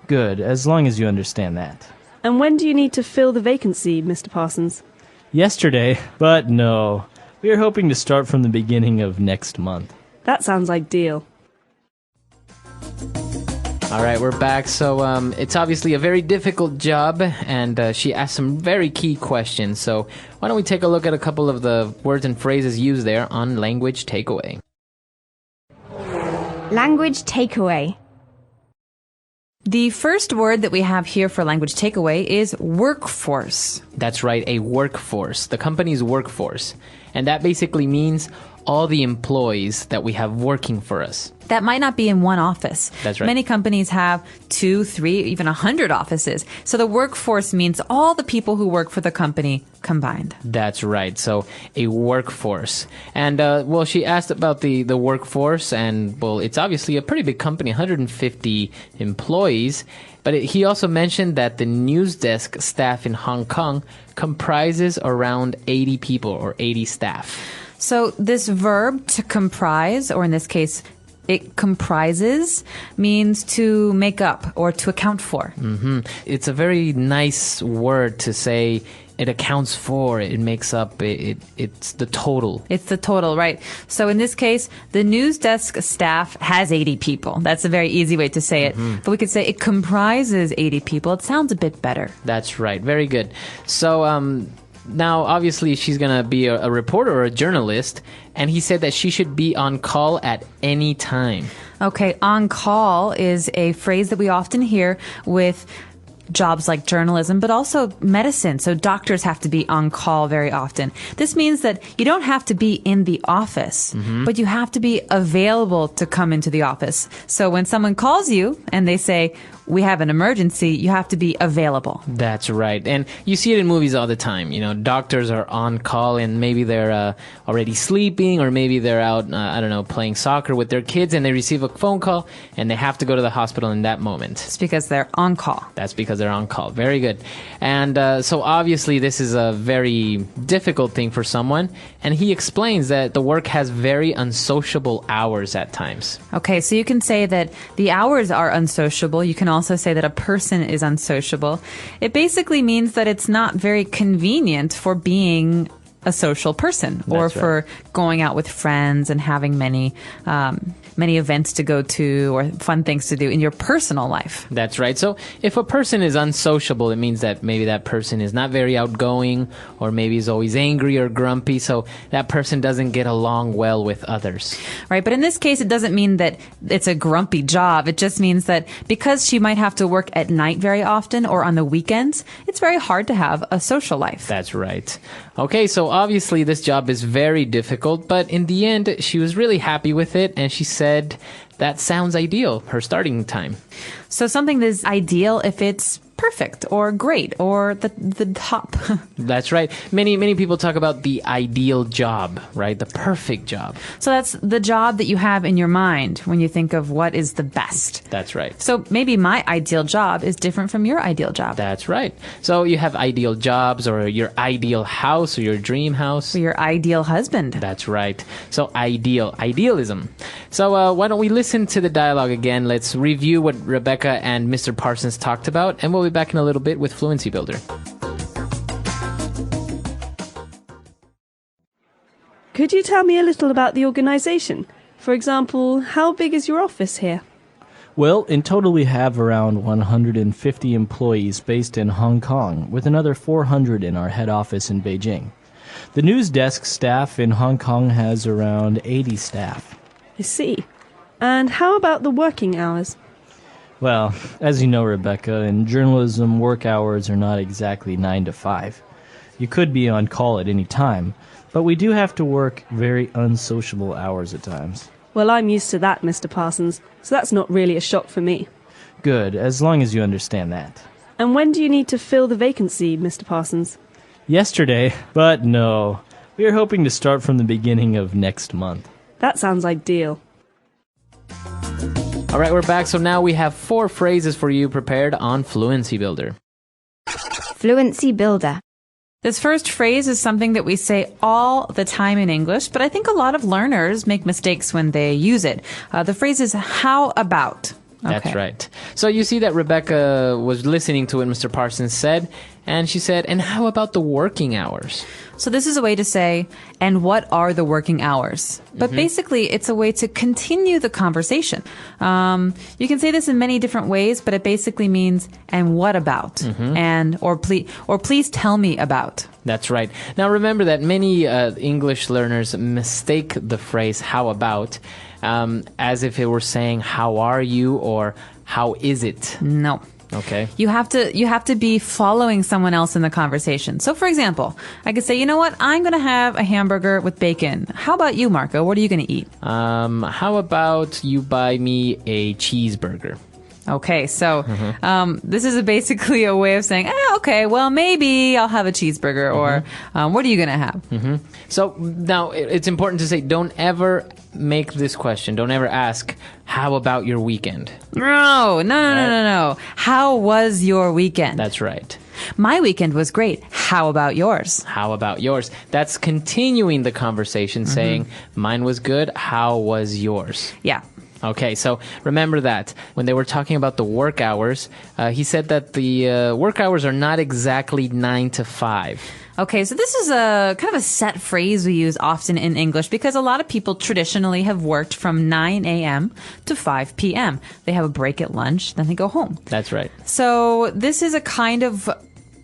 Good, as long as you understand that. And when do you need to fill the vacancy, Mr. Parsons? Yesterday, but no. We are hoping to start from the beginning of next month. That sounds ideal. All right, we're back. So it's obviously a very difficult job, and she asked some very key questions. So why don't we take a look at a couple of the words and phrases used there on language takeaway. Language takeaway. The first word that we have here for language takeaway is workforce. That's right, a workforce, the company's workforce. And that basically means all the employees that we have working for us. That might not be in one office. That's right. Many companies have 2, 3, even 100 offices. So the workforce means all the people who work for the company combined. That's right. So a workforce. And, well, she asked about the workforce, and, well, it's obviously a pretty big company, 150 employees. But he also mentioned that the news desk staff in Hong Kong comprises around 80 people or 80 staff. So this verb to comprise, or in this case, it comprises, means to make up or to account for. Mm-hmm. It's a very nice word to say it accounts for, it makes up, it's the total. It's the total, right. So in this case, the news desk staff has 80 people. That's a very easy way to say it. Mm-hmm. But we could say it comprises 80 people. It sounds a bit better. That's right. Very good. So, now, obviously, she's going to be a reporter or a journalist, and he said that she should be on call at any time. Okay, on call is a phrase that we often hear with jobs like journalism, but also medicine. So doctors have to be on call very often. This means that you don't have to be in the office, but you have to be available to come into the office. So when someone calls you and they say, we have an emergency, you have to be available. That's right. And you see it in movies all the time. You know, doctors are on call and maybe they're already sleeping, or maybe they're out, I don't know, playing soccer with their kids, and they receive a phone call and they have to go to the hospital in that moment. It's because they're on call. That's because they're on call. Very good. And so obviously this is a very difficult thing for someone. And he explains that the work has very unsociable hours at times. Okay, so you can say that the hours are unsociable. You can also say that a person is unsociable. It basically means that it's not very convenient for being a social person, or for going out with friends and having many events to go to or fun things to do in your personal life. That's right. So if a person is unsociable, it means that maybe that person is not very outgoing, or maybe is always angry or grumpy. So that person doesn't get along well with others. Right. But in this case, it doesn't mean that it's a grumpy job. It just means that because she might have to work at night very often or on the weekends, it's very hard to have a social life. That's right. Okay, so obviously this job is very difficult, but in the end, she was really happy with it, and she said that sounds ideal, her starting time. So something that's ideal if it's perfect or great or the top. That's right. Many people talk about the ideal job, right? The perfect job. So that's the job that you have in your mind when you think of what is the best. That's right. So maybe my ideal job is different from your ideal job. That's right. So you have ideal jobs, or your ideal house, or your dream house. Or your ideal husband. That's right. So idealism. So why don't we listen to the dialogue again? Let's review what Rebecca and Mr. Parsons talked about, and we'll be back in a little bit with Fluency Builder. Could you tell me a little about the organization? For example, how big is your office here? Well, in total we have around 150 employees based in Hong Kong, with another 400 in our head office in Beijing. The news desk staff in Hong Kong has around 80 staff. I see. And how about the working hours? Well, as you know, Rebecca, in journalism, work hours are not exactly 9 to 5. You could be on call at any time, but we do have to work very unsociable hours at times. Well, I'm used to that, Mr. Parsons, so that's not really a shock for me. Good, as long as you understand that. And when do you need to fill the vacancy, Mr. Parsons? Yesterday, but no. We are hoping to start from the beginning of next month. That sounds ideal. All right, we're back. So now we have 4 phrases for you prepared on Fluency Builder. Fluency builder. This first phrase is something that we say all the time in English, but I think a lot of learners make mistakes when they use it. The phrase is how about. That's right. So you see that Rebecca was listening to what Mr. Parsons said, And she said, and how about the working hours? So this is a way to say, and what are the working hours? But basically, it's a way to continue the conversation. You can say this in many different ways, but it basically means, and what about? And, or please tell me about. That's right. Now remember that many English learners mistake the phrase how about as if it were saying how are you or how is it? No. Okay. You have to be following someone else in the conversation. So for example, I could say, you know what? I'm going to have a hamburger with bacon. How about you, Marco? What are you going to eat? How about you buy me a cheeseburger? Okay, so this is basically a way of saying, okay, well, maybe I'll have a cheeseburger, or what are you going to have? So now it's important to say, don't ever make this question. Don't ever ask, how about your weekend? No. How was your weekend? That's right. My weekend was great. How about yours? How about yours? That's continuing the conversation, saying, mine was good. How was yours? Yeah. Okay, so remember that. When they were talking about the work hours, he said that the work hours are not exactly 9 to 5. Okay, so this is a kind of a set phrase we use often in English because a lot of people traditionally have worked from 9 a.m. to 5 p.m. They have a break at lunch, then they go home. That's right. So this is a kind of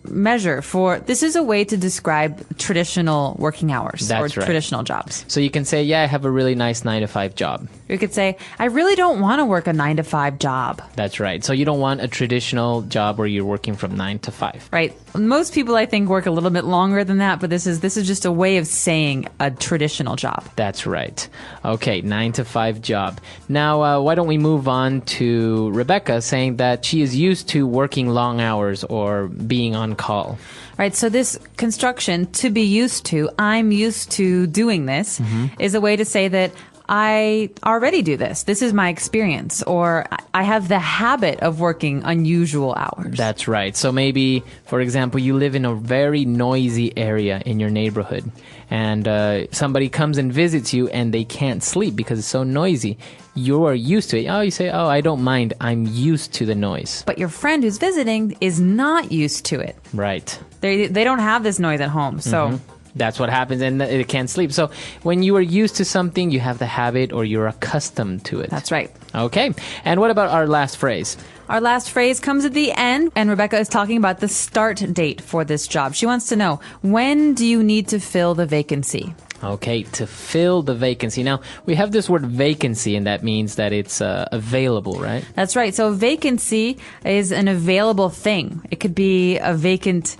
measure for, this is a way to describe traditional working hours. That's or right. Traditional jobs. So you can say, yeah, I have a really nice 9 to 5 job. You could say, I really don't want to work a 9 to 5 job. That's right. So you don't want a traditional job where you're working from 9 to 5. Right. Most people, I think, work a little bit longer than that, but this is just a way of saying a traditional job. That's right. Okay, 9 to 5 job. Now, why don't we move on to Rebecca saying that she is used to working long hours or being on call. Right, so this construction, to be used to, I'm used to doing this, is a way to say that I already do this. This is my experience. Or I have the habit of working unusual hours. That's right. So maybe, for example, you live in a very noisy area in your neighborhood, and somebody comes and visits you and they can't sleep because it's so noisy. You are used to it. Oh, you say, oh, I don't mind. I'm used to the noise. But your friend who's visiting is not used to it. Right. They don't have this noise at home, so... That's what happens, and it can't sleep. So when you are used to something, you have the habit or you're accustomed to it. That's right. Okay. And what about our last phrase? Our last phrase comes at the end, and Rebecca is talking about the start date for this job. She wants to know, when do you need to fill the vacancy? Okay, to fill the vacancy. Now, we have this word vacancy, and that means that it's available, right? That's right. So vacancy is an available thing. It could be a vacant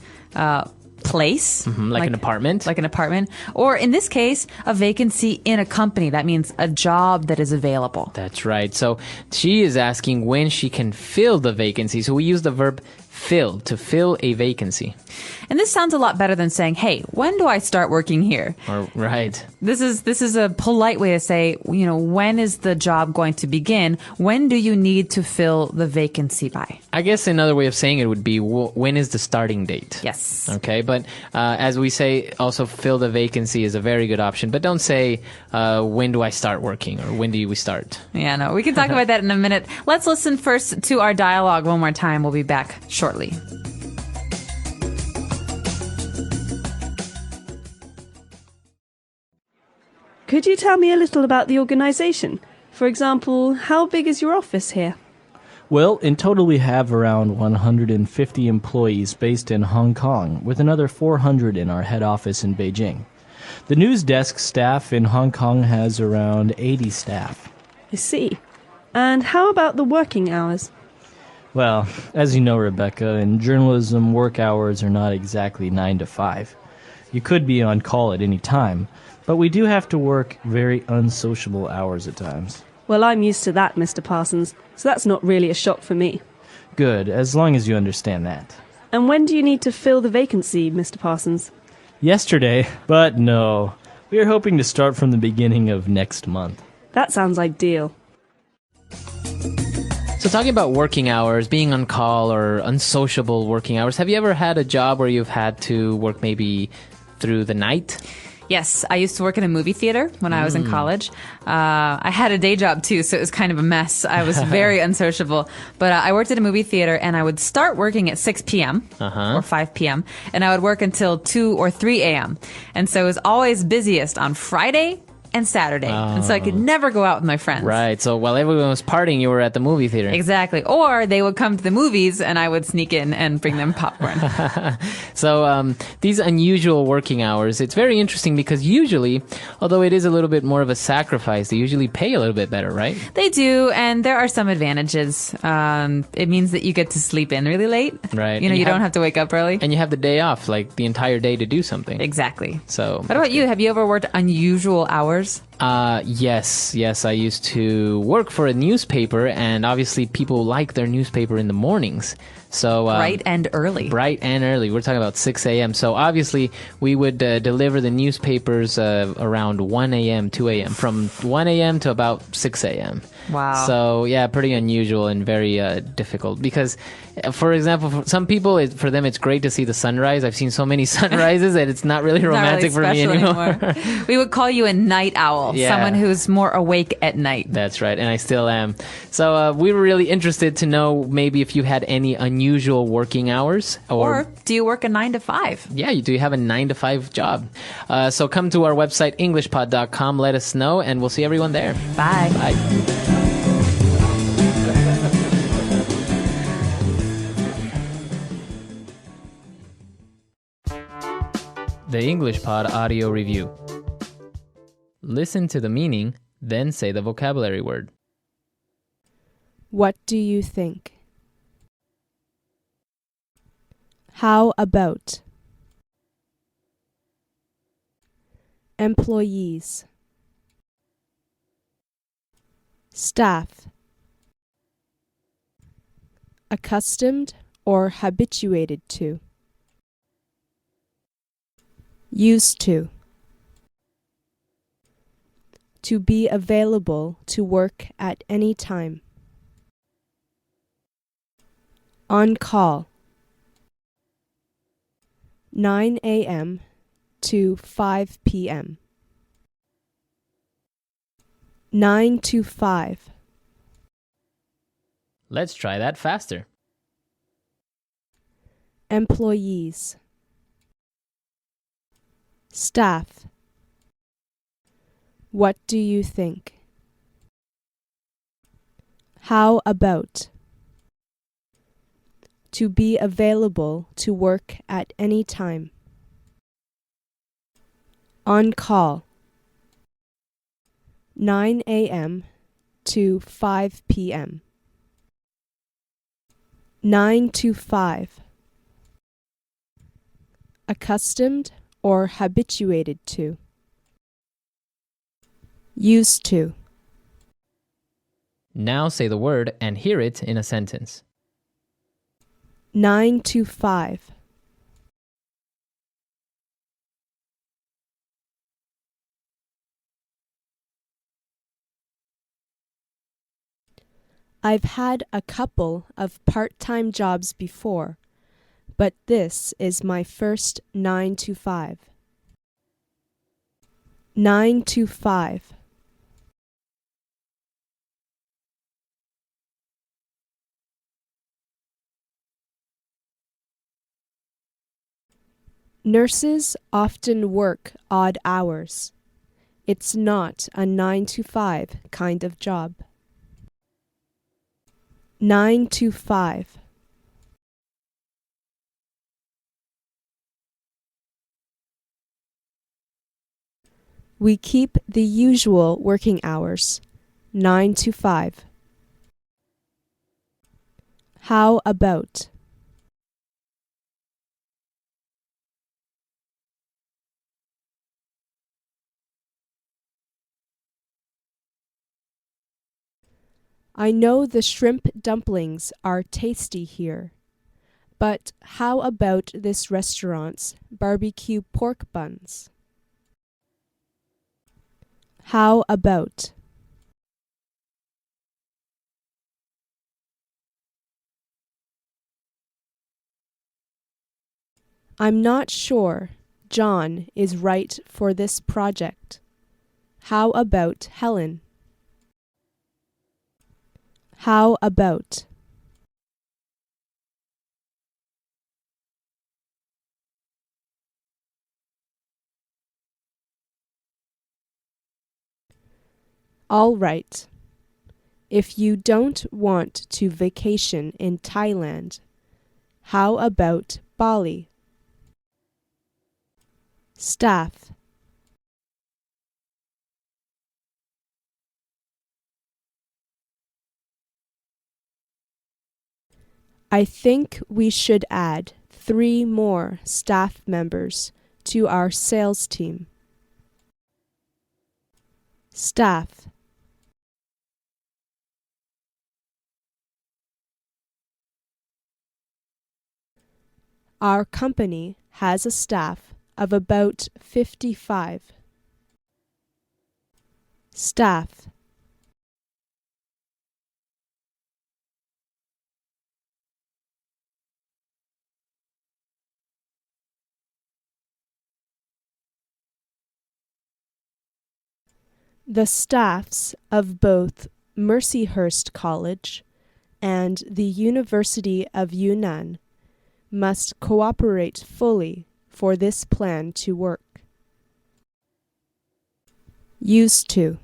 place. Like an apartment. Like an apartment. Or in this case, a vacancy in a company. That means a job that is available. That's right. So she is asking when she can fill the vacancy. So we use the verb fill, to fill a vacancy. And this sounds a lot better than saying, hey, when do I start working here? Right. This is a polite way to say, when is the job going to begin? When do you need to fill the vacancy by? I guess another way of saying it would be, when is the starting date? Yes. Okay, but as we say, also fill the vacancy is a very good option. But don't say, when do I start working, or when do we start? Yeah, no, we can talk about that in a minute. Let's listen first to our dialogue one more time. We'll be back shortly. Could you tell me a little about the organisation? For example, how big is your office here? Well, in total we have around 150 employees based in Hong Kong, with another 400 in our head office in Beijing. The news desk staff in Hong Kong has around 80 staff. I see. And how about the working hours? Well, as you know, Rebecca, in journalism, work hours are not exactly 9 to 5. You could be on call at any time, but we do have to work very unsociable hours at times. Well, I'm used to that, Mr. Parsons, so that's not really a shock for me. Good, as long as you understand that. And when do you need to fill the vacancy, Mr. Parsons? Yesterday, but no. We are hoping to start from the beginning of next month. That sounds ideal. So talking about working hours, being on call or unsociable working hours, have you ever had a job where you've had to work maybe through the night? Yes, I used to work in a movie theater when I was in college. I had a day job too, so it was kind of a mess. I was very unsociable. But I worked at a movie theater, and I would start working at 6 p.m. Or 5 p.m., and I would work until 2 or 3 a.m. And so it was always busiest on Friday and Saturday. And so I could never go out with my friends. Right. So while everyone was partying, you were at the movie theater. Exactly. Or they would come to the movies and I would sneak in and bring them popcorn. So these unusual working hours, it's very interesting because usually, although it is a little bit more of a sacrifice, they usually pay a little bit better, right? They do, and there are some advantages. It means that you get to sleep in really late. Right. You know, you don't have to wake up early. And you have the day off, like the entire day to do something. Exactly. So what about you? Have you ever worked unusual hours? Yes. I used to work for a newspaper, and obviously people like their newspaper in the mornings. So bright and early. We're talking about 6 a.m. So obviously we would deliver the newspapers around 1 a.m., 2 a.m., from 1 a.m. to about 6 a.m. Wow. So yeah, pretty unusual and very difficult because, for example, for some people, for them it's great to see the sunrise. I've seen so many sunrises that it's not really romantic for me anymore. We would call you a night owl, someone who's more awake at night. That's right, and I still am. So we were really interested to know maybe if you had any unusual working hours. Or do you work a 9 to 5? Yeah, you do. You have a 9 to 5 job. So come to our website, englishpod.com. Let us know, and we'll see everyone there. Bye. Bye. The English Pod Audio Review. Listen to the meaning, then say the vocabulary word. What do you think? How about? Employees. Staff. Accustomed or habituated to. Used to. To be available to work at any time. On call. 9 a.m. to 5 p.m. 9 to 5. Let's try that faster. Employees. Staff. What do you think? How about? To be available to work at any time. On call. 9 a.m. to 5 p.m. 9 to 5. Accustomed or habituated to. Used to. Now say the word and hear it in a sentence. 9 to 5. I've had a couple of part-time jobs before, but this is my first 9 to 5. 9 to 5. Nurses often work odd hours. It's not a 9 to 5 kind of job. 9 to 5. We keep the usual working hours, 9 to 5. How about? I know the shrimp dumplings are tasty here, but how about this restaurant's barbecue pork buns? How about? I'm not sure. John is right for this project. How about Helen? How about? All right. If you don't want to vacation in Thailand, how about Bali? Staff. I think we should add 3 more staff members to our sales team. Staff. Our company has a staff of about 55. Staff. The staffs of both Mercyhurst College and the University of Yunnan must cooperate fully for this plan to work. Used to.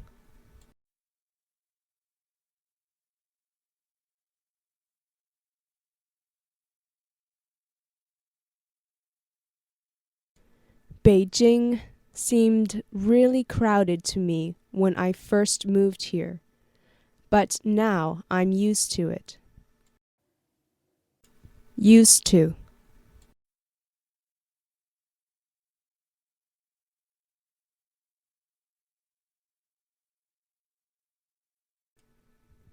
Beijing seemed really crowded to me when I first moved here, but now I'm used to it. Used to.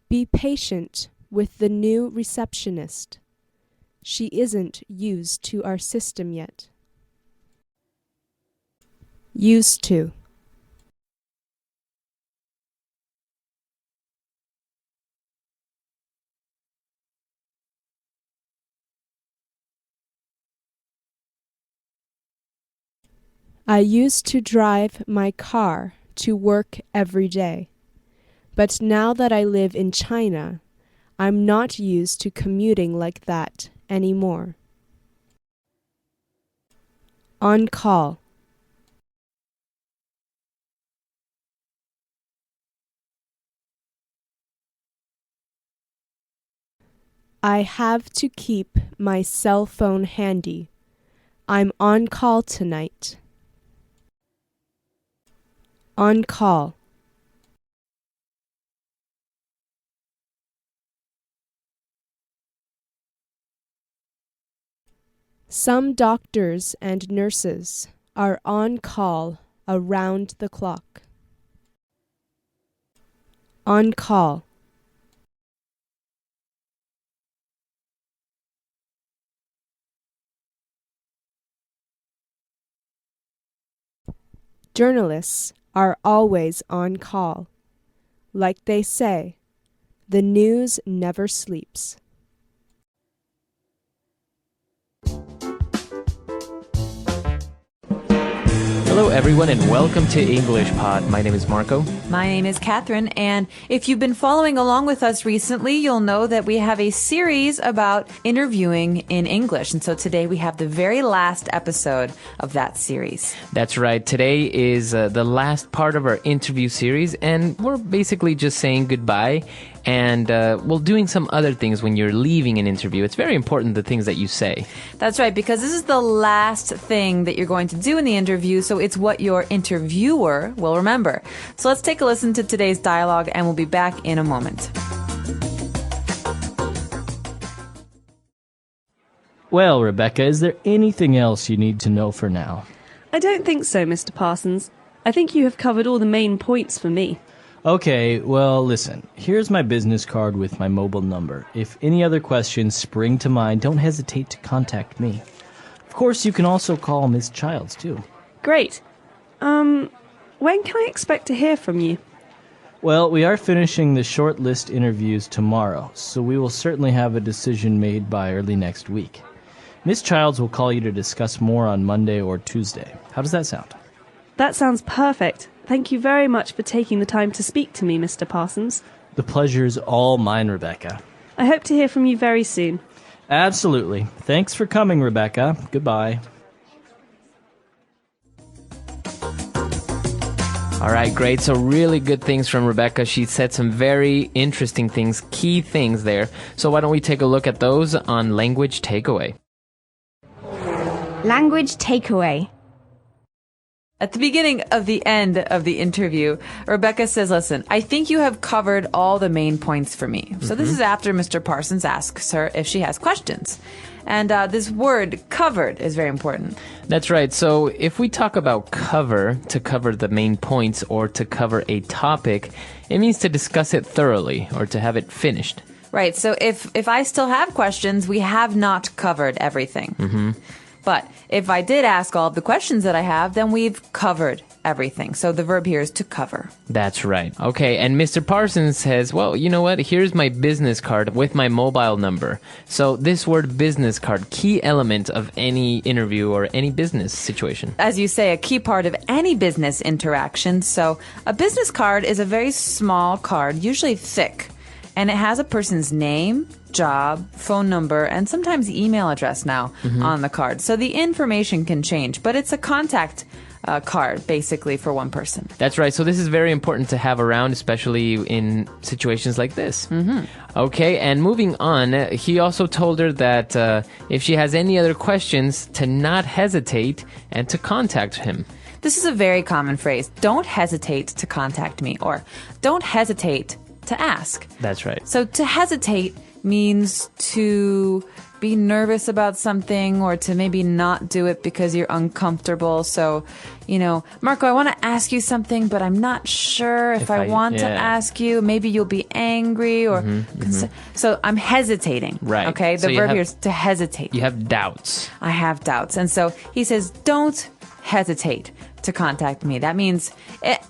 Be patient with the new receptionist. She isn't used to our system yet. Used to. I used to drive my car to work every day, but now that I live in China, I'm not used to commuting like that anymore. On call. I have to keep my cell phone handy. I'm on call tonight. On call. Some doctors and nurses are on call around the clock. On call. Journalists are always on call. Like they say, the news never sleeps. Hello, everyone, and welcome to English Pod. My name is Marco. My name is Catherine, and if you've been following along with us recently, you'll know that we have a series about interviewing in English. And so today we have the very last episode of that series. That's right. Today is the last part of our interview series, and we're basically just saying goodbye and doing some other things when you're leaving an interview. It's very important, the things that you say. That's right, because this is the last thing that you're going to do in the interview, so it's what your interviewer will remember. So let's take a listen to today's dialogue, and we'll be back in a moment. Well, Rebecca, is there anything else you need to know for now? I don't think so, Mr. Parsons. I think you have covered all the main points for me. Okay, well, listen. Here's my business card with my mobile number. If any other questions spring to mind, don't hesitate to contact me. Of course, you can also call Miss Childs, too. Great. When can I expect to hear from you? Well, we are finishing the short list interviews tomorrow, so we will certainly have a decision made by early next week. Miss Childs will call you to discuss more on Monday or Tuesday. How does that sound? That sounds perfect. Thank you very much for taking the time to speak to me, Mr. Parsons. The pleasure's all mine, Rebecca. I hope to hear from you very soon. Absolutely. Thanks for coming, Rebecca. Goodbye. All right, great. So really good things from Rebecca. She said some very interesting things, key things there. So why don't we take a look at those on Language Takeaway? Language takeaway. At the beginning of the end of the interview, Rebecca says, listen, I think you have covered all the main points for me. So this is after Mr. Parsons asks her if she has questions. And this word, covered, is very important. That's right. So if we talk about cover, to cover the main points or to cover a topic, it means to discuss it thoroughly or to have it finished. Right. So if I still have questions, we have not covered everything. But if I did ask all of the questions that I have, then we've covered everything. So the verb here is to cover. That's right. Okay, and Mr. Parsons says, well, you know what? Here's my business card with my mobile number. So this word business card, key element of any interview or any business situation. As you say, a key part of any business interaction. So a business card is a very small card, usually thick, and it has a person's name, job, phone number, and sometimes email address now on the card. So the information can change, but it's a contact card, basically, for one person. That's right. So this is very important to have around, especially in situations like this. Okay, and moving on, he also told her that if she has any other questions, to not hesitate and to contact him. This is a very common phrase. Don't hesitate to contact me, or don't hesitate to ask. That's right. So to hesitate means to be nervous about something or to maybe not do it because you're uncomfortable. So, you know, Marco, I want to ask you something, but I'm not sure if I want to ask you. Maybe you'll be angry or... So I'm hesitating. Right. Okay, the verb here is to hesitate. You have doubts. I have doubts. And so he says, don't hesitate to contact me. That means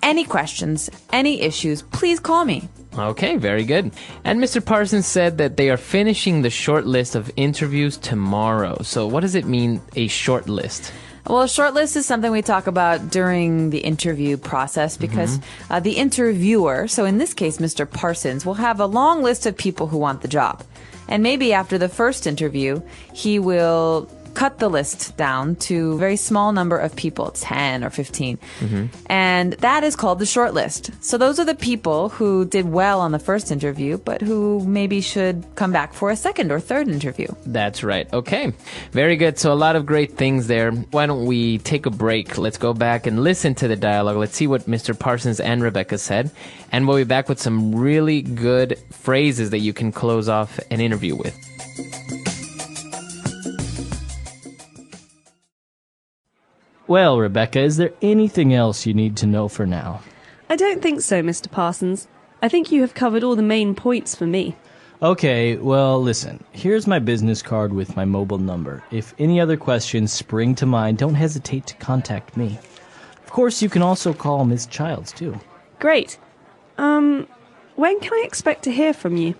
any questions, any issues, please call me. Okay, very good. And Mr. Parsons said that they are finishing the short list of interviews tomorrow. So what does it mean, a short list? Well, a short list is something we talk about during the interview process because the interviewer, so in this case, Mr. Parsons, will have a long list of people who want the job. And maybe after the first interview, he will cut the list down to a very small number of people, 10 or 15. And that is called the short list. So those are the people who did well on the first interview, but who maybe should come back for a second or third interview. That's right. Okay. Very good. So a lot of great things there. Why don't we take a break? Let's go back and listen to the dialogue. Let's see what Mr. Parsons and Rebecca said. And we'll be back with some really good phrases that you can close off an interview with. Well, Rebecca, is there anything else you need to know for now? I don't think so, Mr. Parsons. I think you have covered all the main points for me. Okay, well, listen. Here's my business card with my mobile number. If any other questions spring to mind, don't hesitate to contact me. Of course, you can also call Miss Childs, too. Great. When can I expect to hear from you?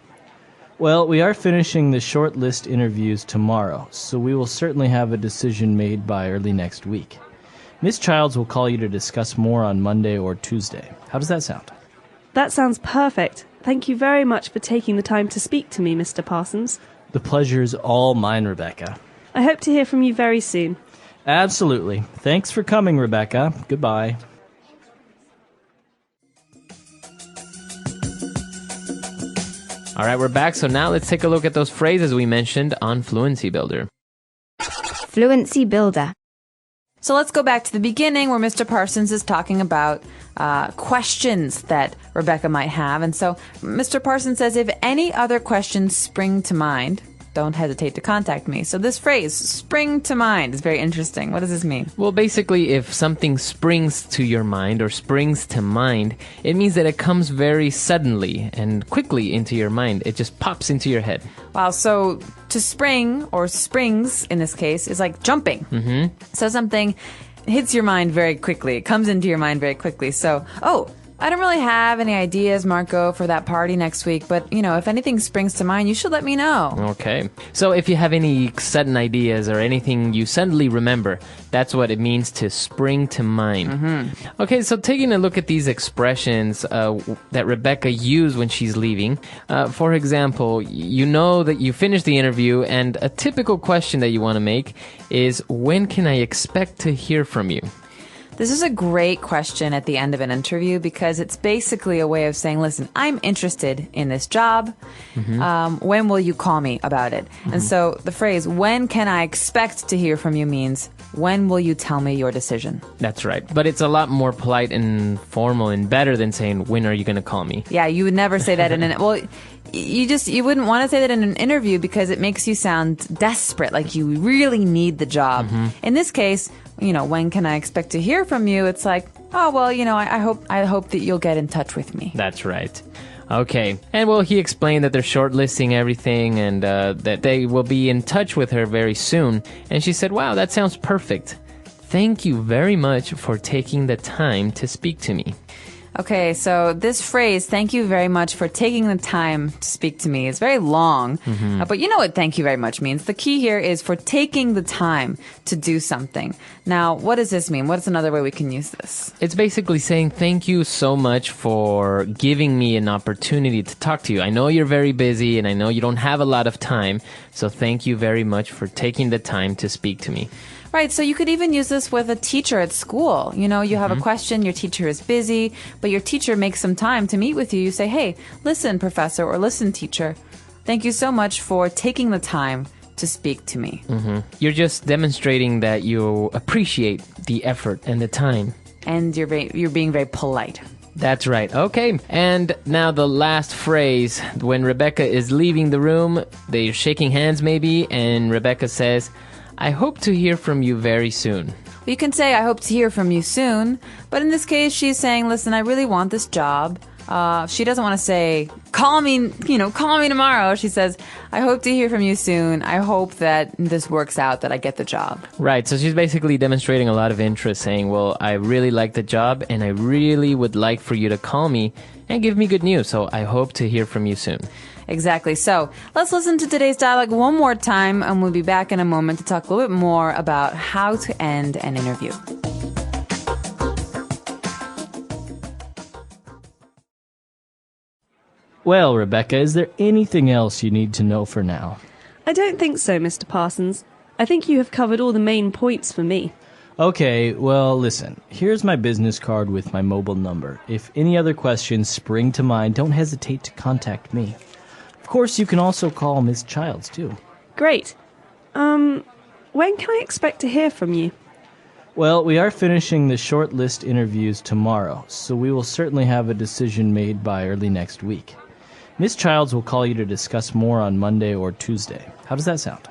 Well, we are finishing the short list interviews tomorrow, so we will certainly have a decision made by early next week. Miss Childs will call you to discuss more on Monday or Tuesday. How does that sound? That sounds perfect. Thank you very much for taking the time to speak to me, Mr. Parsons. The pleasure's all mine, Rebecca. I hope to hear from you very soon. Absolutely. Thanks for coming, Rebecca. Goodbye. All right, we're back. So now let's take a look at those phrases we mentioned on Fluency Builder. Fluency builder. So let's go back to the beginning where Mr. Parsons is talking about questions that Rebecca might have. And so Mr. Parsons says, if any other questions spring to mind, don't hesitate to contact me. So this phrase, spring to mind, is very interesting. What does this mean? Well, basically, if something springs to your mind or springs to mind, it means that it comes very suddenly and quickly into your mind. It just pops into your head. Wow, so to spring, or springs in this case, is like jumping. So something hits your mind very quickly. It comes into your mind very quickly. So, I don't really have any ideas, Marco, for that party next week, but, if anything springs to mind, you should let me know. Okay. So if you have any sudden ideas or anything you suddenly remember, that's what it means to spring to mind. Mm-hmm. Okay, so taking a look at these expressions that Rebecca used when she's leaving. For example, you know that you finished the interview, and a typical question that you want to make is, when can I expect to hear from you? This is a great question at the end of an interview because it's basically a way of saying, listen, I'm interested in this job. Mm-hmm. When will you call me about it? Mm-hmm. And so the phrase, when can I expect to hear from you, means, when will you tell me your decision? That's right. But it's a lot more polite and formal and better than saying, when are you going to call me? Yeah, you would never say that in an... Well, you wouldn't want to say that in an interview because it makes you sound desperate, like you really need the job. Mm-hmm. In this case, when can I expect to hear from you? It's like, oh, well, I hope that you'll get in touch with me. That's right. Okay. And well, he explained that they're shortlisting everything and that they will be in touch with her very soon. And she said, wow, that sounds perfect. Thank you very much for taking the time to speak to me. Okay, so this phrase, thank you very much for taking the time to speak to me, is very long. Mm-hmm. But you know what thank you very much means. The key here is for taking the time to do something. Now, what does this mean? What's another way we can use this? It's basically saying thank you so much for giving me an opportunity to talk to you. I know you're very busy and I know you don't have a lot of time. So thank you very much for taking the time to speak to me. Right, so you could even use this with a teacher at school. You have a question, your teacher is busy, but your teacher makes some time to meet with you. You say, hey, listen, professor, or listen, teacher, thank you so much for taking the time to speak to me. Mm-hmm. You're just demonstrating that you appreciate the effort and the time. And you're being very polite. That's right. Okay. And now the last phrase. When Rebecca is leaving the room, they're shaking hands maybe, and Rebecca says, I hope to hear from you very soon. You can say, I hope to hear from you soon. But in this case, she's saying, listen, I really want this job. She doesn't want to say, call me tomorrow. She says, I hope to hear from you soon. I hope that this works out, that I get the job. Right. So she's basically demonstrating a lot of interest, saying, well, I really like the job and I really would like for you to call me and give me good news. So I hope to hear from you soon. Exactly. So let's listen to today's dialogue one more time, and we'll be back in a moment to talk a little bit more about how to end an interview. Well, Rebecca, is there anything else you need to know for now? I don't think so, Mr. Parsons. I think you have covered all the main points for me. Okay, well, listen. Here's my business card with my mobile number. If any other questions spring to mind, don't hesitate to contact me. Of course, you can also call Miss Childs, too. Great. When can I expect to hear from you? Well, we are finishing the short list interviews tomorrow, so we will certainly have a decision made by early next week. Miss Childs will call you to discuss more on Monday or Tuesday. How does that sound?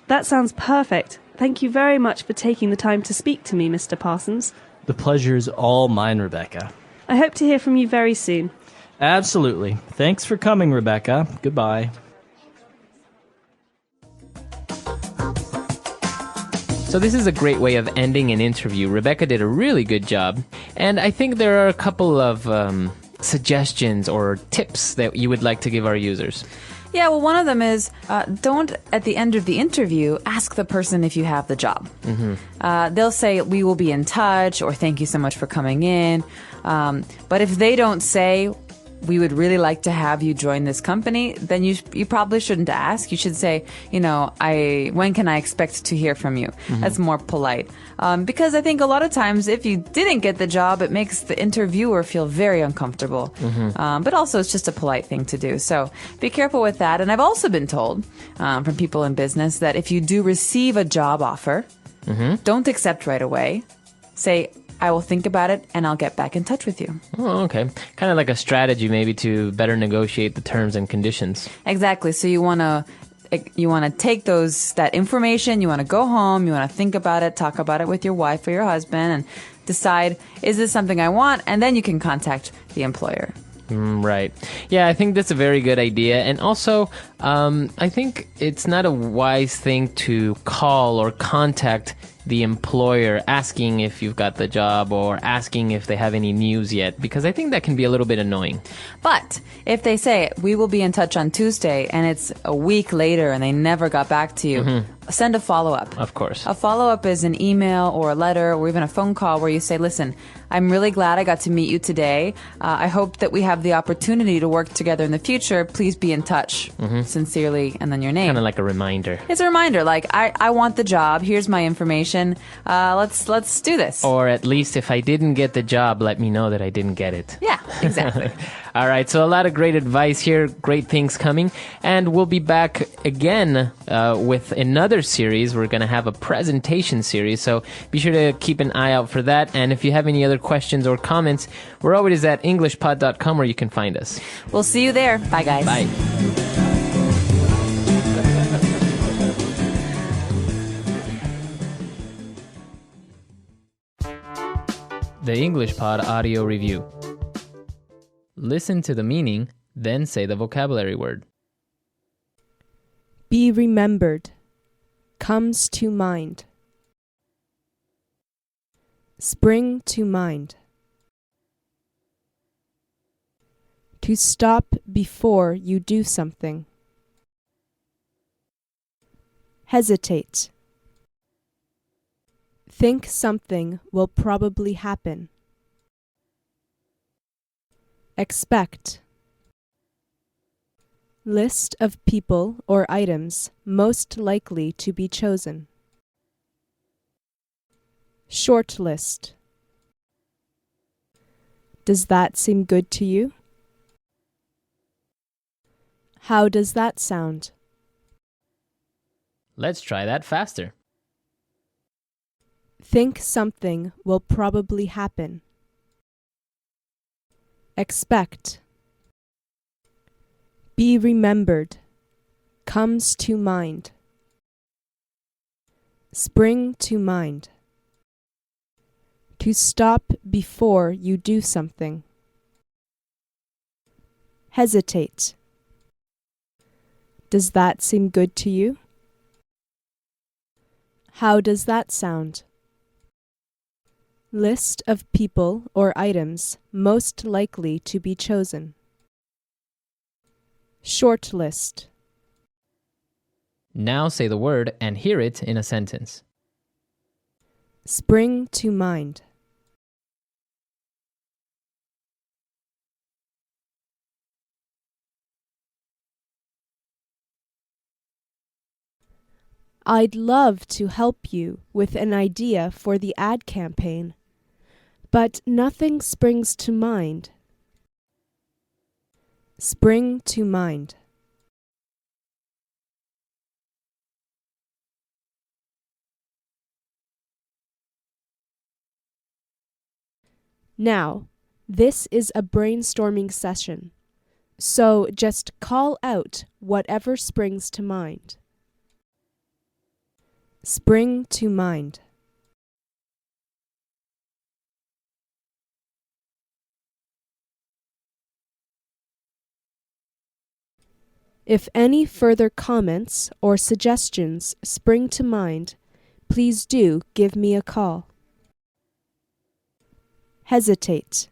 That sounds perfect. Thank you very much for taking the time to speak to me, Mr. Parsons. The pleasure is all mine, Rebecca. I hope to hear from you very soon. Absolutely. Thanks for coming, Rebecca. Goodbye. So this is a great way of ending an interview. Rebecca did a really good job. And I think there are a couple of suggestions or tips that you would like to give our users. Yeah, well, one of them is don't, at the end of the interview, ask the person if you have the job. Mm-hmm. They'll say, we will be in touch, or thank you so much for coming in. But if they don't say, we would really like to have you join this company, then you probably shouldn't ask. You should say, when can I expect to hear from you? Mm-hmm. That's more polite. Because I think a lot of times if you didn't get the job, it makes the interviewer feel very uncomfortable. Mm-hmm. But also it's just a polite thing to do. So be careful with that. And I've also been told from people in business that if you do receive a job offer, mm-hmm. don't accept right away. Say, I will think about it, and I'll get back in touch with you. Oh, okay. Kind of like a strategy maybe to better negotiate the terms and conditions. Exactly. So you want to take that information, you want to go home, you want to think about it, talk about it with your wife or your husband, and decide, is this something I want? And then you can contact the employer. Right. Yeah, I think that's a very good idea. And also, I think it's not a wise thing to call or contact the employer asking if you've got the job or asking if they have any news yet, because I think that can be a little bit annoying. But if they say, we will be in touch on Tuesday, and it's a week later and they never got back to you, send a follow-up. Of course. A follow-up is an email or a letter or even a phone call where you say, listen, I'm really glad I got to meet you today. I hope that we have the opportunity to work together in the future. Please be in touch. Sincerely, and then your name. Kind of like a reminder. It's a reminder, like, I want the job. Here's my information. Let's do this. Or at least if I didn't get the job, let me know that I didn't get it. Yeah, exactly. All right, so a lot of great advice here, great things coming. And we'll be back again with another series. We're going to have a presentation series, so be sure to keep an eye out for that. And if you have any other questions or comments, we're always at englishpod.com where you can find us. We'll see you there. Bye, guys. Bye. The English Pod Audio Review. Listen to the meaning, then say the vocabulary word. Be remembered. Comes to mind. Spring to mind. To stop before you do something. Hesitate. Think something will probably happen. Expect. List of people or items most likely to be chosen. Short list. Does that seem good to you? How does that sound? Let's try that faster. Think something will probably happen. Expect. Be remembered. Comes to mind. Spring to mind. To stop before you do something. Hesitate. Does that seem good to you? How does that sound? List of people or items most likely to be chosen. Short list. Now say the word and hear it in a sentence. Spring to mind. I'd love to help you with an idea for the ad campaign, but nothing springs to mind. Spring to mind. Now, this is a brainstorming session, so just call out whatever springs to mind. Spring to mind. If any further comments or suggestions spring to mind, please do give me a call. Hesitate.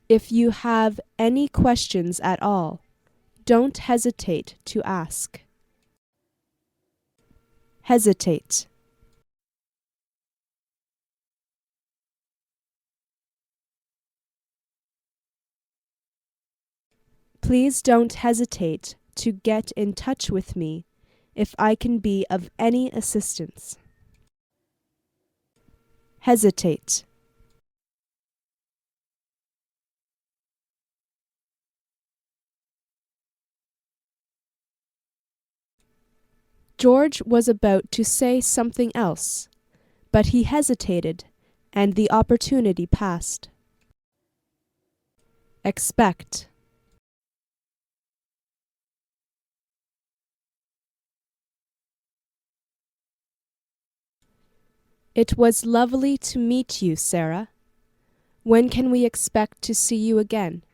If you have any questions at all, don't hesitate to ask. Hesitate. Please don't hesitate to get in touch with me if I can be of any assistance. Hesitate. George was about to say something else, but he hesitated, and the opportunity passed. Expect. It was lovely to meet you, Sarah. When can we expect to see you again?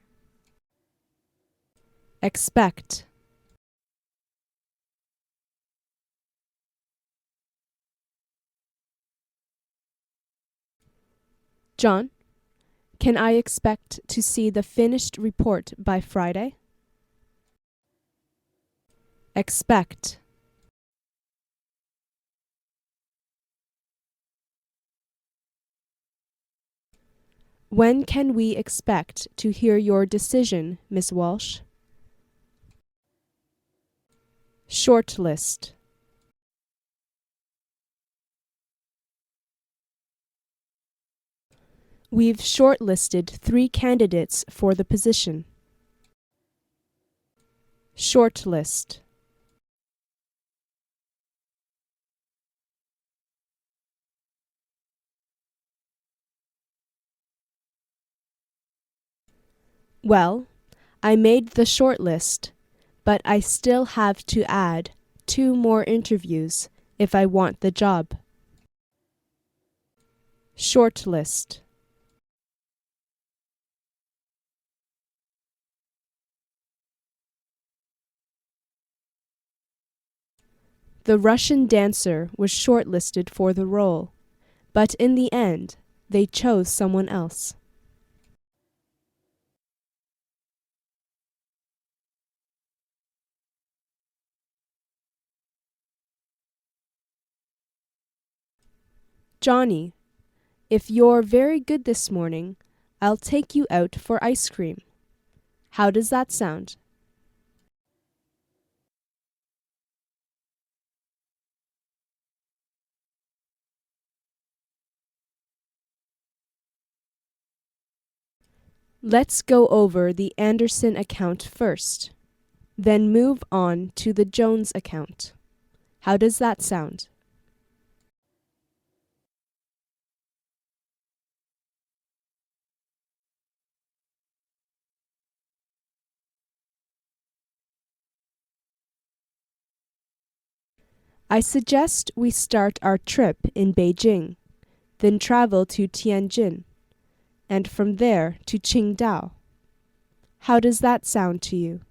expect, John, can I expect to see the finished report by Friday? Expect, when can we expect to hear your decision, Miss Walsh? Shortlist, we've shortlisted 3 candidates for the position. Shortlist, well, I made the shortlist, but I still have to add 2 more interviews if I want the job. Shortlist, the Russian dancer was shortlisted for the role, but in the end, they chose someone else. Johnny, if you're very good this morning, I'll take you out for ice cream. How does that sound? Let's go over the Anderson account first, then move on to the Jones account. How does that sound? I suggest we start our trip in Beijing, then travel to Tianjin, and from there to Qingdao. How does that sound to you?